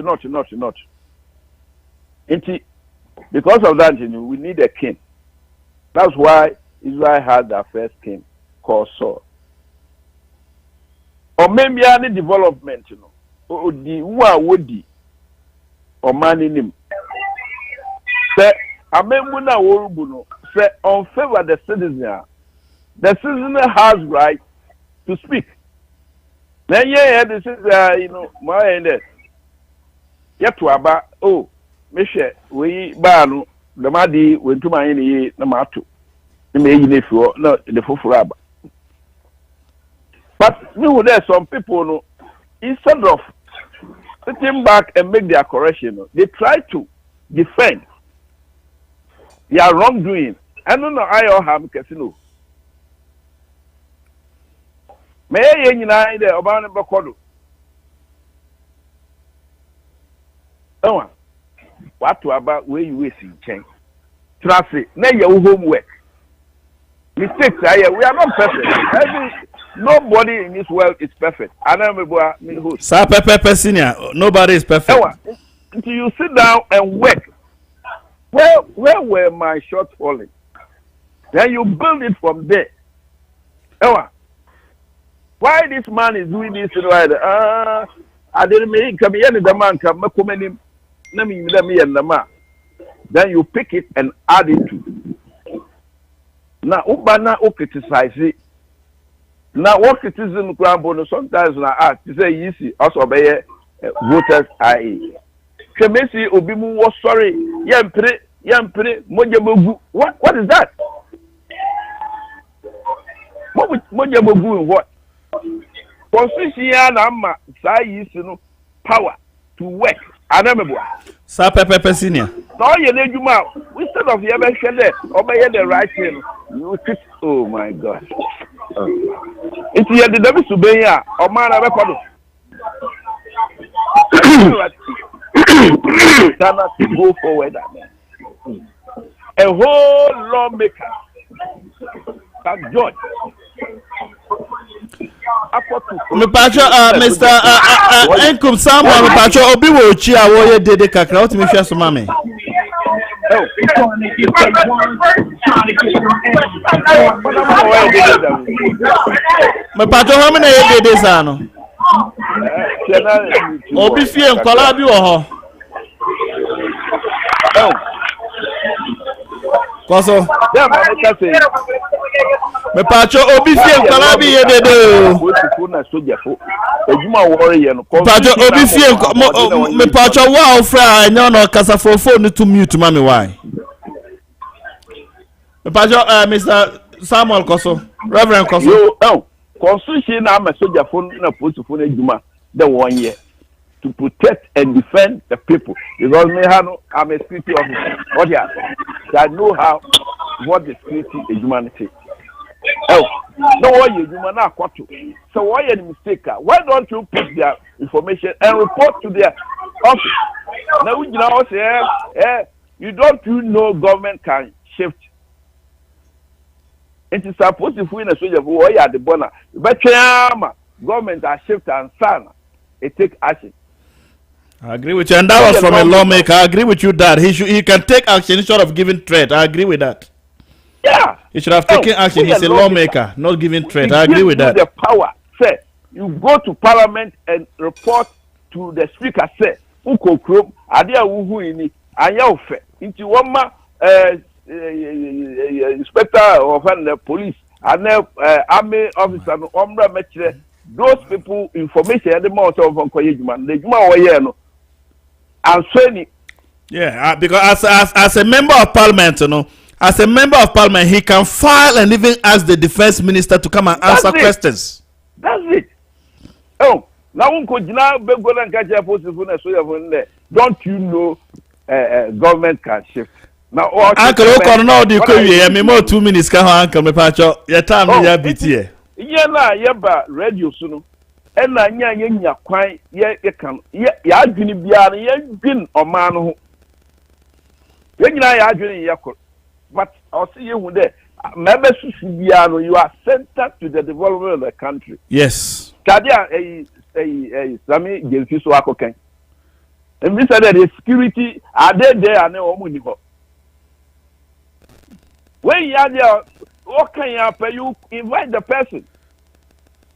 Because of that, we need a king. That's why Israel had their first king called Saul. Or maybe any development, the Wadi or man in him. Say, Amemuna Worubuno, say, on favor the citizen has right to speak. Then, this is, my end. Yet to Abba, oh, Misha, we banu, the Madi went to my any Namatu. The may no, the Fufuraba. But there's some people, instead of sitting back and make their correction, they try to defend their wrongdoing. I don't know I all have casino. May I unite the Obama Bakodo? Oh, what to about where you wasting change? Trust it, now your homework. Mistakes, we are not perfect. Nobody in this world is perfect. I remember me who. Senior, nobody is perfect. Until you sit down and work. Where were my shortfalls? Then you build it from there. Why this man is doing this? I didn't make the man come. Then you pick it and add it to. Now, Ubana criticize it. Now, what criticism bonus sometimes I ask to say, easy, also obey voters IE. Kemesi Obimu was sorry, Yampre, Mojabogu. What is that? What would Mojabogu in what? Constitution Amma, Sai power to work. Anamebwa. Sa Pepe Senior. No, you need you out. Instead of you there, obey the right thing. You sit. Oh my God. It's here the devil to be here. Or man, I record. Cannot go forward. A whole lawmaker. That judge. Me pacho Mr. Enkum Samuel me pacho obi wo chi awo ye dede kakra o ti me hwe so ma me. Me pacho ho me na ye dede sa no. Obi fie nkwala bi wo ho. Koso. Me pacho obi fie nkwala bi ye dede. Pacho obi fie me pacho wa ofra anya no kasa phone to mute mami why. Me pacho Mr. Samuel Koso, Reverend Koso. Yo, constitution na me soldier phone na post phone ejuma the 1 year to protect and defend the people because me I'm a security officer. What here? So I know what the security humanity. Oh, no why you na kwato. So why any mistake? Why don't you put their information and report to their office? Now we now say you don't know government can shift. It is supposed to win a soldier who are the bonner. But government are shift and sana. It take action. I agree with you, and that was from a lawmaker. I agree with you that he can take action instead of giving threat. I agree with that. Yeah. He should have taken action. He's a lawmaker, not giving threat. I agree with that. The power, say, you go to parliament and report to the speaker, say, Uko Krum, Adia Uhu ini, Ayaofe, into Wama, inspector of the police, and army officer, Ombra Metre, those people, information, and the most of Koyman, the Juma and Sweeney. Yeah, because as a member of parliament, as a member of parliament, he can file and even ask the defense minister to come and answer questions. That's it. Oh, now don't you know government can shift? Now, Uncle Okono, do you me more 2 minutes? Can Uncle me pacho? Your time ya BT. Yeah, radio soon. And na nya kwan ye kan ya adwini bia na ye dwin o man ho. Ye nyina ya adwini ye kor. But I'll see you there. Member Susubiano, you are centered to the development of the country. Yes. Kadia Sami Gelfiso Akoken. And we said that the security are there and no money. When you are there, what can you pay? You invite the person.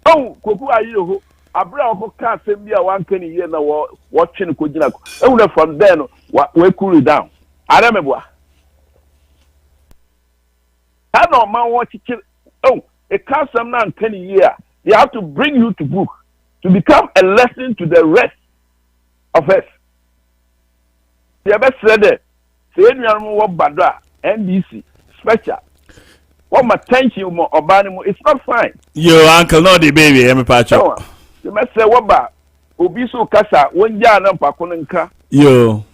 Oh, Koku are you? Abra can't send me a 1 penny year now watching Kujina. Only from then, we cool it down. I remember. I know man watch it. Oh, it costs some 9 penny year. They have to bring you to book to become a lesson to the rest of us. The best said it. Say anyone what badra NBC special. What my tension more or it's not fine. Your uncle not the baby, Emi Pacho. You must say what ba Obiso Kasa when Jana Pakonenka. Yo.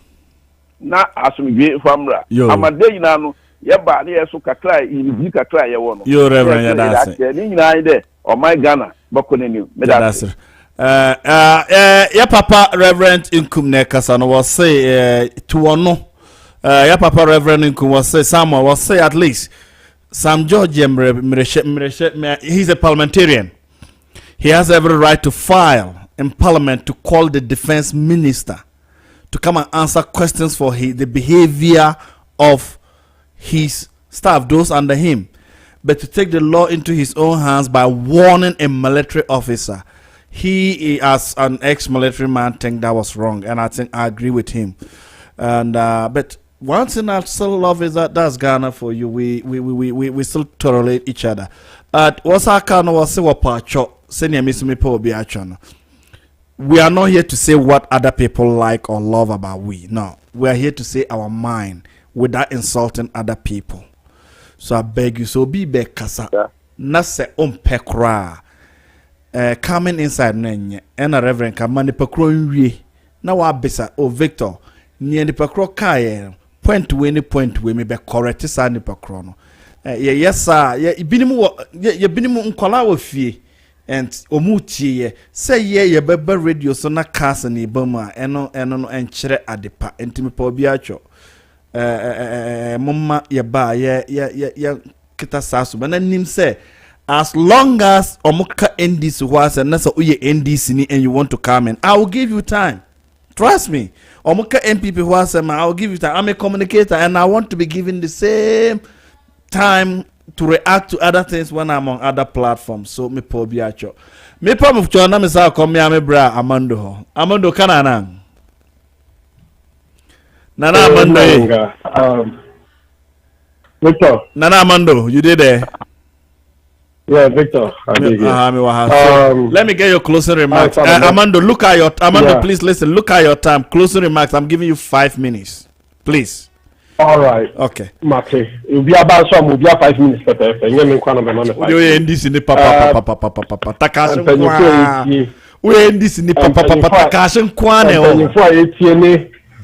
Na asumigwe famra. Yo. Amade nano. Yeba ni yesu kakra yi kakra ye wono. Yo Reverend Yadase. Ni nyina ide o my Ghana bakoneni. Yadase. Ya papa Reverend Inkum ne kasa no was say to ono. Ya papa Reverend Inkum was say Samuel was say at least Sam George he's a parliamentarian. He has every right to file in parliament to call the defense minister to come and answer questions for the behavior of his staff, those under him. but to take the law into his own hands by warning a military officer. He, as an ex-military man, think that was wrong, and I think I agree with him. And but one thing I still love is that's Ghana for you. We still tolerate each other. What's our kind of say what pacho? Senior Miss Mipo Biachon. We are not here to say what other people like or love about we. No, we are here to say our mind without insulting other people. So I beg you, so be back kasa. Na se pekra. Coming inside nenye and a reverend kamani pekro nwie na wa besa o Victor ni ni pekro kaye point we me be correct sa ni pekro no yes sir ye binimu nkola wa fie and omutie ye say ye beba radio so na cast ni bamu a eno no enkyere adepa entimi pa obi acho momma ye ba ye kita sasu bana nim say as long as omuka NDC was and that's uye NDC and you want to come in, I will give you time. Trust me. Omuka MPP was I will give you time. I'm a communicator and I want to be given the same time to react to other things when I'm on other platforms. So me po biacho. Me po mufcho na me sa come ya me bra Amando. Amando kana Nana Amando. Victor. Nana Amando, you did there. Yeah, Victor. Let me get your closing remarks. Amando, look at your please listen. Look at your time. Closing remarks. I'm giving you 5 minutes. Please. All right. Okay. Mate. You'll be about some will be 5 minutes. You end this in the papa. We end this in the papa.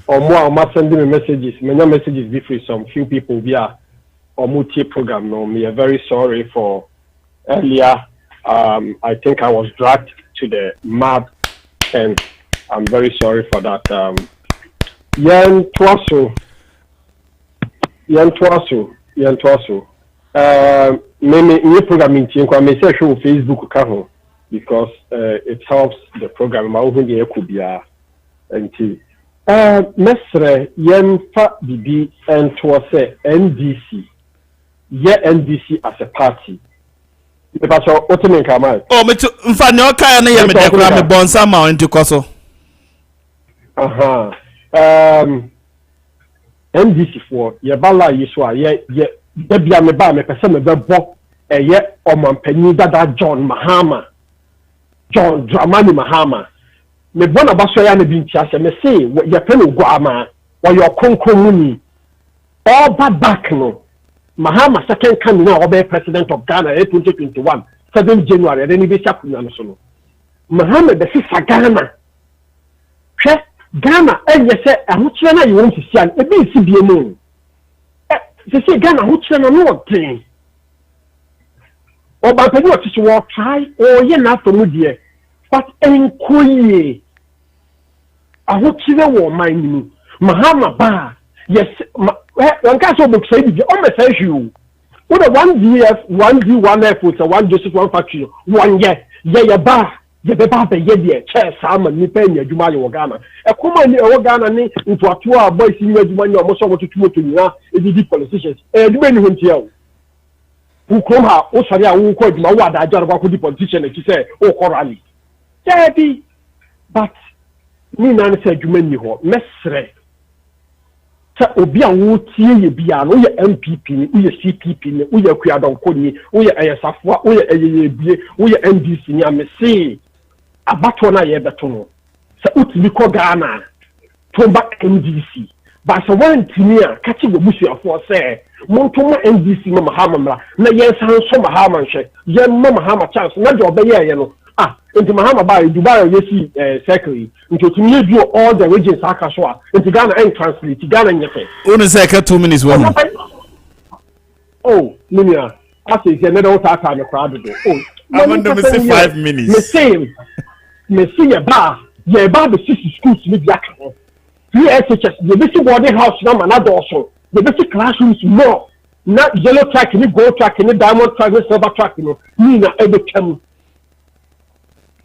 Or more sending me messages. Many messages different. Some few people via or multi program. No, me are very sorry for. Earlier, I think I was dragged to the mud, and I'm very sorry for that. Yan Twasu. Maybe in programming team, I may say show Facebook account because it helps the program. I open the Ekubia and T. Mesre Yan Fa Bibi and Twase NDC. Yeah, NDC as a party. Oh, me too. Mfa ne oka na ye me de kura me bonsa ma onti koso. NDC for ye bala yiso a ye de bia me ba me pese me be bo eye omampanyi dada John Dramani Mahama me bona baso ya na bi ntia se me say ye pe no go ama wa yo konkomuni all back no Mahama second coming now be president of Ghana 2021 7 January then be sharp na so no Mahama be sisa Ghana hwe Ghana enye se ahochire na yewon sisia e bi si bie mu se Ghana ahochire na no tin oba pe no tisi wo try o ye na to mu de but enkoye ahochire wo man ni Mahama ba yes one case of book say the on message you with a 1DF 1D1F with a 1 Joseph 1 factory 1 year yeah ba ye be ba be ye de chair sama ni pa nya dwuma ye Ghana e kuma ni e Ghana ni ntoato a boys ni adwuma ni omo so wo tutumo to nyina e di politicians e dwuma ni hontia wo ukrom ha wo sori a wo ko adwuma wo ada ajaro kwa ko di politician e ti say wo ko rally jadi but ni na ne say adwuma ni ho mesre obi a wo tie ye bia no ye MPP ni wo ye CPP ni wo ye Kuadonko ni wo ye Ayesafo wo ye Ayeyebie wo ye NDC ni amese abato na ye beto no se utimi ko Ghana tomba NDC ba se wantimi a kachi go busuafo se montoma NDC ma Mahama mra na ye san so Mahama nhwe ye ma Mahama chance na de obeye ye no into Mahama by Dubai yesi circle into to me do all the regions akaswa into Ghana and translate Ghana nyefe onu say 2 minutes one oh linear I say say na don't talk am crowd do oh I want to say 5 minutes me see ye ba the 6 schools ni biaka ho USHS the basic boarding house na ma na do so the basic classrooms more na yellow track ni gold track ni diamond track ni silver track no ni na ebekam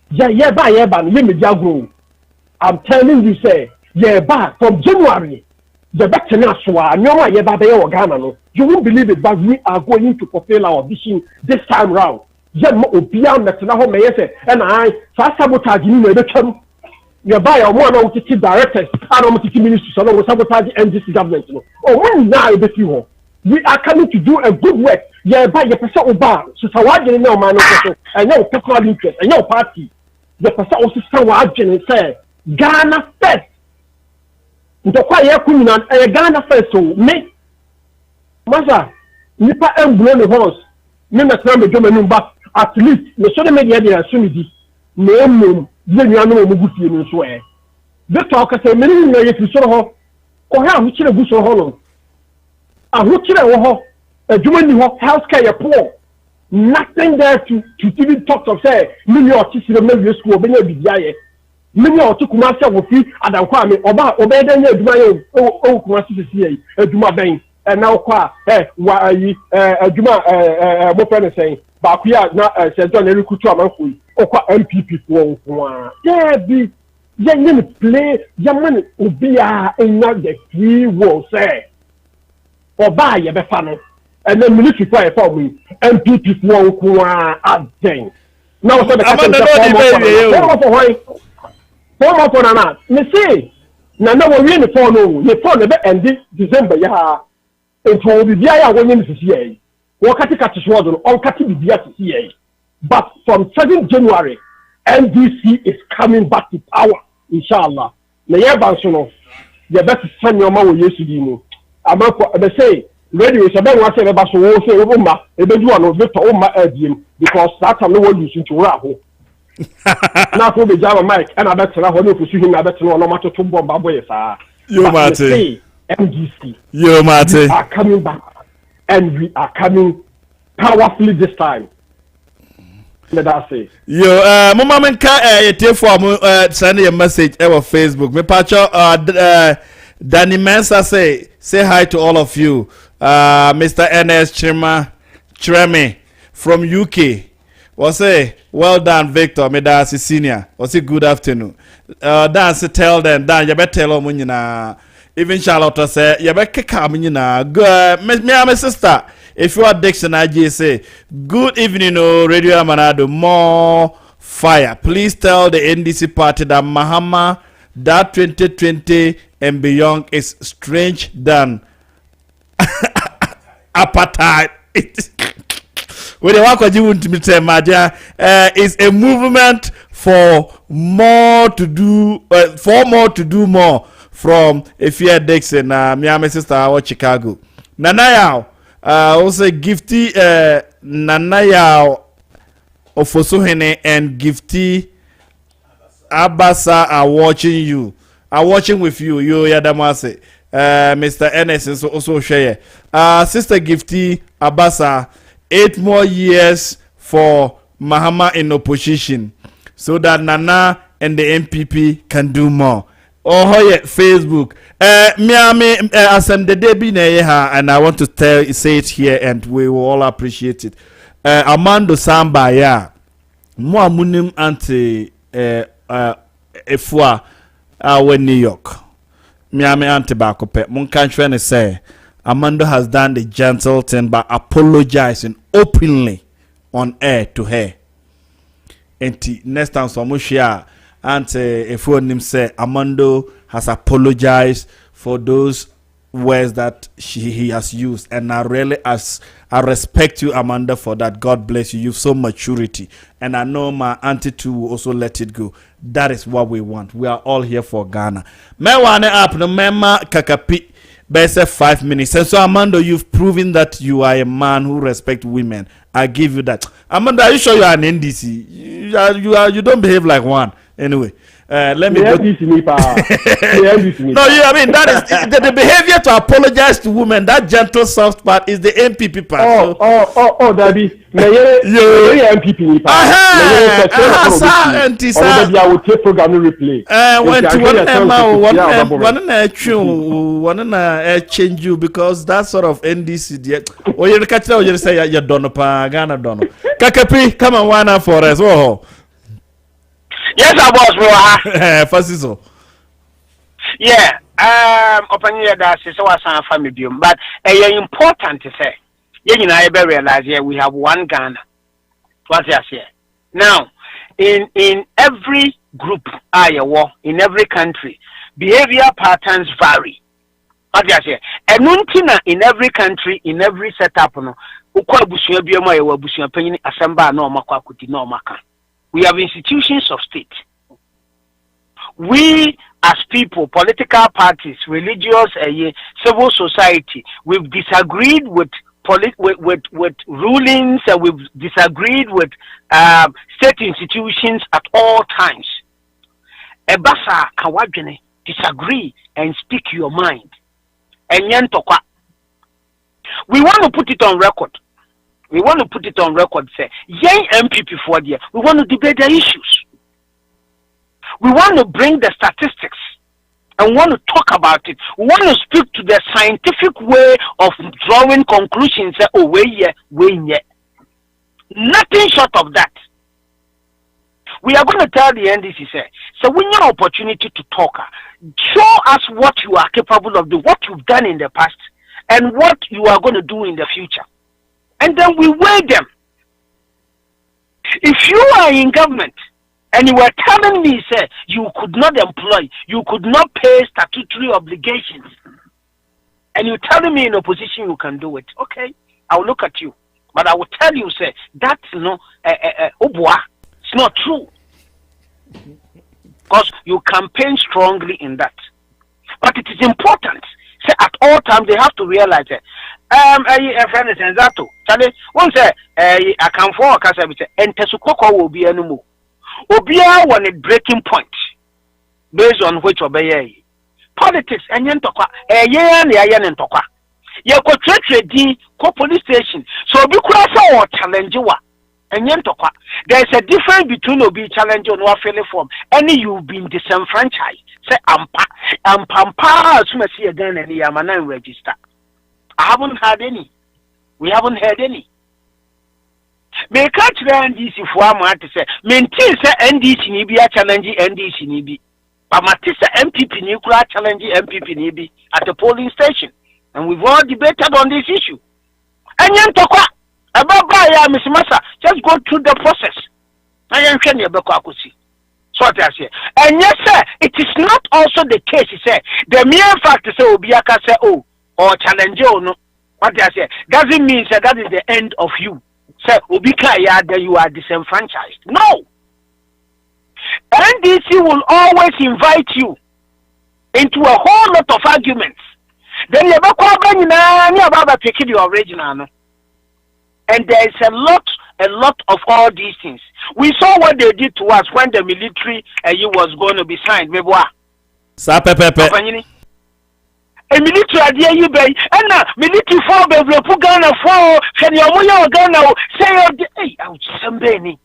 yeah, no, you may grow. I'm telling you, say, yeah, from January, the better now, so I know my Yababa Ghana. No, you won't believe it, but we are going to fulfill our vision this time round. Yem Obia Metanaho Mayese, and I, fast sabotage you, the term. You buy a one of the directors, I don't want to ministers, so I will sabotage the NGC government. Oh, when now the few. We are coming to do a good work. Yeah, by your person Oba, so I didn't know my and your personal interest, and your party. The person also said, say, Ghana first. The quiet queen and Ghana first, so me. Master, Nipa and Blown horse, Nina Sam, German, but at least the social media they are soon. No, then you are no good in swear. The talk I say, many you saw or how much a good so hollow. A who a German healthcare poor. Nothing there to even talk of say, many or teaching the school, many of the many or two commercial will fee and I'll call me obey them, oh, commercial, a Juma Bank, and now qua, why a Juma, more friend saying, but we are not St. John Eric Kutraman, or MPP for there be young play, young man will be in not the free will say, or buy a befano. And then military fire for me. MPP won't add thing. Now, so the former for Nana. Me say, Nana will win the phone. The phone the end December. Yeah, it will be there when you see. What can you catch this word on Kati But from 7th January, NDC is coming back to power, inshallah. The year Bansono, the best son your mother used to do. I'm say. Radio is about what I about so say Oma, a big one of Victor Oma Edium, because that's a lower use into Raho. Now for the Java Mike, and I bet I want to see him, I bet no matter to bomb away, sir. You Marty, MGC. You Marty are coming back, and we are coming powerfully this time. Let us say. Yo, Mama Menka, you take for send a message over Facebook. Me pacho, Danny Mensa say hi to all of you. Mr. N.S. Chireme from UK. Was say, well done, Victor. Me da senior. Was say good afternoon. Dance tell them, Dan, you better tell them, you know. Even Charlotte say, you better come, you know. Good, me, my sister. If you are Dixon, I just say, good evening, Radio Amanado. More fire. Please tell the NDC party that Mahama, that 2020 and beyond is strange than apartheid. When the work you want to say, my dear, is a movement for more to do, more from Efia Dixon, Miami sister, or Chicago. Nanayao, also Gifty, Nanayao, Ofosuhene, and Gifty Abasa are watching you. Are watching with you, Yadamase. Mr. N.S. is also share. Sister Gifty Abasa, 8 more years for Mahama in opposition, so that Nana and the MPP can do more. Oh, yeah, Facebook. Miami, asem the debi na and I want to say it here, and we will all appreciate it. Armando Samba, yeah, more munim anti efua awe New York. Miami anti-bakope. Mon country say Amanda has done the gentle thing by apologizing openly on air to her. And next time someone share anti-efua nim say Amanda has apologized for those words that he has used, and I respect you, Amanda, for that. God bless you. You've so maturity, and I know my auntie too will also let it go. That is what we want. We are all here for Ghana. Mewane up no mema kakapi bese 5 minutes. And so Amanda, you've proven that you are a man who respects women. I give you that. Amanda, are you sure you are an NDC? You don't behave like one. Anyway. Let me go. No, I mean that is the behavior to apologize to women. That gentle, soft part is the MPP part. Daddy. Yeah, MPP. I will take program replay. One change you because that sort of NDC. Or you catch out, you say you don't know, Ghana don't know. Kakapi, come on, one for us. Oh. Yes, I was, bro. Fasiso. Yeah, Open that is our son family biom, but important to say. You I realize here we have one Ghana. What's that here? Now, in every group, in every country, behavior patterns vary. What's that here? And in every country, in every setup, no. We have institutions of state. We as people, political parties, religious, civil society, we've disagreed with rulings, and we've disagreed with state institutions at all times. Ebasa kawadjene, disagree and speak your mind. And yentokwa. We want to put it on record. We want to put it on record, say, young MPP for the we want to debate the issues. We want to bring the statistics and want to talk about it. We want to speak to the scientific way of drawing conclusions. Say, oh, wait. Nothing short of that. We are going to tell the NDC, say, so when you have opportunity to talk, show us what you are capable of doing, what you've done in the past, and what you are going to do in the future. And then we weigh them. If you are in government, and you were telling me, say, you could not employ, you could not pay statutory obligations, and you're telling me in opposition you can do it, okay, I'll look at you. But I will tell you, say, that's it's not true. Because you campaign strongly in that. But it is important. Say, at all times, they have to realize that. A friend is that too. Charlie, one say, I can for a and Tesukoko will be anymore. Obia one a breaking point based on which obey politics and yentokwa and tokwa. You could trade police station. So be cross or challenge you and yentokwa. There is a difference between obi challenge on what fairly form. Any you've been disenfranchised. Say pampa as soon as you again and Yamana register. I haven't had any. We haven't had any. May catch the NDC for a to say, maintain NDC Nibi challenge NDC Nibi. But Matissa MPP nuclear challenge MPP Nibi at the polling station. And we've all debated on this issue. And Yantokwa, about Miss Massa, just go through the process. I am saying your Bekakusi. So I say. And yes, sir, it is not also the case, he said. The mere fact to say Obiaka say, oh, or challenge you, no. What I say doesn't mean that is the end of you. Say Obika that you are disenfranchised. No. NDC will always invite you into a whole lot of arguments. Then you about picking your original. And there is a lot of all these things. We saw what they did to us when the military was going to be signed. A military idea you bay, and now military for the Ghana for Shania Ghana say, hey, out Sambeni.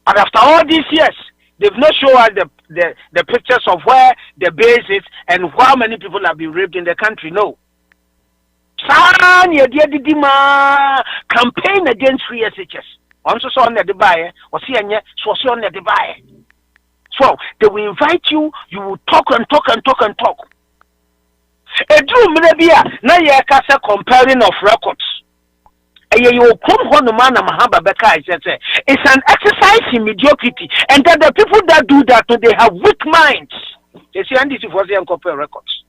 And after all these years, they've not shown us the pictures of where the base is and how many people have been raped in the country. No. Campaign against free SHS. Also saw on the buyer, or see on the buyer. So they will invite you, you will talk and talk and talk and talk. A drew maybe now you are comparing of records. You come on the man Mahaba Beka it's an exercise in mediocrity, and that the people that do that they have weak minds. They say and this was the compare records.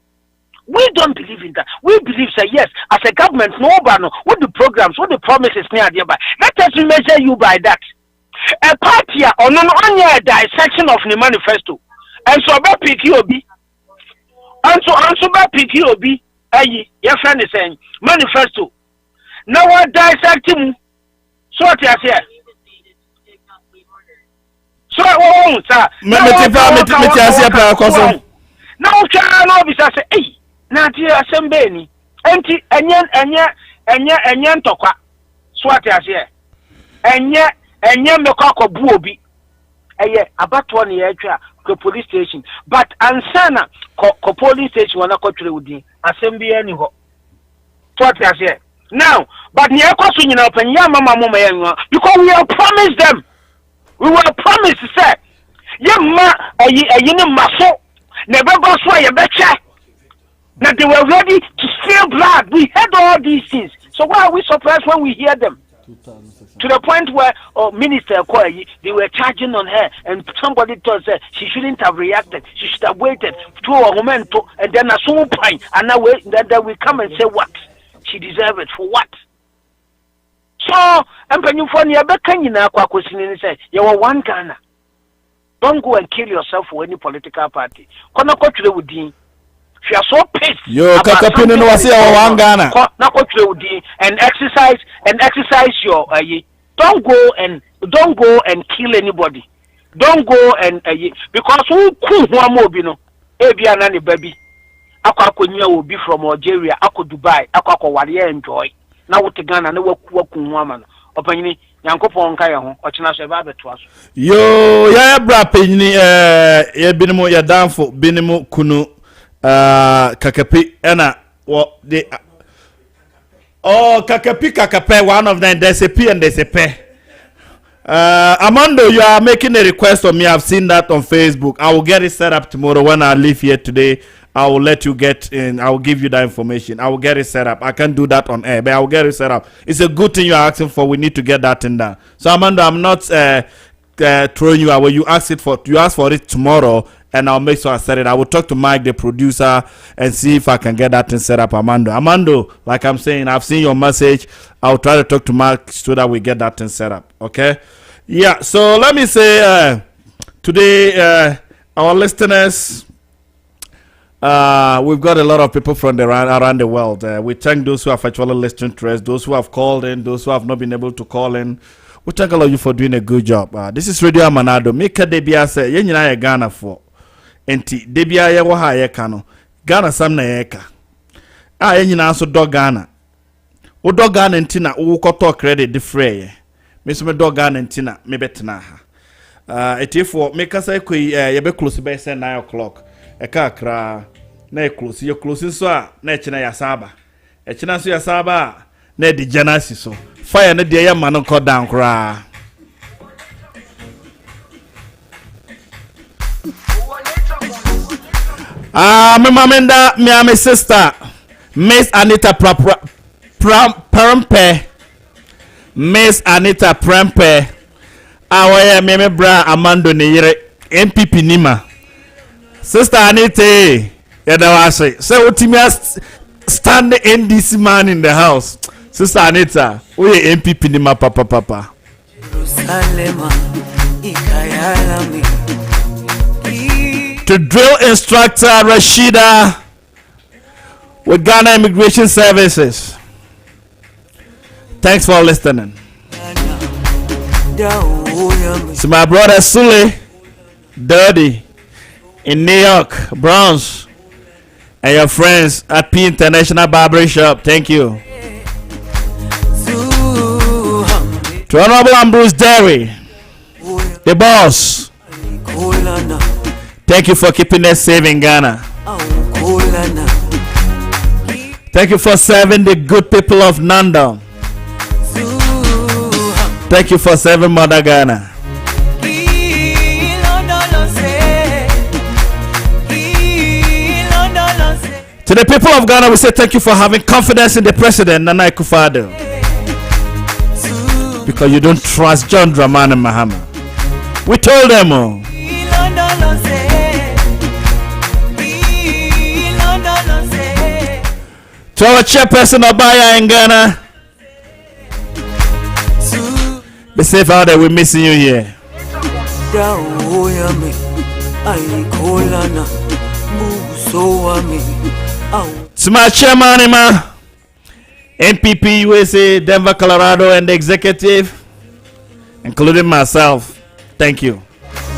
We don't believe in that. We believe that yes, as a government, no one what the programs, what the promises near thereby. Let us measure you by that. A party on a dissection of the manifesto. And so about PTOB. And so about PTOB, your friend is saying manifesto. Now what dissecting? So what you say? So sir. Now can officer say, hey, now dear assembly. Enti enyen tokwa. So what you say? Enye mekako buobi. Abatwa ni etwa ko police station, but ansana ko police station wana ko twere wudi assembly ani ho. So what you say? Now, but ni ekoso nyina opanya mama mama yenwa because we have promised them. We were promised say, yemma ayi ne maso ne bego so ye beche Now they were ready to spill blood. We heard all these things. So why are we surprised when we hear them? To the point where Minister Okoye, they were charging on her, and somebody told her she shouldn't have reacted. She should have waited to a moment, and then a small point, and now then we come and say what she deserved it for what? So, I'm penny for near Bekan in Aqua question and say, you are one Ghana. Don't go and kill yourself for any political party. Kona go to the Woodin. She are so pissed. Yo, Kakapino no say one Ghana. And exercise your don't go and kill anybody. Don't go and because who cool one more bino. Ebia nani baby. Akwa will be from Algeria, Ako Dubai, Akwa Waria enjoy. Now what the Ghana no work woman. Opinion Yankopon Kaya Ochina Survivor to us. Yo, ya bra penny ye binimu ya danfo binimu kunu Kakapi ena what the Kakapi one of them there's a P and there's a P. Amando, you are making a request of me. I've seen that on Facebook. I will get it set up tomorrow when I leave here today. I will let you get in. I will give you that information. I will get it set up. I can't do that on air, but I will get it set up. It's a good thing you are asking for. We need to get that in there. So Amando, I'm not throwing you away. You ask for it tomorrow, and I'll make sure I set it. I will talk to Mike, the producer, and see if I can get that thing set up. Amando, like I'm saying, I've seen your message. I'll try to talk to Mike so that we get that thing set up. Okay? Yeah. So let me say today, our listeners. We've got a lot of people from around the world. We thank those who have actually listened to us, those who have called in, those who have not been able to call in. We thank all of you for doing a good job. This is Radio Amanado. Mika Debia say, "Yen yina ye Ghana for." Enti Debia ye wo ha ye ka no. Ghana sam na ye ka. Yen yina so dog Ghana. O dog Ghana enti na wo koto credit de frey. Me so me dog Ghana enti na me betena ha. Etifo Mika say koi ye be close by say 9 o'clock. Eka kra na close you close so na echina ya saba echina so ya saba na di janasi so fire na de ya man ko down kra me mamenda me sister Miss Anita Prempe Miss Anita Prempe awaya me bra Amando ne yire MPP nima Sister Anita, so stand in this man in the house. Sister Anita, we MPP ni ma papa. To drill instructor Rashida with Ghana Immigration Services. Thanks for listening. So my brother Sule, Dirty. In New York, Bronx, and your friends at P International Barber Shop. Thank you. To Honorable Ambrose Derry, the boss. Thank you for keeping us safe in Ghana. Thank you for serving the good people of Nanda. Thank you for serving Mother Ghana. To the people of Ghana, we say thank you for having confidence in the president, Nana Akufo-Addo. Because you don't trust John Dramani Mahama. We told them all. To our chairperson Obaya in Ghana, be safe out there, we're missing you here. To my chairman, MPP USA, Denver, Colorado, and the executive, including myself, thank you.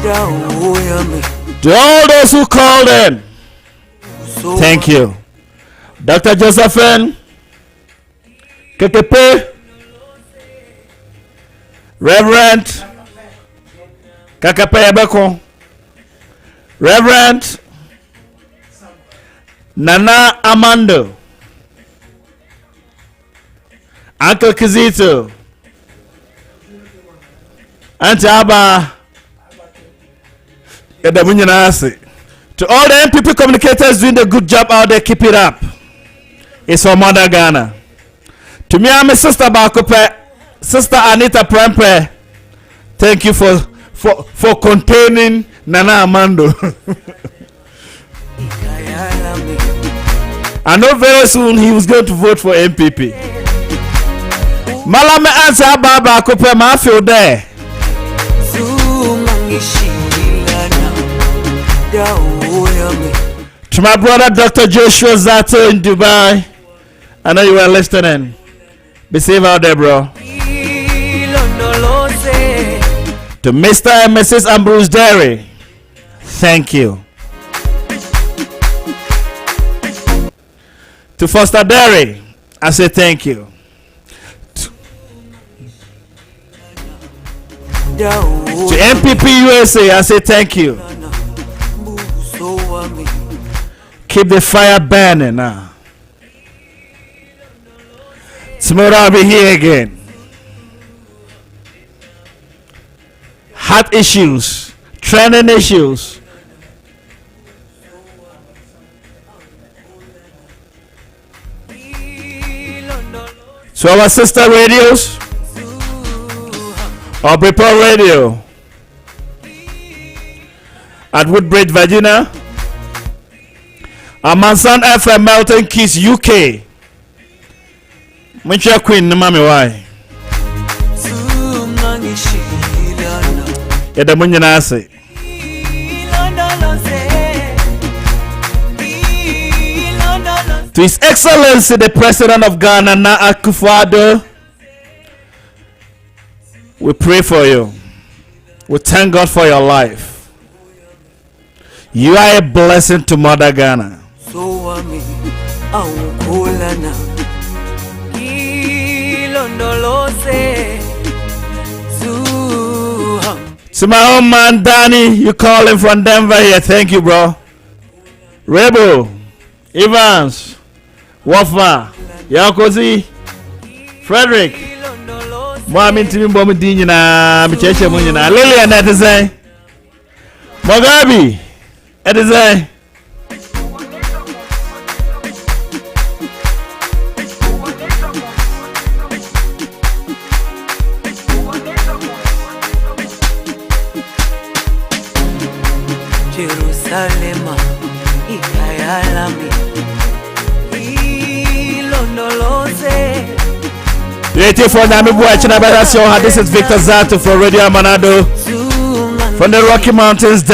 To all those who called in, thank you. Dr. Josephine, Kekepe, Reverend Kakape Ebeko, Reverend Nana Amando, Uncle Kizito, Auntie Abba, To all the MPP communicators doing the good job out there, keep it up. It's from Mother Ghana. To me, I'm a sister Bakope, Sister Anita Prempe. Thank you for containing Nana Amando. I know very soon he was going to vote for MPP. Malame answer Baba Bakope, I feel there. To my brother Dr. Joshua Zato in Dubai, I know you were listening. Be safe out there, bro. To Mr. and Mrs. Ambrose Derry, thank you. To Foster Derry, I say thank you. To MPP USA, I say thank you. Keep the fire burning now. Tomorrow I'll be here again. Heart issues, training issues. So our sister radios, or Bripple Radio at Woodbridge, Virginia, Amansan FM, Melton Keys, UK. Muncha Queen, no mami why? Yeah, the munya say. To His Excellency the President of Ghana, Nana Akufo-Addo, we pray for you. We thank God for your life. You are a blessing to Mother Ghana. To my own man Danny, you calling from Denver here. Thank you, bro. Rebo, Evans, Wafa, Yakozi, Frederick, Mwami Timbo Mudini na Micheche Munyina, Lillian Edizay, Mogabi Edizay. Jerusalema ikayalami ilondoloze. This is Victor Zato for Radio Amanado from the Rocky Mountains.